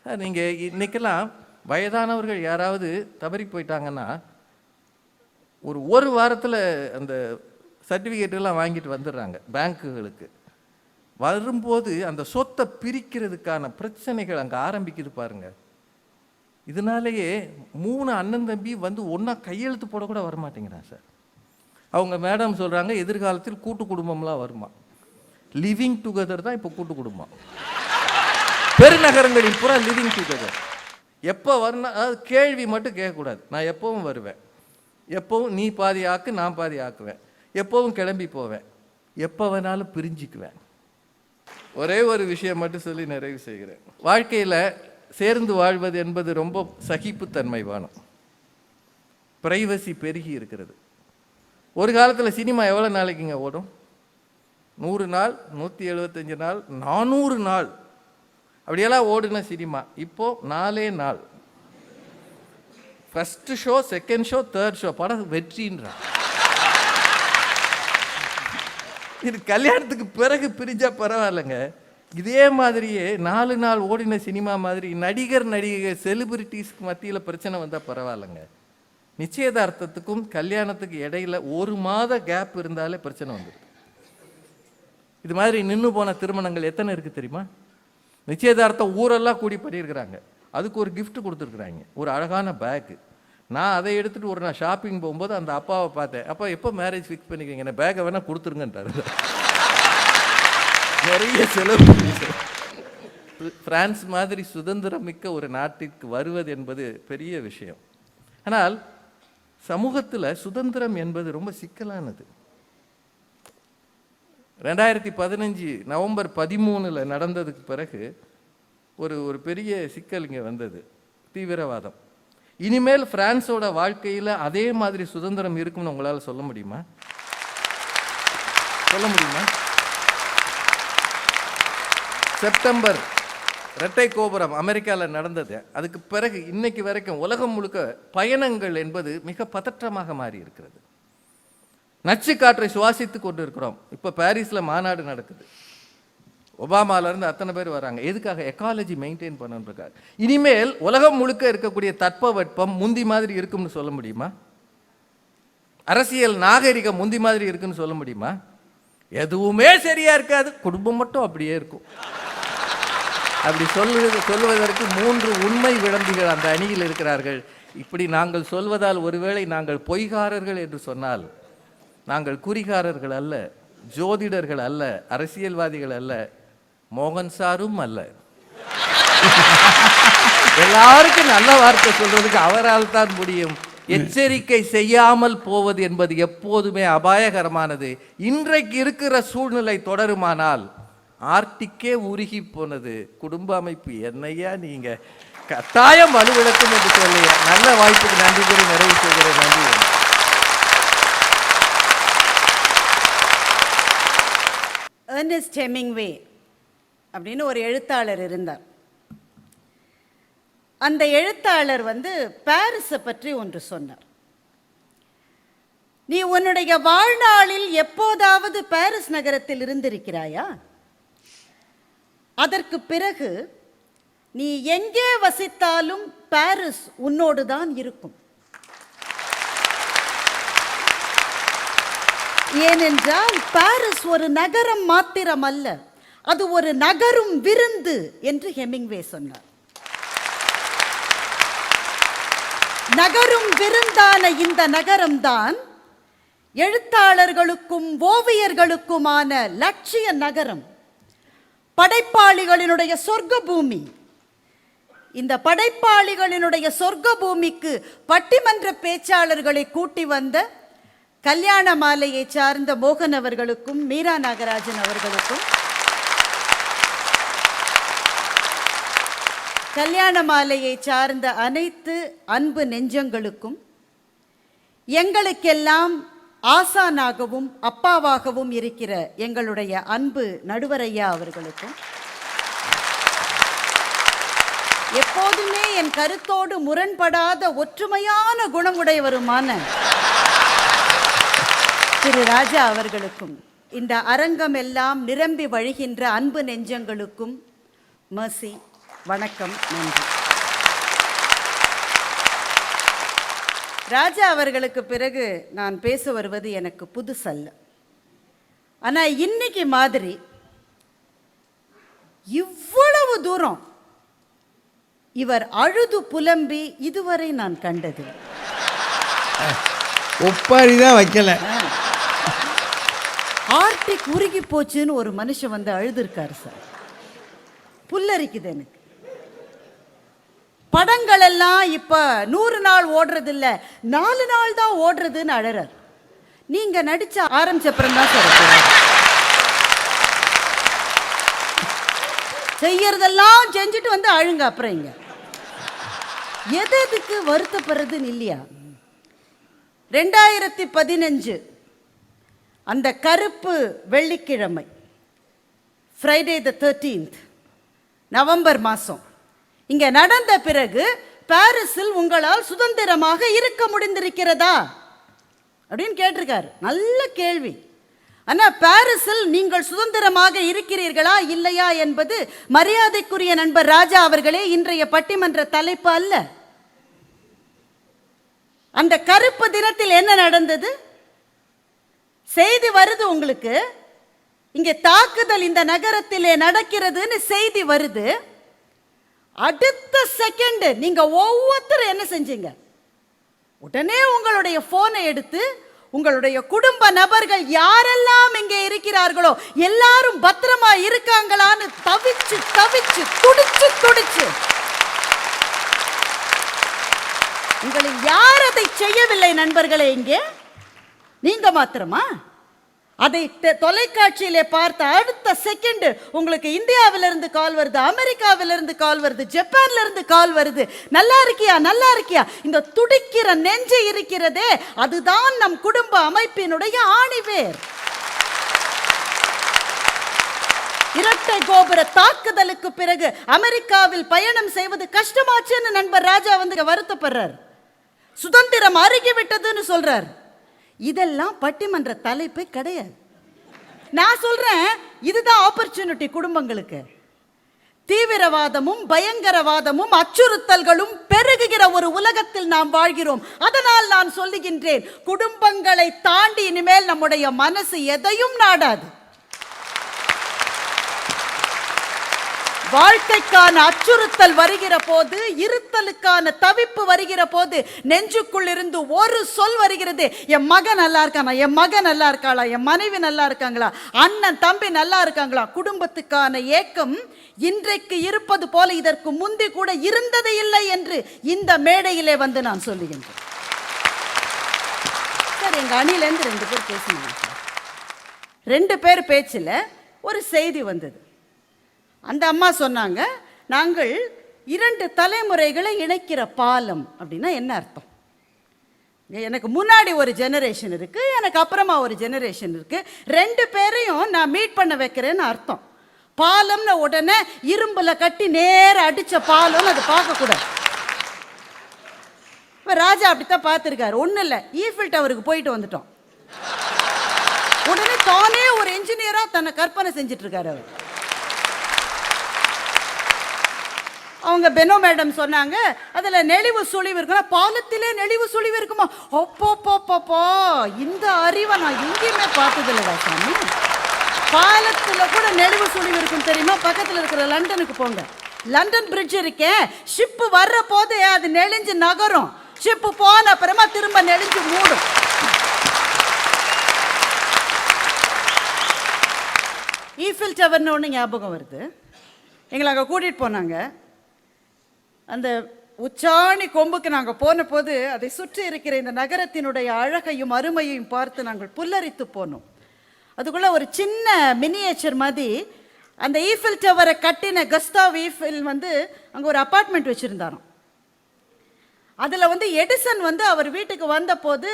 Speaker 7: சார். நீங்கள் இன்னைக்கெல்லாம் வயதானவர்கள் யாராவது தவறி போயிட்டாங்கன்னா ஒரு வாரத்தில் அந்த சர்டிஃபிகேட்டெல்லாம் வாங்கிட்டு வந்துடுறாங்க பேங்க்குகளுக்கு. வரும்போது அந்த சொத்தை பிரிக்கிறதுக்கான பிரச்சனைகள் அங்கே ஆரம்பிக்குது பாருங்க. இதனாலேயே 3 அண்ணன் தம்பி ஒன்றா கையெழுத்து போட கூட வரமாட்டேங்கிறான் சார். அவங்க மேடம் சொல்கிறாங்க, எதிர்காலத்தில் கூட்டு குடும்பம்லாம் வருமா. லிவிங் டுகெதர் தான் இப்போ கூட்டு குடும்பம். பெருநகரங்களில் பூரா லிவிங் டுகெதர். எப்போ வரணும், அதாவது கேள்வி மட்டும் கேட்கக்கூடாது. நான் எப்பவும் வருவேன், எப்பவும் நீ பாதி ஆக்கு நான் பாதி ஆக்குவேன், எப்பவும் கிளம்பி போவேன், எப்போ வேணாலும் பிரிஞ்சுக்குவேன். ஒரே ஒரு விஷயம் மட்டும் சொல்லி நிறைவு செய்கிறேன். வாழ்க்கையில் சேர்ந்து வாழ்வது என்பது ரொம்ப சகிப்புத்தன்மை வேணும். பிரைவசி பெருகி இருக்கிறது. ஒரு காலத்தில் சினிமா எவ்வளோ நாளைக்குங்க ஓடும்? 100 நாள், 175 நாள், 400 நாள் அப்படியெல்லாம் ஓடுன சினிமா இப்போ 4 நாள். First show, second show, third show படம் வெற்றின்றான். இது கல்யாணத்துக்கு பிறகு பிரிஞ்சா பரவாயில்லைங்க. இதே மாதிரியே 4 நாள் ஓடின சினிமா மாதிரி நடிகை செலிபிரிட்டிஸ்க்கு மத்தியில் பிரச்சனை வந்தால் பரவாயில்லைங்க. நிச்சயதார்த்தத்துக்கும் கல்யாணத்துக்கு இடையில 1 மாத கேப் இருந்தாலே பிரச்சனை வந்துடும். இது மாதிரி நின்று போன திருமணங்கள் எத்தனை இருக்குது தெரியுமா? நிச்சயதார்த்தம் ஊரெல்லாம் கூடி பண்ணியிருக்கிறாங்க, அதுக்கு ஒரு கிஃப்ட் கொடுத்துருக்குறாங்க, ஒரு அழகான பேக்கு. நான் அதை எடுத்துகிட்டு ஒரு நாள் ஷாப்பிங் போகும்போது அந்த அப்பாவை பார்த்தேன். அப்பா எப்போ மேரேஜ் ஃபிக்ஸ் பண்ணிக்கிறீங்க, என்ன பேக்கை வேணால் கொடுத்துருங்கன்றாரு. நிறைய செலவு. பிரான்ஸ் மாதிரி சுதந்திரம் மிக்க ஒரு நாட்டிற்கு வருவது என்பது பெரிய விஷயம். ஆனால் சமூகத்தில் சுதந்திரம் என்பது ரொம்ப சிக்கலானது. 2015 நவம்பர் 13 நடந்ததுக்கு பிறகு ஒரு பெரிய சிக்கல் இங்கே வந்தது, தீவிரவாதம். இனிமேல் பிரான்ஸோட வாழ்க்கையில் அதே மாதிரி சுதந்திரம் இருக்கும்னு உங்களால் சொல்ல முடியுமா? சொல்ல முடியுமா? செப்டம்பர் இரட்டை கோபுரம் அமெரிக்காவில் நடந்தது. அதுக்கு பிறகு இன்னைக்கு வரைக்கும் உலகம் முழுக்க பயணங்கள் என்பது மிக பதற்றமாக மாறி இருக்கிறது. நச்சு காற்றை சுவாசித்து கொண்டு இருக்கிறோம். இப்போ பாரிஸில் மாநாடு நடக்குது, ஒபாமாலேருந்து அத்தனை பேர் வராங்க. எதுக்காக? எக்காலஜி மெயின்டைன் பண்ணுறதுக்காக. இனிமேல் உலகம் முழுக்க இருக்கக்கூடிய தட்பவெப்பம் முந்தி மாதிரி இருக்கும்னு சொல்ல முடியுமா? அரசியல் நாகரிகம் முந்தி மாதிரி இருக்குன்னு சொல்ல முடியுமா? எதுவுமே சரியா இருக்காது, குடும்பம் மட்டும் அப்படியே இருக்கும். அப்படி சொல்வதற்கு 3 உண்மை விளம்பிகள் அந்த அணியில் இருக்கிறார்கள். இப்படி நாங்கள் சொல்வதால் ஒருவேளை நாங்கள் பொய்காரர்கள் என்று சொன்னால், நாங்கள் குறிகாரர்கள் அல்ல, ஜோதிடர்கள் அல்ல, அரசியல்வாதிகள் அல்ல, மோகன் சாரும் அல்ல. எல்லாருக்கும் நல்ல வார்த்தை சொல்றதுக்கு அவரால் தான் முடியும். எச்சரிக்கை செய்யாமல் போவது என்பது எப்போதுமே அபாயகரமானது. இன்றைக்கு இருக்கிற சூழ்நிலை தொடருமானால் ஆர்டிக்கே உருகி போனது. குடும்ப அமைப்பு என்னையா நீங்க கட்டாயம் வலுவிழக்கும் என்று சொல்லி நல்ல வாய்ப்புக்கு நன்றி கூறி நிறைவு செய்கிறேன். நன்றி.
Speaker 8: எர்னஸ்ட் ஹெமிங்வே அப்படின்னு ஒரு எழுத்தாளர் இருந்தார். அந்த எழுத்தாளர் பாரிஸை பற்றி ஒன்று சொன்னார். நீ உன்னுடைய வாழ்நாளில் எப்போதாவது பாரிஸ் நகரத்தில் இருந்திருக்கிறாயா? அதற்கு பிறகு நீ எங்கே வசித்தாலும் பாரிஸ் உன்னோடு தான் இருக்கும். ஏனென்றால் பாரிஸ் ஒரு நகரம் மாத்திரம் அல்ல, அது ஒரு நகரும் விருந்து என்று ஹெமிங்வே சொன்னார். நகரும் விருந்தான இந்த நகரம்தான் எழுத்தாளர்களுக்கும் ஓவியர்களுக்குமான லட்சிய நகரம், படைப்பாளிகளினுடைய சொர்க்க பூமி. இந்த படைப்பாளிகளினுடைய சொர்க்க பூமிக்கு பட்டிமன்ற பேச்சாளர்களை கூட்டி வந்த கல்யாண மாலையை சார்ந்த மோகன் அவர்களுக்கும் மீரா நாகராஜன் அவர்களுக்கும், கல்யாண மாலையை சார்ந்த அனைத்து அன்பு நெஞ்சங்களுக்கும், எங்களுக்கெல்லாம் ஆசானாகவும் அப்பாவாகவும் இருக்கிற எங்களுடைய அன்பு நடுவரையா அவர்களுக்கும், எப்போதுமே என் கருத்தோடு முரண்படாத ஒற்றுமையான குணமுடையவருமான திரு ராஜா அவர்களுக்கும், இந்த அரங்கம் எல்லாம் நிரம்பி வழிகின்ற அன்பு நெஞ்சங்களுக்கும் மர்சி, வணக்கம், நன்றி. ராஜா அவர்களுக்கு பிறகு நான் பேச வருவது எனக்கு புதுசல்ல. ஆனால் இன்னைக்கு மாதிரி இவ்வளவு தூரம் இவர் அழுது புலம்பி இதுவரை நான் கண்டது.
Speaker 2: ஒப்பாரி தான் வைக்கல.
Speaker 8: ஆர்டிக் உருகி போச்சுன்னு ஒரு மனுஷன் அழுதுருக்காரு சார். புல்லரிக்குது எனக்கு. படங்கள் எல்லாம் இப்ப 100 நாள் ஓடுறது இல்ல, 4 நாள் தான் ஓடுறதுன்னு அழறார். நீங்க நடிச்ச ஆரம்பிச்சப்புறம் தான் சார் செய்யறதெல்லாம் செஞ்சுட்டு அழுங்க. அப்புறம் இங்க எதுக்கு வருத்தப்படுறதுன்னு இல்லையா? 2015 அந்த கருப்பு வெள்ளிக்கிழமை, ஃப்ரைடே த 13th, நவம்பர் மாதம் இங்க நடந்த பிறகு பாரிஸில் உங்களால் சுதந்திரமாக இருக்க முடிந்திருக்கிறதா அப்படின்னு கேட்டிருக்காரு. நல்ல கேள்வி. ஆனால் பாரிஸில் நீங்கள் சுதந்திரமாக இருக்கிறீர்களா இல்லையா என்பது மரியாதைக்குரிய நண்பர் ராஜா அவர்களே இன்றைய பட்டிமன்ற தலைப்பு அல்ல. அந்த கருப்பு தினத்தில் என்ன நடந்தது? செய்தி வருது உங்களுக்கு, இங்கே தாக்குதல் இந்த நகரத்திலே நடக்கிறதுன்னு செய்தி வருது. அடுத்த செகண்ட் நீங்க ஒவ்வொருத்தரும் என்ன செஞ்சீங்க? உடனே உங்களுடைய போனை எடுத்து உங்களுடைய குடும்ப நபர்கள் யாரெல்லாம் இங்கே இருக்கிறார்களோ எல்லாரும் பத்திரமா இருக்காங்களான்னு தவிச்சு தவிச்சு துடிச்சு துடிச்சு, உங்களில் யார் அதை செய்யவில்லை நண்பர்களே? இங்கே நீங்க மாத்திரமா? அதை தொலைக்காட்சியிலே பார்த்த அடுத்த செகண்ட் உங்களுக்கு இந்தியாவிலிருந்து கால் வருது, அமெரிக்காவிலிருந்து கால் வருது, ஜப்பான்ல இருந்து கால் வருது. நல்லா இருக்கியா, நல்லா இருக்கியா? இந்த துடிக்கிற நெஞ்சு இருக்கிறதே, அதுதான் நம் குடும்ப அமைப்பினுடைய ஆணிவேர். இரட்டை கோபுர தாக்குதலுக்கு பிறகு அமெரிக்காவில் பயணம் செய்வது கஷ்டமாச்சுன்னு நண்பர் ராஜா வருத்தப்படுறார். சுதந்திரம் அருகிவிட்டதுன்னு சொல்றார். இதெல்லாம் பட்டிமன்ற தலைப்பே கிடையாது. நான் சொல்றேன், இதுதான் ஆப்பர்ச்சுனிட்டி குடும்பங்களுக்கு. தீவிரவாதமும் பயங்கரவாதமும் அச்சுறுத்தல்களும் பெருகுகிற ஒரு உலகத்தில் நாம் வாழ்கிறோம். அதனால் நான் சொல்லுகின்றேன், குடும்பங்களை தாண்டி இனிமேல் நம்முடைய மனசு எதையும் நாடாது. வாழ்க்கைக்கான அச்சுறுத்தல் வருகிற போது, இருத்தலுக்கான தவிப்பு வருகிற போது நெஞ்சுக்குள் இருந்து ஒரு சொல் வருகிறது, என் மகன் நல்லா இருக்கானா, என் மகன் நல்லா இருக்காளா, என் மனைவி நல்லா இருக்காங்களா, அண்ணன் தம்பி நல்லா இருக்காங்களா. குடும்பத்துக்கான ஏக்கம் இன்றைக்கு இருப்பது போல இதற்கு முந்தி கூட இருந்தது இல்லை என்று இந்த மேடையிலே வந்து நான் சொல்லுகின்றேன். சார், எங்க அணிலேருந்து 2 பேர் பேசினாங்க. 2 பேர் பேச்சில் ஒரு செய்தி வந்தது. அந்த அம்மா சொன்னாங்க, நாங்கள் 2 தலைமுறைகளை இணைக்கிற பாலம். அப்படின்னா என்ன அர்த்தம்? எனக்கு முன்னாடி ஒரு ஜெனரேஷன் இருக்கு, எனக்கு அப்புறமா ஒரு ஜெனரேஷன் இருக்கு, 2 பேரையும் நான் மீட் பண்ண வைக்கிறேன்னு அர்த்தம். பாலம்னு உடனே இரும்புல கட்டி நேர அடிச்ச பாலம்னு அதை பார்க்கக்கூடாது. இப்போ ராஜா அப்படித்தான் பார்த்துருக்காரு. ஒன்றும் இல்லை, ஈஃபில் டவருக்கு போயிட்டு வந்துட்டோம். உடனே தானே ஒரு என்ஜினியரா தன்னை கற்பனை செஞ்சிட்டு இருக்காரு அவர். அவங்க பெனோ மேடம் சொன்னாங்க, அதில் நெளிவு சுழிவு இருக்குன்னா பாலத்திலே நெளிவு சுழிவு இருக்குமா? அப்போ இந்த அறிவை நான் எங்கேயுமே பார்த்ததில்லை சாமி. பாலத்தில் கூட நெளிவு சுழிவு இருக்கும் தெரியுமா? பக்கத்தில் இருக்கிற லண்டனுக்கு போங்க, லண்டன் பிரிட்ஜ் இருக்கேன், ஷிப்பு வர்ற போது அது நெளிஞ்சு நகரும், ஷிப்பு போன அப்புறமா திரும்ப நெளிஞ்சு மூடும். ஈஃபில் டவர்னு ஒன்று ஞாபகம் வருது. எங்களை அங்கே கூட்டிகிட்டு போனாங்க. அந்த உச்சாணி கொம்புக்கு நாங்கள் போன போது அதை சுற்றி இருக்கிற இந்த நகரத்தினுடைய அழகையும் அருமையையும் பார்த்து நாங்கள் புல்லரித்து போனோம். அதுக்குள்ளே ஒரு சின்ன மினியேச்சர் மாதிரி அந்த ஈஃபில் டவரை கட்டின கஸ்டாவ் ஈஃபில் வந்து அங்கே ஒரு அப்பார்ட்மெண்ட் வச்சுருந்தாராம். அதில் வந்து எடிசன் வந்து அவர் வீட்டுக்கு வந்த போது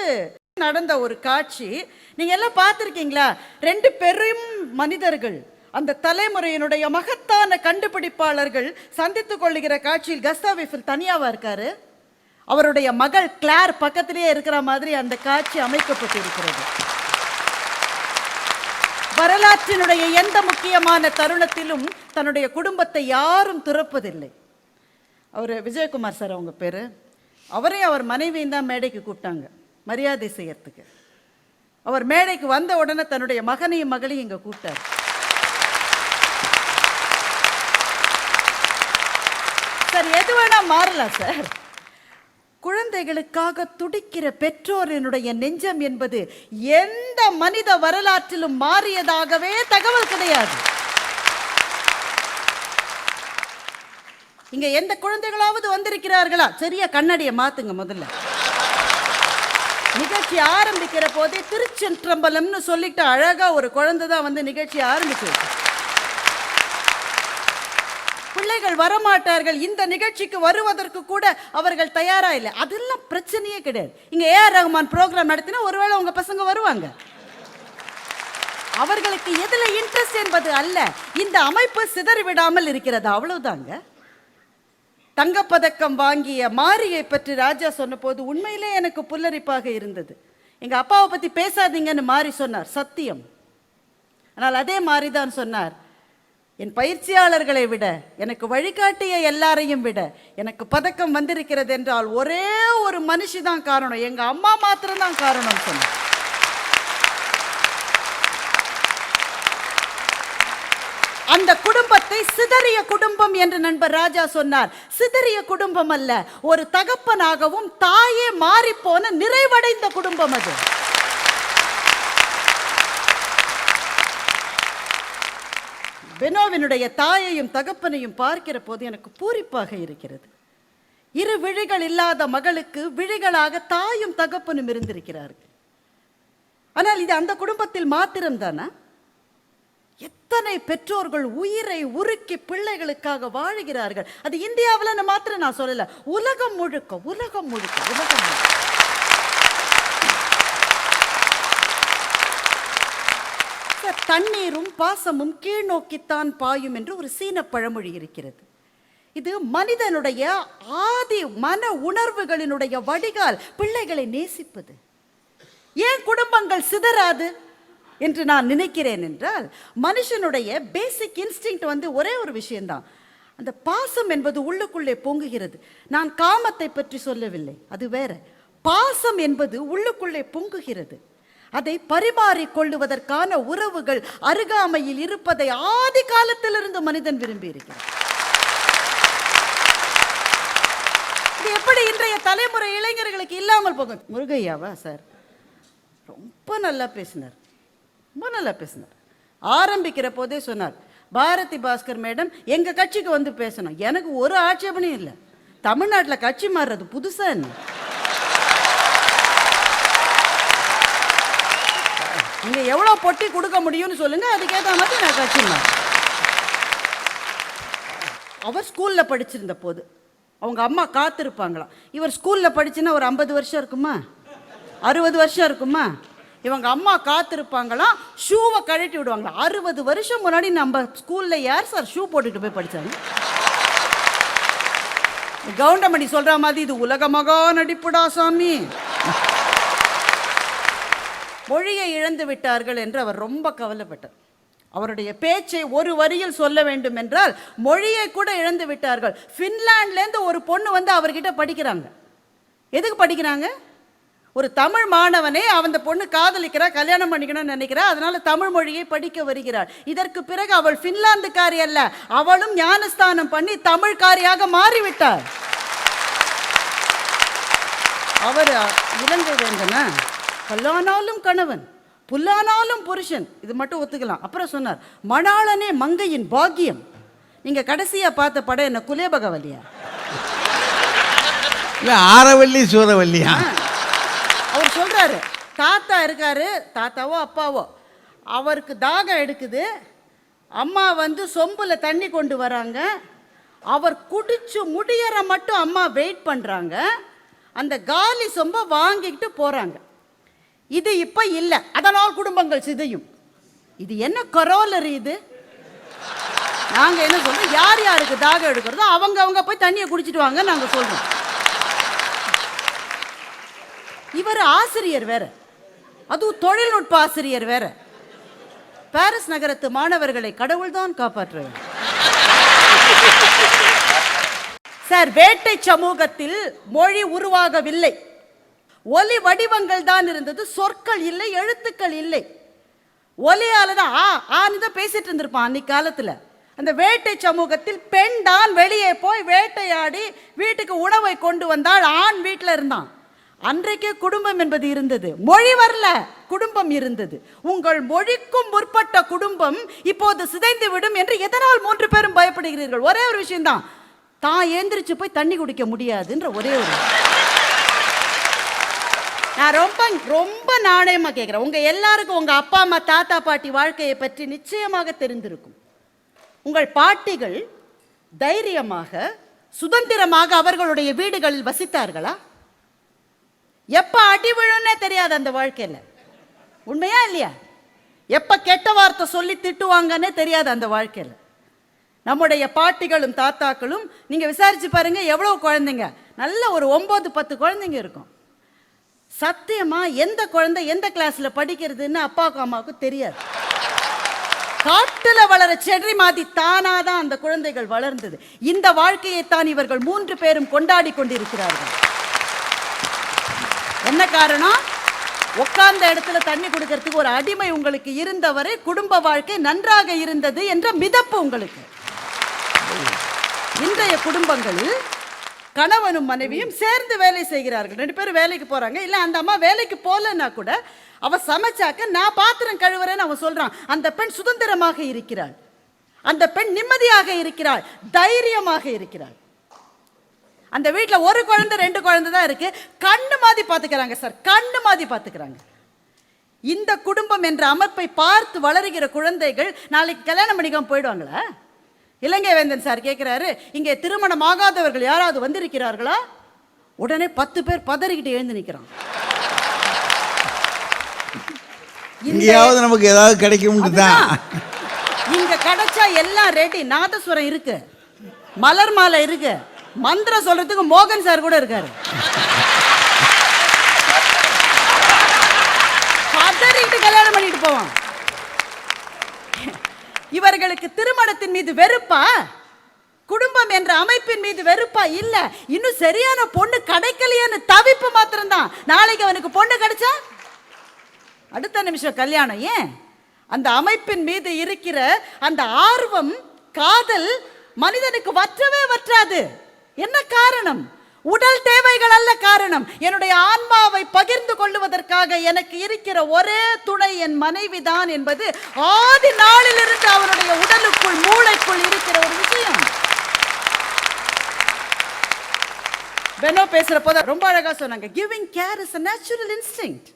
Speaker 8: நடந்த ஒரு காட்சி நீங்கள் எல்லாம் பார்த்துருக்கீங்களா? 2 பெரும் மனிதர்கள், அந்த தலைமுறையினுடைய மகத்தான கண்டுபிடிப்பாளர்கள் சந்தித்துக் கொள்ளுகிற காட்சியில் கஸ்டாவ் ஈஃபில் தனியாவா இருக்காரு, அவருடைய மகள் கிளார் பக்கத்திலேயே இருக்கிற மாதிரி அந்த காட்சி அமைக்கப்பட்டு இருக்கிறது. வரலாற்றினுடைய எந்த முக்கியமான தருணத்திலும் தன்னுடைய குடும்பத்தை யாரும் துறப்பதில்லை. அவர் விஜயகுமார் சார் அவங்க பேர். அவரையும் அவர் மனைவியும் தான் மேடைக்கு கூப்பிட்டாங்க மரியாதை செய்யறதுக்கு. அவர் மேடைக்கு வந்த உடனே தன்னுடைய மகனையும் மகளையும் இங்கே கூப்பிட்டார். சார், எது வேணா மாறலாம் சார். குழந்தைகளுக்காக துடிக்கிற பெற்றோரினுடைய நெஞ்சம் என்பது எந்த மனித வரலாற்றிலும் மாறியதாகவே தகவல் கிடையாது. இங்க எந்த குழந்தைகளாவது வந்திருக்கிறார்களா? சரியா கண்ணாடியை மாத்துங்க முதல்ல. நிகழ்ச்சி ஆரம்பிக்கிற போதே திருச்சிற்றம்பலம்னு சொல்லிட்டு அழகா ஒரு குழந்தை தான் வந்து நிகழ்ச்சி ஆரம்பிச்சு. பிள்ளைகள் வரமாட்டார்கள், இந்த நிகழ்ச்சிக்கு வருவதற்கு கூட அவர்கள் தயாரா இல்லை. அதெல்லாம் பிரச்சனையே கிடையாது. இங்க ஏஆர் ரஹ்மான் ப்ரோக்ராம் நடத்தினா ஒருவேளை உங்க பசங்க வருவாங்க. அவர்களுக்கு எதுல இன்ட்ரெஸ்ட் என்பது அல்ல, இந்த அமைப்பு சிதறிவிடாமல் இருக்கிறது, அவ்வளவுதாங்க. தங்கப்பதக்கம் வாங்கிய மாரியை பற்றி ராஜா சொன்ன போது உண்மையிலே எனக்கு புல்லரிப்பாக இருந்தது. எங்க அப்பாவை பத்தி பேசாதீங்கன்னு மாறி சொன்னார், சத்தியம். ஆனால் அதே மாதிரி தான் சொன்னார், என் பயிற்சியாளர்களை விட, எனக்கு வழிகாட்டிய எல்லாரையும் விட எனக்கு பதக்கம் வந்திருக்கிறது என்றால் ஒரே ஒரு மனுஷி தான் காரணம், எங்க அம்மா மாத்திரம்தான் காரணம் சொன்னார். அந்த குடும்பத்தை சிதறிய குடும்பம் என்று நண்பர் ராஜா சொன்னார். சிதறிய குடும்பம் அல்ல, ஒரு தகப்பனாகவும் தாயே மாறிப்போன நிறைவடைந்த குடும்பம் அது. பெனோவினுடைய தாயையும் தகப்பனையும் பார்க்கிற போது எனக்கு பூரிப்பாக இருக்கிறது. 2 விழிகள் இல்லாத மகளுக்கு விழிகளாக தாயும் தகப்பனும் இருந்திருக்கிறார்கள். ஆனால் இது அந்த குடும்பத்தில் மாத்திரம்தானா? எத்தனை பெற்றோர்கள் உயிரை உருக்கி பிள்ளைகளுக்காக வாழுகிறார்கள். அது இந்தியாவில் மாத்திரம் நான் சொல்லல, உலகம் முழுக்க உலகம் முழுக்க உலகம் முழுக்க. தண்ணீரும் பாசமும் கீழ் நோக்கித்தான் பாயும் என்று ஒரு சீன பழமொழி இருக்கிறது. இது மனிதனுடைய ஆதி மன உணர்வுகளினுடைய வடிகால், பிள்ளைகளை நேசிப்பது. ஏன் குடும்பங்கள் சிதறாது என்று நான் நினைக்கிறேன் என்றால், மனுஷனுடைய பேசிக் இன்ஸ்டிங்க்ட் வந்து ஒரே ஒரு விஷயம்தான், அந்த பாசம் என்பது உள்ளுக்குள்ளே பொங்குகிறது. நான் காமத்தை பற்றி சொல்லவில்லை, அது வேற. பாசம் என்பது உள்ளுக்குள்ளே பொங்குகிறது. அதை பரிமாறிக்கொள்ளுவதற்கான உறவுகள் அருகாமையில் இருப்பதை ஆதி காலத்திலிருந்து மனிதன் விரும்பி இருக்கிறார். எப்படி இன்றைய தலைமுறை இளைஞர்களுக்கு இல்லாமல் போகும்? முருகையாவா சார் ரொம்ப நல்லா பேசினார், ரொம்ப நல்லா பேசினார். ஆரம்பிக்கிற போதே சொன்னார், பாரதி பாஸ்கர் மேடம் எங்க கட்சிக்கு வந்து பேசணும். எனக்கு ஒரு ஆட்சேபனையும் இல்லை. தமிழ்நாட்டில் கட்சி மாறுறது புதுசா என்ன? நீங்க எவ்வளவு பொட்டி கொடுக்க முடியும்னு சொல்லுங்க, அதுக்கேற்ற மாதிரி நான் கட்சி மாறேன். அவர் ஸ்கூல்ல படிச்சிருந்த போது அவங்க அம்மா காத்திருப்பாங்களாம். இவர் ஸ்கூல்ல படிச்சுன்னா ஒரு 50 வருஷம் இருக்குமா, 60 வருஷம் இருக்குமா? இவங்க அம்மா காத்திருப்பாங்களாம், ஷூவை கழட்டி விடுவாங்களா. 60 வருஷம் முன்னாடி நம்ம ஸ்கூல்ல யார் சார் ஷூ போட்டுட்டு போய் படிச்சாங்க? கவுண்டமணி சொல்ற மாதிரி இது உலக மகா நடிப்புடா சாமி. மொழியை இழந்து விட்டார்கள் என்று அவர் ரொம்ப கவலைப்பட்டார். அவருடைய பேச்சை ஒரு வரியில் சொல்ல வேண்டும் என்றால் மொழியை கூட இழந்து விட்டார்கள். ஃபின்லாண்ட்லேருந்து ஒரு பொண்ணு வந்து அவர்கிட்ட படிக்கிறாங்க. எதுக்கு படிக்கிறாங்க? ஒரு தமிழ் மாணவனே அந்த பொண்ணு காதலிக்கிறா, கல்யாணம் பண்ணிக்கணும்னு நினைக்கிறா, அதனால தமிழ் மொழியை படிக்க வருகிறாள். இதற்கு பிறகு அவள் பின்லாந்துக்காரி அல்ல, அவளும் ஞானஸ்தானம் பண்ணி தமிழ்காரியாக மாறிவிட்டார். அவர் இலங்கை வேந்தனா, கல்லானாலும் கணவன் புல்லானாலும் புருஷன், இது மட்டும் ஒத்துக்கலாம். அப்புறம் சொன்னார், மணாளனே மங்கையின் பாக்கியம். நீங்க கடைசியா பார்த்த படம் என்ன, குலேபகவல்லியா?
Speaker 2: இல்ல ஆரவல்லி சூரவல்லியா?
Speaker 8: அவர் சொல்றாரு, தாத்தா இருக்காரு, தாத்தாவோ அப்பாவோ, அவருக்கு தாகம் எடுக்குது, அம்மா வந்து சொம்புல தண்ணி கொண்டு வராங்க, அவர் குடிச்சு முடியற மட்டும் அம்மா வெயிட் பண்றாங்க, அந்த காலி சொம்ப வாங்கிக்கிட்டு போறாங்க. இது இப்ப இல்ல, அதனால் குடும்பங்கள் சிதையும். இது என்ன கரோலரி இது? நாங்க என்ன சொல்றோம், யார் யாருக்கு தாகம் எடுக்கிறதோ அவங்க போய் தண்ணியை குடிச்சிட்டு வாங்க நாங்க சொல்றோம். இவர் ஆசிரியர் வேற, அதுவும் தொழில்நுட்ப ஆசிரியர் வேற. பாரிஸ் நகரத்து மாணவர்களை கடவுள்தான் காப்பாற்றுவார். சார், வேட்டை சமூகத்தில் மொழி உருவாகவில்லை, ஒலி வடிவங்கள் தான் இருந்தது, சொற்கள் இல்லை, எழுத்துக்கள் இல்லை. ஒலியால தான் ஆன்னு தான் பேசிட்டு இருந்திருப்பான் அன்னைக்கு காலத்துல. அந்த வேட்டை சமூகத்தில் பெண் தான் வெளியே போய் வேட்டையாடி வீட்டுக்கு உணவை கொண்டு வந்தால் ஆண் வீட்டில் இருந்தான். அன்றைக்கே குடும்பம் என்பது இருந்தது, மொழி வரல, குடும்பம் இருந்தது. உங்கள் மொழிக்கும் முற்பட்ட குடும்பம் இப்போது சிதைந்து விடும் என்று எதனால் 3 பேரும் பயப்படுகிறீர்கள்? ஒரே ஒரு விஷயம்தான், தான் ஏந்திரிச்சு போய் தண்ணி குடிக்க முடியாதுன்ற ஒரே ஒரு. நான் ரொம்ப ரொம்ப நாணயமா கேட்கிறேன், உங்க எல்லாருக்கும் உங்க அப்பா அம்மா தாத்தா பாட்டி வாழ்க்கையை பற்றி நிச்சயமாக தெரிந்திருக்கும். உங்கள் பாட்டிகள் தைரியமாக சுதந்திரமாக அவர்களுடைய வீடுகளில் வசித்தார்களா? எப்ப அடி விழுன்னே தெரியாது அந்த வாழ்க்கையில, உண்மையா இல்லையா? எப்ப கெட்ட வார்த்தை சொல்லி திட்டுவாங்கன்னே தெரியாது அந்த வாழ்க்கையில. நம்முடைய பாட்டிகளும் தாத்தாக்களும் நீங்க விசாரிச்சு பாருங்க, எவ்வளவு குழந்தைங்க, நல்ல ஒரு 9-10 குழந்தைங்க இருக்கும். சத்தியமா எந்த குழந்தை எந்த கிளாஸ்ல படிக்கிறதுன்னு அப்பாவுக்கும் அம்மாவுக்கும் தெரியாது. காட்டுல வளர செடி மாதிரி தானாதான் அந்த குழந்தைகள் வளர்ந்தது. இந்த வாழ்க்கையை தான் இவர்கள் 3 பேரும் கொண்டாடி கொண்டிருக்கிறார்கள். என்ன காரணம்? உட்கார்ந்த இடத்துல தண்ணி கொடுக்கறதுக்கு ஒரு அடிமை உங்களுக்கு இருந்தவரை குடும்ப வாழ்க்கை நன்றாக இருந்தது என்ற மிதப்பு உங்களுக்கு. இன்றைய குடும்பங்களில் கணவனும் மனைவியும் சேர்ந்து வேலை செய்கிறார்கள். 2 பேரும் வேலைக்கு போறாங்க, இல்ல அந்த அம்மா வேலைக்கு போலன்னா கூட அவ சமைச்சாக்க நான் பாத்திரம் கழுவுறேன்னு அவன் சொல்றான். அந்த பெண் சுதந்திரமாக இருக்கிறாள், அந்த பெண் நிம்மதியாக இருக்கிறாள், தைரியமாக இருக்கிறாள். அந்த வீட்டில் 1 குழந்தை 2 குழந்தை தான் இருக்கு, கண்ணு மாதிரி பாத்துக்கிறாங்க சார், கண்ணு மாதிரி பாத்துக்கிறாங்க. இந்த குடும்பம் என்ற அமைப்பை பார்த்து வளருகிற குழந்தைகள் நாளைக்கு கல்யாணம் பண்ணிக்காம போயிடுவாங்களா? இலங்கை வேந்தன் சார் கேட்கிறாரு, இங்கே திருமணம் ஆகாதவர்கள் யாராவது வந்திருக்கிறார்களா? உடனே 10 பேர் பதறிக்கிட்டு எழுந்து நிற்கிறான்.
Speaker 2: இங்கேயாவது நமக்கு ஏதாவது கிடைக்கும் தான்.
Speaker 8: இங்க கிடைச்சா எல்லாம் ரெடி. நாதஸ்வரம் இருக்கு, மலர் மாலை இருக்கு, மந்திரம் சொல்றதுக்கு மோகன் சார் கூட இருக்காரு. பதறிட்டு கல்யாணம் பண்ணிட்டு போவான். இவர்களுக்கு திருமணத்தின் மீது வெறுப்பா, குடும்பம் என்ற அமைப்பின் மீது வெறுப்பா? இல்ல, இன்னும் சரியான பொண்ணு கிடைக்கலையேன்னு தவிப்பு மாத்திரம்தான். நாளைக்கு அவனுக்கு பொண்ணு கிடைச்சா அடுத்த நிமிஷம் கல்யாணம். ஏன்? அந்த அமைப்பின் மீது இருக்கிற அந்த ஆர்வம், காதல் மனிதனுக்கு வற்றவே வற்றாது. என்ன காரணம்? உடல் தேவைகள் அல்ல காரணம். என்னுடைய ஆன்மாவை பகிர்ந்து கொள்வதற்காக எனக்கு இருக்கிற ஒரே துணை என் மனைவிதான் என்பது ஆதி நாளிலிருந்து அவனுடைய உடலுக்குள் மூளைக்குள் இருக்கிற ஒரு விஷயம். பெனோ பேசுற போது ரொம்ப அழகா சொன்னாங்க, giving care is a natural instinct.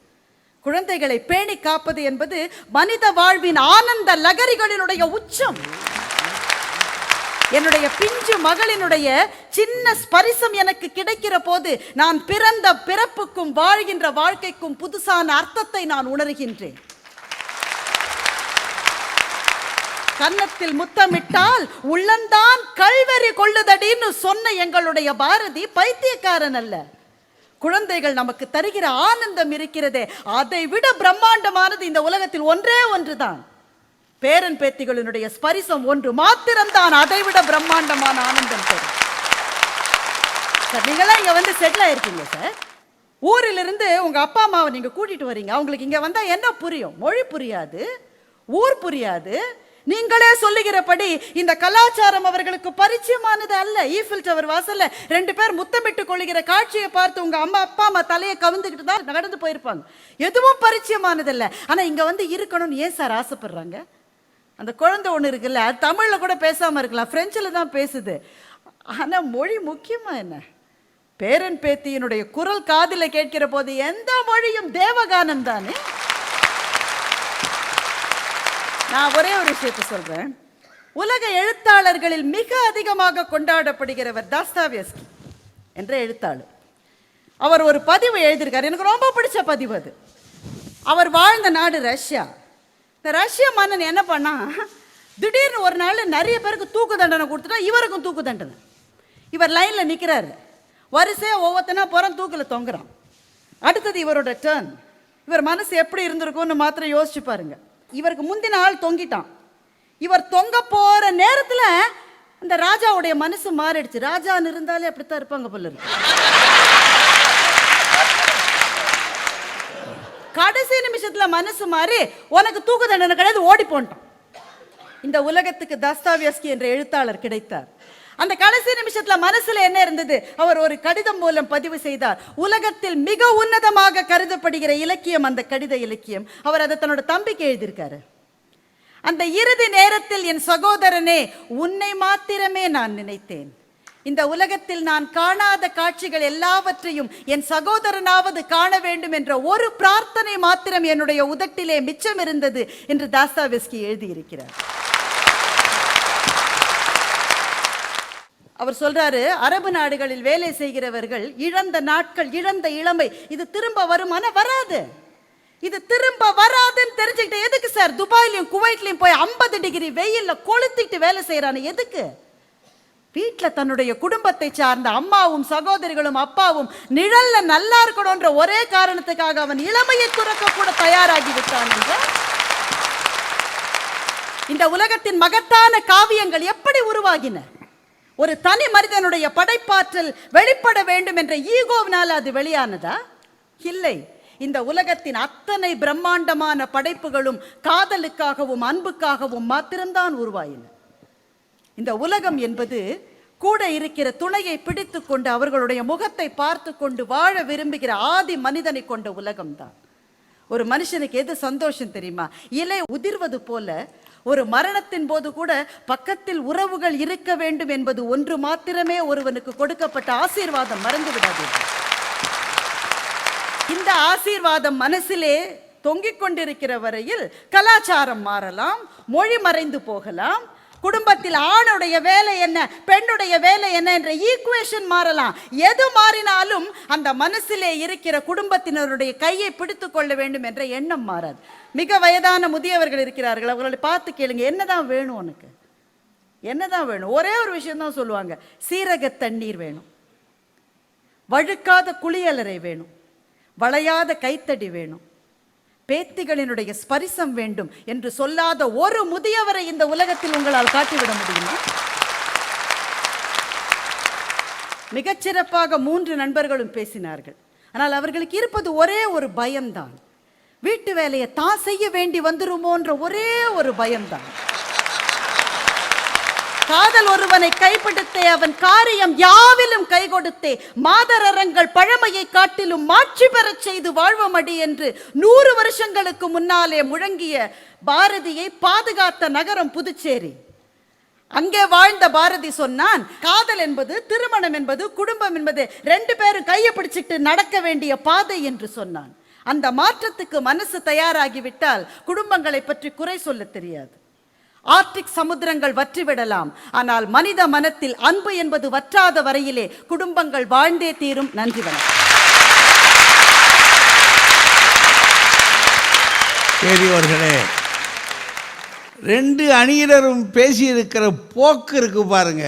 Speaker 8: குழந்தைகளை பேணி காப்பது என்பது மனித வாழ்வின் ஆனந்த லகரிகளினுடைய உச்சம். என்னுடைய பிஞ்சு மகளினுடைய சின்ன ஸ்பரிசம் எனக்கு கிடைக்கிற போது நான் பிறந்த பிறப்புக்கும் வாழ்கின்ற வாழ்க்கைக்கும் புதுசான அர்த்தத்தை நான் உணர்கின்றேன். கன்னத்தில் முத்தமிட்டால் உள்ளந்தான் கல்வெறி கொள்ளுதடின்னு சொன்ன எங்களுடைய பாரதி பைத்தியக்காரன் அல்ல. குழந்தைகள் நமக்கு தருகிற ஆனந்தம் இருக்கிறதே, அதை விட பிரம்மாண்டமானது இந்த உலகத்தில் ஒன்றே ஒன்றுதான். பேரன் பேத்திகளினுடைய ஸ்பரிசம் ஒன்று மாத்திரம்தான் அதை விட பிரம்மாண்டமான ஆனந்தம் தரும். சார், நீங்களாம் இங்க வந்து செட்டில் ஆயிருக்கீங்க சார். ஊரிலிருந்து உங்க அப்பா அம்மாவை நீங்க கூட்டிட்டு வரீங்க. அவங்களுக்கு இங்க வந்தா என்ன புரியும்? மொழி புரியாது, ஊர் புரியாது. நீங்களே சொல்லுகிறபடி இந்த கலாச்சாரம் அவர்களுக்கு பரிச்சயமானது அல்ல. ஈஃபில் டவர் வாசல்ல 2 பேர் முத்தமிட்டு கொள்ளுகிற காட்சியை பார்த்து உங்க அப்பா அம்மா தலையை கவிழ்ந்துக்கிட்டு தான் நடந்து போயிருப்பாங்க. எதுவும் பரிச்சயமானது இல்லை. ஆனா இங்க வந்து இருக்கணும்னு ஏன் சார் ஆசைப்படுறாங்க? அந்த குழந்தை ஒன்று இருக்குல்ல, அது தமிழ்ல கூட பேசாம இருக்கலாம், பிரெஞ்சில் தான் பேசுது. ஆனா மொழி முக்கியமா என்ன? பேரன் பேத்தியினுடைய குரல் காதில கேட்கிற போது எந்த மொழியும் தேவகானம் தானே. நான் ஒரே ஒரு விஷயத்தை சொல்றேன். உலக எழுத்தாளர்களில் மிக அதிகமாக கொண்டாடப்படுகிறவர் தாஸ்தாவேஸ்கி என்ற எழுத்தாளர். அவர் ஒரு பதிவு எழுதியிருக்காரு, எனக்கு ரொம்ப பிடிச்ச பதிவு அது. அவர் வாழ்ந்த நாடு ரஷ்யா. இந்த ரஷ்ய மன்னன் என்ன பண்ணா, திடீர்னு ஒரு நாள் நிறைய பேருக்கு தூக்கு தண்டனை கொடுத்துட்டா இவருக்கும் தூக்கு தண்டனை. இவர் லைன்ல நிற்கிறாரு, வரிசையா ஒவ்வொருத்தனா போறான், தூக்கில் தொங்குறான். அடுத்தது இவரோட டர்ன். இவர் மனசு எப்படி இருந்திருக்கும்னு மாத்திரம் யோசிச்சு பாருங்க. இவருக்கு முந்தின ஆள் தொங்கிட்டான். இவர் தொங்க போற நேரத்துல அந்த ராஜாவுடைய மனசு மாறிடுச்சு. ராஜான்னு இருந்தாலே அப்படித்தான் இருப்பாங்க போல இருக்கு. கடைசி நிமிஷத்துல மனசு மாறி உனக்கு தூக்கு தண்டனை கிடையாது, ஓடி போன்ட்டான். இந்த உலகத்துக்கு தாஸ்தாவேஸ்கி என்ற எழுத்தாளர் கிடைத்தார். அந்த கடைசி நிமிஷத்துல மனசுல என்ன இருந்தது? அவர் ஒரு கடிதம் மூலம் பதிவு செய்தார். உலகத்தில் மிக உன்னதமாக கருதப்படுகிற இலக்கியம் அந்த கடித இலக்கியம். அவர் அதை தன்னோட தம்பிக்கு எழுதியிருக்காரு. அந்த இறுதி நேரத்தில், என் சகோதரனே, உன்னை மாத்திரமே நான் நினைத்தேன். இந்த உலகத்தில் நான் காணாத காட்சிகள் எல்லாவற்றையும் என் சகோதரனாவது காண வேண்டும் என்ற ஒரு பிரார்த்தனை மாத்திரம் என்னுடைய உதட்டிலே மிச்சம் இருந்தது என்று தாஸ்தாவேஸ்கி எழுதியிருக்கிறார். அவர் சொல்றாரு, அரபு நாடுகளில் வேலை செய்கிறவர்கள் இழந்த நாட்கள், இழந்த இளமை, இது திரும்ப வருமான? வராது. இது திரும்ப வராதுன்னு தெரிஞ்சுக்கிட்டு எதுக்கு சார் துபாயிலையும் குவைட்லையும் போய் 50 டிகிரி வெயில்ல கொளுத்திட்டு வேலை செய்யறானு? எதுக்கு? வீட்டில் தன்னுடைய குடும்பத்தை சார்ந்த அம்மாவும் சகோதரிகளும் அப்பாவும் நிழல்ல நல்லா இருக்கணும்ன்ற ஒரே காரணத்துக்காக அவன் இளமையை துறக்க கூட தயாராகி விட்டான். இந்த உலகத்தின் மகத்தான காவியங்கள் எப்படி உருவாகின? ஒரு தனி மனிதனுடைய படைப்பாற்றல் வெளிப்பட வேண்டும் என்ற ஈகோவினால் அது வெளியானதா? இல்லை. இந்த உலகத்தின் அத்தனை பிரம்மாண்டமான படைப்புகளும் காதலுக்காகவும் அன்புக்காகவும் மாத்திரம்தான் உருவாயின. இந்த உலகம் என்பது கூட இருக்கிற துணையை பிடித்து கொண்டு அவர்களுடைய முகத்தை பார்த்து கொண்டு வாழ விரும்புகிற ஆதி மனிதனை கொண்ட உலகம்தான். ஒரு மனுஷனுக்கு எது சந்தோஷம் தெரியுமா? இலை உதிர்வது போல ஒரு மரணத்தின் போது கூட பக்கத்தில் உறவுகள் இருக்க வேண்டும் என்பது ஒன்று மாத்திரமே ஒருவனுக்கு கொடுக்கப்பட்ட ஆசீர்வாதம். மறந்து விடாது. இந்த ஆசீர்வாதம் மனசிலே தொங்கிக் கொண்டிருக்கிற வரையில் கலாச்சாரம் மாறலாம், மொழி மறைந்து போகலாம், குடும்பத்தில் ஆணுடைய வேலை என்ன, பெண்ணுடைய வேலை என்ன என்ற ஈக்குவேஷன் மாறலாம். எது மாறினாலும் அந்த மனசிலே இருக்கிற குடும்பத்தினருடைய கையை பிடித்து கொள்ள வேண்டும் என்ற எண்ணம் மாறாது. மிக வயதான முதியவர்கள் இருக்கிறார்கள், அவர்களை பார்த்து கேளுங்க, என்னதான் வேணும் உனக்கு? என்னதான் வேணும்? ஒரே ஒரு விஷயம் தான் சொல்லுவாங்க, சீரக தண்ணீர் வேணும், வழுக்காத குளியலறை வேணும், வளையாத கைத்தடி வேணும், பேத்திகளினுடைய ஸ்பரிசம் வேண்டும் என்று சொல்லாத ஒரு முதியவரை இந்த உலகத்தில் உங்களால் காட்டிவிட முடியுமா? மிகச்சிறப்பாக 3 நண்பர்களும் பேசினார்கள். ஆனால் அவர்களுக்கு இருப்பது ஒரே ஒரு பயம்தான். வீட்டு வேலையை தான் செய்ய வேண்டி வந்துருமோன்ற ஒரே ஒரு பயம்தான். காதல் ஒருவனை கைப்பிடித்தே அவன் காரியம் யாவிலும் கை கொடுத்தே மாதரங்கள் பழமையை காட்டிலும் மாட்சி பெறச் செய்து வாழ்வமடி என்று 100 வருஷங்களுக்கு முன்னாலே முழங்கிய பாரதியை பாதுகாத்த நகரம் புதுச்சேரி. அங்கே வாழ்ந்த பாரதி சொன்னான், காதல் என்பது, திருமணம் என்பது, குடும்பம் என்பது 2 பேரும் கையை பிடிச்சிட்டு நடக்க வேண்டிய பாதை என்று சொன்னான். அந்த மாற்றத்துக்கு மனசு தயாராகிவிட்டால் குடும்பங்களை பற்றி குறை சொல்ல தெரியாது. ஆர்டிக் சமுத்திரங்கள் வற்றிவிடலாம், ஆனால் மனித மனத்தில் அன்பு என்பது வற்றாத வரையிலே குடும்பங்கள் வாழ்ந்தே தீரும். நன்றி வணக்கம்.
Speaker 2: பெரியவர்களே, 2 அணியினரும் பேசியிருக்கிற போக்கு இருக்கு பாருங்க.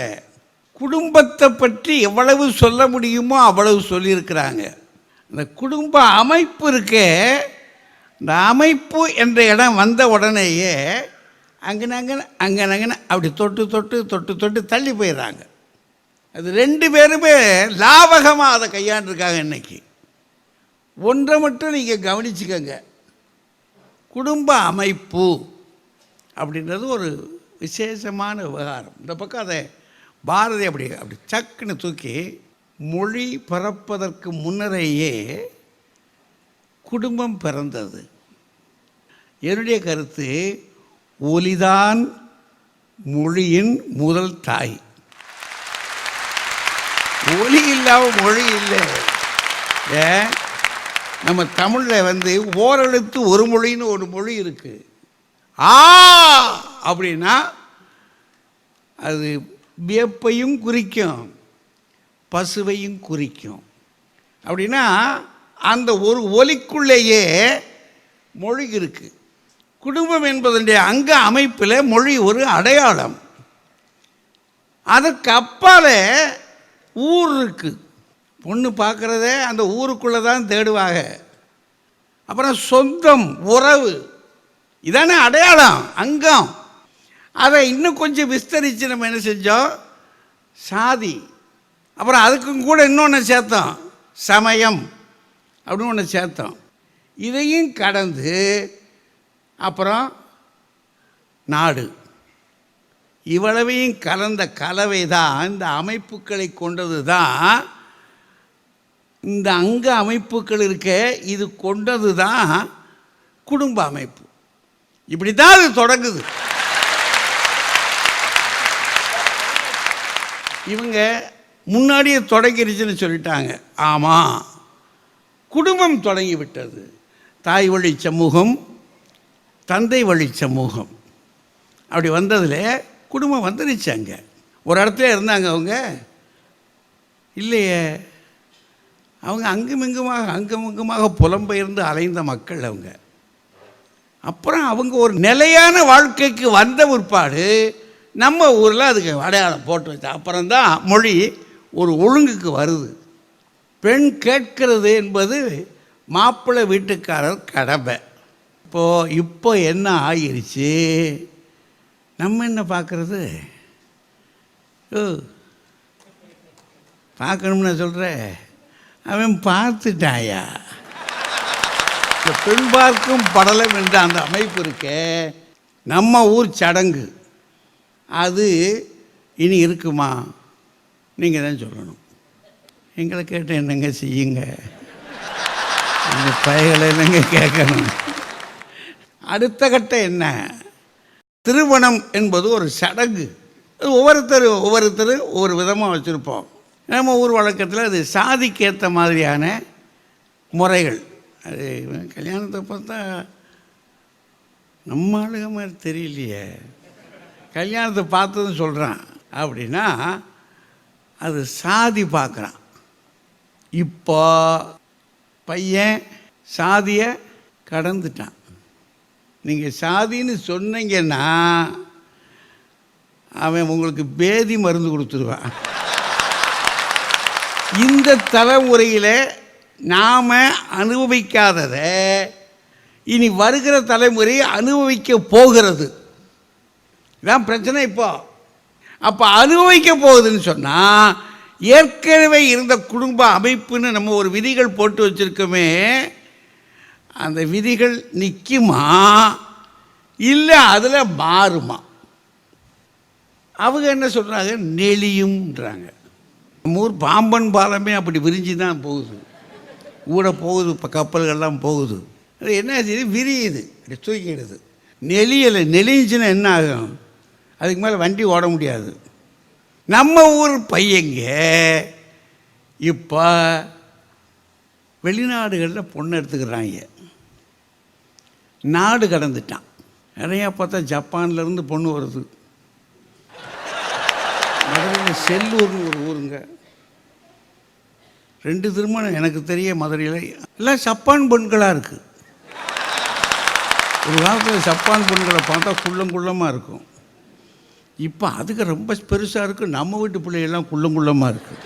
Speaker 2: குடும்பத்தை பற்றி எவ்வளவு சொல்ல முடியுமோ அவ்வளவு சொல்லியிருக்கிறாங்க. இந்த குடும்ப அமைப்பு இருக்கே, இந்த அமைப்பு என்ற இடம் வந்த உடனேயே அங்கன அப்படி தொட்டு தள்ளி போயிடுறாங்க. அது 2 பேருமே லாபகமாக அதை கையாண்டிருக்காங்க. இன்னைக்கு ஒன்றை மட்டும் நீங்கள் கவனிச்சுக்கங்க, குடும்ப அமைப்பு அப்படின்றது ஒரு விசேஷமான விவகாரம். இந்த பக்கம் அதை பாரதி அப்படி சக்குன்னு தூக்கி, மொழி பிறப்பதற்கு முன்னரேயே குடும்பம் பிறந்தது. என்னுடைய கருத்து, ஒலிதான் மொழியின் முதல் தாய். ஒலி இல்லாமல் மொழி இல்லை. நம்ம தமிழில் ஓரெழுத்து ஒரு மொழின்னு ஒரு மொழி இருக்குது. ஆ அப்படின்னா அது வியப்பையும் குறிக்கும், பசுவையும் குறிக்கும். அப்படின்னா அந்த ஒரு ஒலிக்குள்ளேயே மொழி இருக்கு. குடும்பம் என்பதனுடைய அங்க அமைப்பில் மொழி ஒரு அடையாளம். அதற்கு அப்பால ஊர் இருக்கு. பொண்ணு பார்க்குறத அந்த ஊருக்குள்ளே தான் தேடுவாங்க. அப்புறம் சொந்தம், உறவு, இதானே அடையாளம், அங்கம். அதை இன்னும் கொஞ்சம் விஸ்தரித்து நம்ம என்ன செஞ்சோம், சாதி, அப்புறம் அதுக்கும் கூட இன்னொன்று சேர்த்தோம், சமயம் அப்படின்னு ஒன்று சேர்த்தோம். இதையும் கடந்து அப்புறம் நாடு, இவ்வளவையும் கலந்த கலவை தான் இந்த அமைப்புகளை கொண்டது தான். இந்த அங்க அமைப்புகள் இருக்க, இது கொண்டது தான் குடும்ப அமைப்பு. இப்படி தான் அது தொடங்குது. இவங்க முன்னாடியே தொடங்கிருச்சுன்னு சொல்லிட்டாங்க. ஆமாம், குடும்பம் தொடங்கி விட்டது. தாய் வழி சமூகம், தந்தை வழி சமூகம், அப்படி வந்ததில் குடும்பம் வந்துருச்சு. அங்கே ஒரு இடத்துல இருந்தாங்க அவங்க, இல்லையே, அவங்க அங்குமிங்குமாக புலம்பெயர்ந்து அலைந்த மக்கள் அவங்க. அப்புறம் அவங்க ஒரு நிலையான வாழ்க்கைக்கு வந்த பிற்பாடு நம்ம ஊரில் அதுக்கு அடையாளம் போட்டு வச்சா அப்புறம்தான் மொழி ஒரு ஒழுங்குக்கு வருது. பெண் கேட்கிறது என்பது மாப்பிள்ளை வீட்டுக்காரர் கடமை. இப்போ என்ன ஆகிருச்சு, நம்ம என்ன பார்க்குறது, பார்க்கணும்னு சொல்கிறேன், அவன் பார்த்துட்டாயா. இந்த பெண் பார்க்கும் படலம் என்ற அந்த அமைப்பு இருக்கே, நம்ம ஊர் சடங்கு, அது இனி இருக்குமா? நீங்கள் தான் சொல்லணும். எங்களை கேட்டு என்னங்க செய்யுங்க, அந்த பையகளை என்னங்க கேட்கணும். அடுத்த கட்டம் என்ன, திருமணம் என்பது ஒரு சடங்கு. ஒவ்வொருத்தர் ஒவ்வொரு விதமாக வச்சுருப்போம். நம்ம ஊர் வழக்கத்தில் அது சாதிக்கேற்ற மாதிரியான முறைகள். அது கல்யாணத்தை பார்த்தா நம்ம ஆளுக மாதிரி தெரியலையே, கல்யாணத்தை பார்த்ததுன்னு சொல்கிறான் அப்படின்னா அது சாதி பார்க்குறான். இப்போ பையன் சாதியை கடந்துட்டான். நீங்கள் சாதின்னு சொன்னீங்கன்னா அவன் உங்களுக்கு பேதி மருந்து கொடுத்துருவான். இந்த தலைமுறையில் நாம் அனுபவிக்காததை இனி வருகிற தலைமுறை அனுபவிக்க போகிறது. இதான் பிரச்சனை. அப்போ அனுபவிக்க போகுதுன்னு சொன்னால், ஏற்கனவே இருந்த குடும்ப அமைப்புன்னு நம்ம ஒரு விதிகள் போட்டு வச்சுருக்கோமே, அந்த விதிகள் நிற்குமா இல்லை அதில் மாறுமா? அவங்க என்ன சொல்கிறாங்க, நெளியும்ன்றாங்க. நம்ம ஊர் பாம்பன் பாலமே அப்படி விரிஞ்சு தான் போகுது, கூட போகுது, இப்போ கப்பல்கள்லாம் போகுது. அது என்ன செய்யுது, விரியுது, அப்படி தூக்கிடுது. நெளிஞ்சுன்னா என்ன ஆகும், அதுக்கு மேலே வண்டி ஓட முடியாது. நம்ம ஊர் பையங்க இப்போ வெளிநாடுகளில் பொண்ணு எடுத்துக்கிறாங்க. நாடு கடந்துட்டான். நிறையா பார்த்தா ஜப்பான்லேருந்து பொண்ணு வருது. மதுரையில் செல்லூர்னு ஒரு ஊருங்க, 2 திருமணம் எனக்கு தெரிய மதுரையில். எல்லாம் ஜப்பான் பெண்களாக இருக்குது. ஒரு காலத்தில் ஜப்பான் பெண்களை பார்த்தா குள்ளமாக இருக்கும். இப்போ அதுக்கு ரொம்ப பெருசாக இருக்குது. நம்ம வீட்டு பிள்ளைகள்லாம் குள்ளமாக இருக்குது.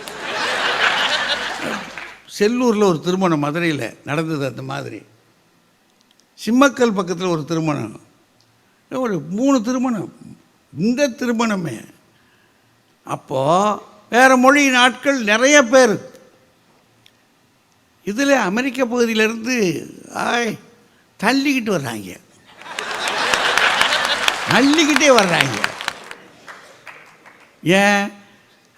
Speaker 2: செல்லூரில் ஒரு திருமணம் மதுரையில் நடந்தது. அந்த மாதிரி சிம்மக்கல் பக்கத்தில் ஒரு திருமணம், ஒரு 3 திருமணம். இந்த திருமணமே அப்போது வேறு மொழி நாட்கள் நிறைய பேர். இதில் அமெரிக்க பகுதியிலேருந்து தள்ளிக்கிட்டு வர்றாங்க, அள்ளிக்கிட்டே வர்றாங்க. ஏன்,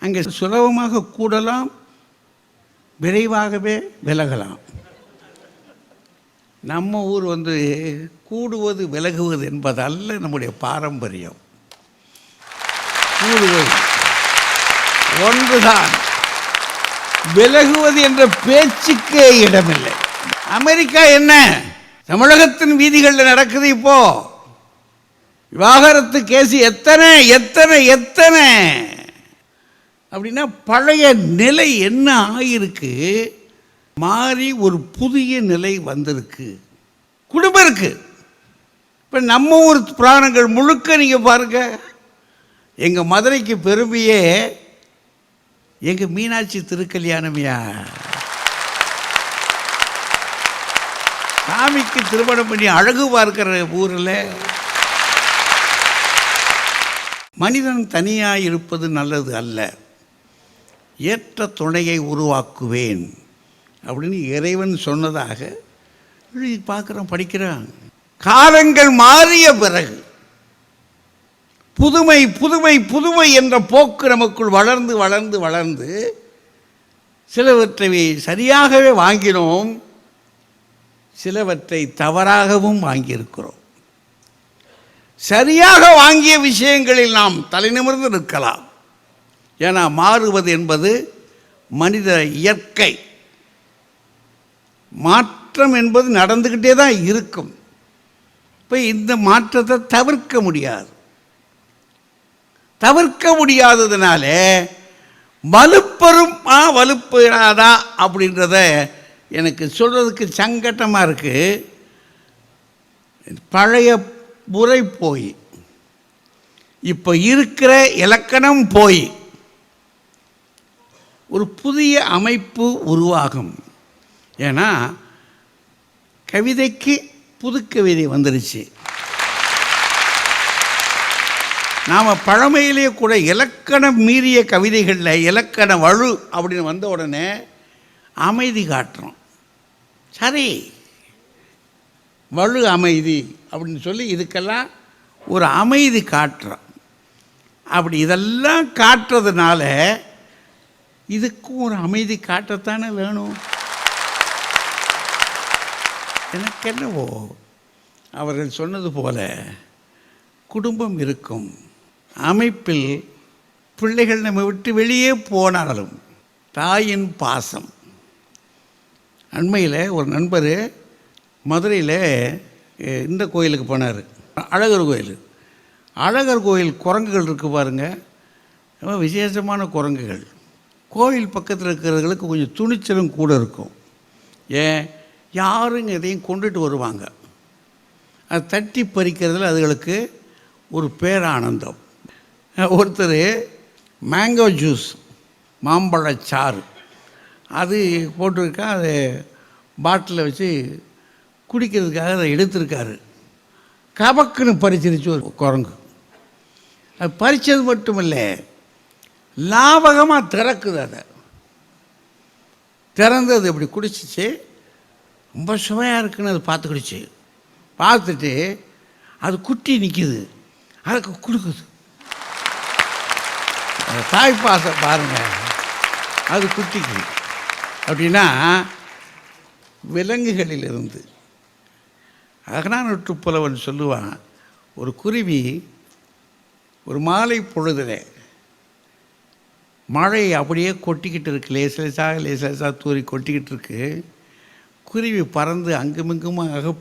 Speaker 2: அங்கே சுலபமாக கூடலாம், விரைவாகவே விலகலாம். நம்ம ஊர் கூடுவது விலகுவது என்பதல்ல நம்முடைய பாரம்பரியம். கூடுவது ஒன்றுதான், விலகுவது என்ற பேச்சுக்கே இடமில்லை. அமெரிக்கா என்ன, தமிழகத்தின் வீதிகளில் நடக்குது இப்போ. விவாகரத்து கேஸ் எத்தனை எத்தனை எத்தனை அப்படின்னா, பழைய நிலை என்ன ஆகிருக்கு, மாறி ஒரு புதிய நிலை வந்திருக்கு. குடும்பம் இருக்கு. இப்போ நம்ம ஊர் புராணங்கள் முழுக்க நீங்கள் பாருங்க. எங்கள் மதுரைக்கு பெருமையே எங்கள் மீனாட்சி திருக்கல்யாணமையா. சாமிக்கு திருமணம் பண்ணி அழகு பார்க்கிற ஊரில் மனிதன் தனியாக இருப்பது நல்லது அல்ல, ஏற்ற துணையை உருவாக்குவேன் அப்படின்னு இறைவன் சொன்னதாக எழுதி பார்க்குறோம், படிக்கிறோம். காலங்கள் மாறிய பிறகு புதுமை புதுமை புதுமை என்ற போக்கு நமக்குள் வளர்ந்து வளர்ந்து வளர்ந்து சிலவற்றை சரியாகவே வாங்கினோம், சிலவற்றை தவறாகவும் வாங்கியிருக்கிறோம். சரியாக வாங்கிய விஷயங்களில் நாம் தலைநிமிர்ந்து நிற்கலாம். ஏன்னா மாறுவது என்பது மனித இயற்கை. மாற்றம் என்பது நடந்துக்கிட்டே தான் இருக்கும். இப்போ இந்த மாற்றத்தை தவிர்க்க முடியாது. தவிர்க்க முடியாததுனால வலுப்பெறும் வலுப்பெறாதா அப்படின்றத எனக்கு சொல்கிறதுக்கு சங்கட்டமாக இருக்குது. பழைய முறை போய் இப்போ இருக்கிற இலக்கணம் போய் ஒரு புதிய அமைப்பு உருவாகும். ஏன்னா கவிதைக்கு புது கவிதை வந்துருச்சு. நாம் பழமையிலேயே கூட இலக்கணம் மீறிய கவிதைகளில் இலக்கண வலு அப்படின்னு வந்த உடனே அமைதி காட்டுறோம். சரி, வலு அமைதி அப்படின்னு சொல்லி இதுக்கெல்லாம் ஒரு அமைதி காட்டுறோம். அப்படி இதெல்லாம் காட்டுறதுனால இதுக்கும் ஒரு அமைதி காட்டத்தானே வேணும். எனக்கு என்னவோ அவர்கள் சொன்னது போல குடும்பம் இருக்கும் அமைப்பில் பிள்ளைகள் நம்ம விட்டு வெளியே போனாலும் தாயின் பாசம். அண்மையில் ஒரு நண்பர் மதுரையில் இந்த கோயிலுக்கு போனார், அழகர் கோயில். அழகர் கோயில் குரங்குகள் இருக்குது பாருங்கள், ரொம்ப விசேஷமான குரங்குகள். கோயில் பக்கத்தில் இருக்கிறவர்களுக்கு கொஞ்சம் துணிச்சலும் கூட இருக்கும். ஏன், யாரும் எதையும் கொண்டுட்டு வருவாங்க, அது தட்டி பறிக்கிறதுல அதுகளுக்கு ஒரு பேரானந்தம். ஒருத்தர் மேங்கோ ஜூஸ், மாம்பழச்சாறு அது போட்டிருக்கா, அது பாட்டிலில் வச்சு குடிக்கிறதுக்காக அதை எடுத்திருக்காரு. கபக்குன்னு பறிச்சிருச்சு ஒரு குரங்கு. அது பறித்தது மட்டும் இல்லை, லாபகமாக திறக்குது. அதை திறந்து அது இப்படி குடிச்சிச்சு, ரொம்ப சுவையாக இருக்குன்னு அது பார்த்து குடிச்சு. பார்த்துட்டு அது குட்டி நிற்கிது, அதுக்கு கொடுக்குது. அந்த தாய்ப்பாசம் பாருங்கள், அது குட்டிக்கு. அப்படின்னா விலங்குகளிலிருந்து அகனானொற்று புலவன் சொல்லுவான், ஒரு குருவி ஒரு மாலை பொழுதில் மழை அப்படியே கொட்டிக்கிட்டு இருக்கு, லேசாக தூரி கொட்டிக்கிட்டு இருக்கு. குருவி பறந்து அங்குமிங்குமாக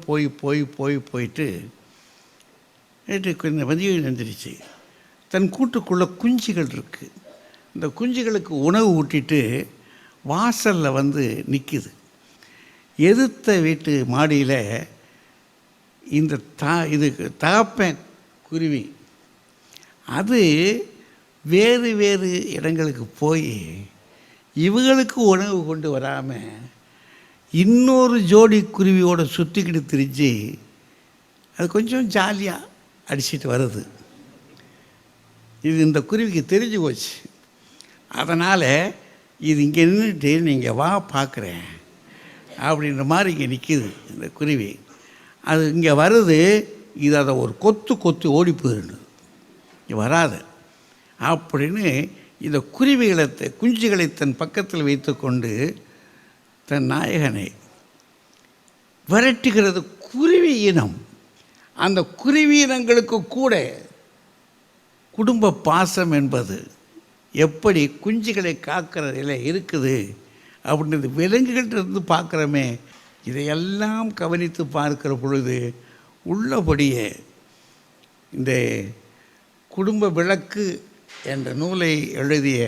Speaker 2: போயிட்டு நேற்று கொஞ்சம் மதியம் எழுந்திரிச்சு தன் கூட்டுக்குள்ளே குஞ்சுகள் இருக்குது. இந்த குஞ்சுகளுக்கு உணவு ஊட்டிட்டு வாசலில் வந்து நிற்கிது. எதிர்த்த வீட்டு மாடியில் இந்த இது தகப்பன் குருவி அது வேறு வேறு இடங்களுக்கு போய் இவங்களுக்கு உணவு கொண்டு வராமல் இன்னொரு ஜோடி குருவியோடு சுற்றிக்கிட்டு திரிஞ்சு அது கொஞ்சம் ஜாலியாக அடிச்சிட்டு வருது. இது இந்த குருவிக்கு தெரிஞ்சு போச்சு. அதனால் இது இங்கே நின்றுட்டு நீங்கள் வா பார்க்குறேன் அப்படின்ற மாதிரி இங்கே நிற்கிது இந்த குருவி. அது இங்கே வருது, இது அதை ஒரு கொத்து ஓடி போயிடுது, இங்கே வராது அப்படின்னு இந்த குஞ்சுகளை தன் பக்கத்தில் வைத்து கொண்டு தன் நாயகனை விரட்டுகிறது. குருவி இனம், அந்த குருவி இனங்களுக்கு கூட குடும்ப பாசம் என்பது எப்படி குஞ்சுகளை காக்கிறதில் இருக்குது அப்படின்றது விலங்குகள்கிட்ட பார்க்குறோமே. இதையெல்லாம் கவனித்து பார்க்கிற பொழுது உள்ளபடியே இந்த குடும்ப விளக்கு என்ற நூலை எழுதிய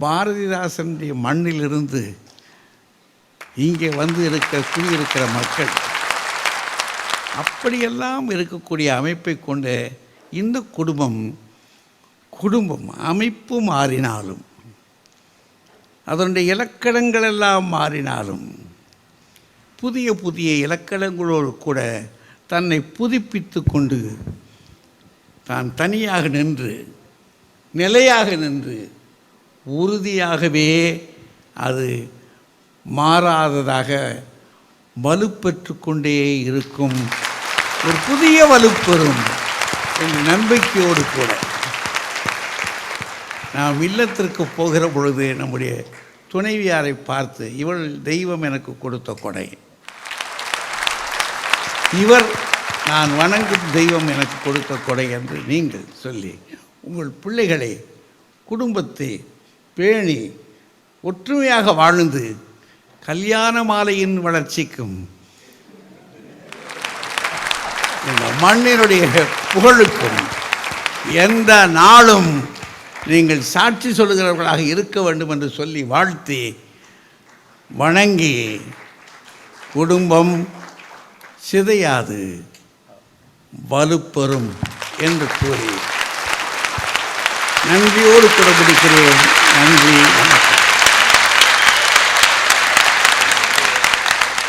Speaker 2: பாரதிதாசனுடைய மண்ணிலிருந்து இங்கே வந்து குடியிருக்கிற மக்கள் அப்படியெல்லாம் இருக்கக்கூடிய அமைப்பை கொண்ட இந்த குடும்பம் அமைப்பு மாறினாலும் அதனுடைய இலக்கணங்கள் எல்லாம் மாறினாலும் புதிய இலக்கணங்களோடு கூட தன்னை புதுப்பித்து கொண்டு தான் தனியாக நின்று நிலையாக நின்று உறுதியாகவே அது மாறாததாக வலுப்பெற்று கொண்டே இருக்கும், ஒரு புதிய வலுப்பெறும் என்ற நம்பிக்கையோடு கூட நாம் இல்லத்திற்கு போகிற பொழுது நம்முடைய துணைவியாரை பார்த்து, இவள் தெய்வம் எனக்கு கொடுத்த கொடை, இவர் நான் வணங்கும் தெய்வம் எனக்கு கொடுத்த கொடை என்று நீங்கள் சொல்லி உங்கள் பிள்ளைகளை குடும்பத்தை பேணி ஒற்றுமையாக வாழ்ந்து கல்யாண மாலையின் வளர்ச்சிக்கும் இந்த மண்ணினுடைய புகழுக்கும் எந்த நாளும் நீங்கள் சாட்சி சொல்லுகிறவர்களாக இருக்க வேண்டும் என்று சொல்லி வாழ்த்தி வணங்கி குடும்பம் சிதையாது வலுப்பெறும் என்று கூறி நன்றியோடு கூட முடிக்கிறேன். நன்றி, வணக்கம்.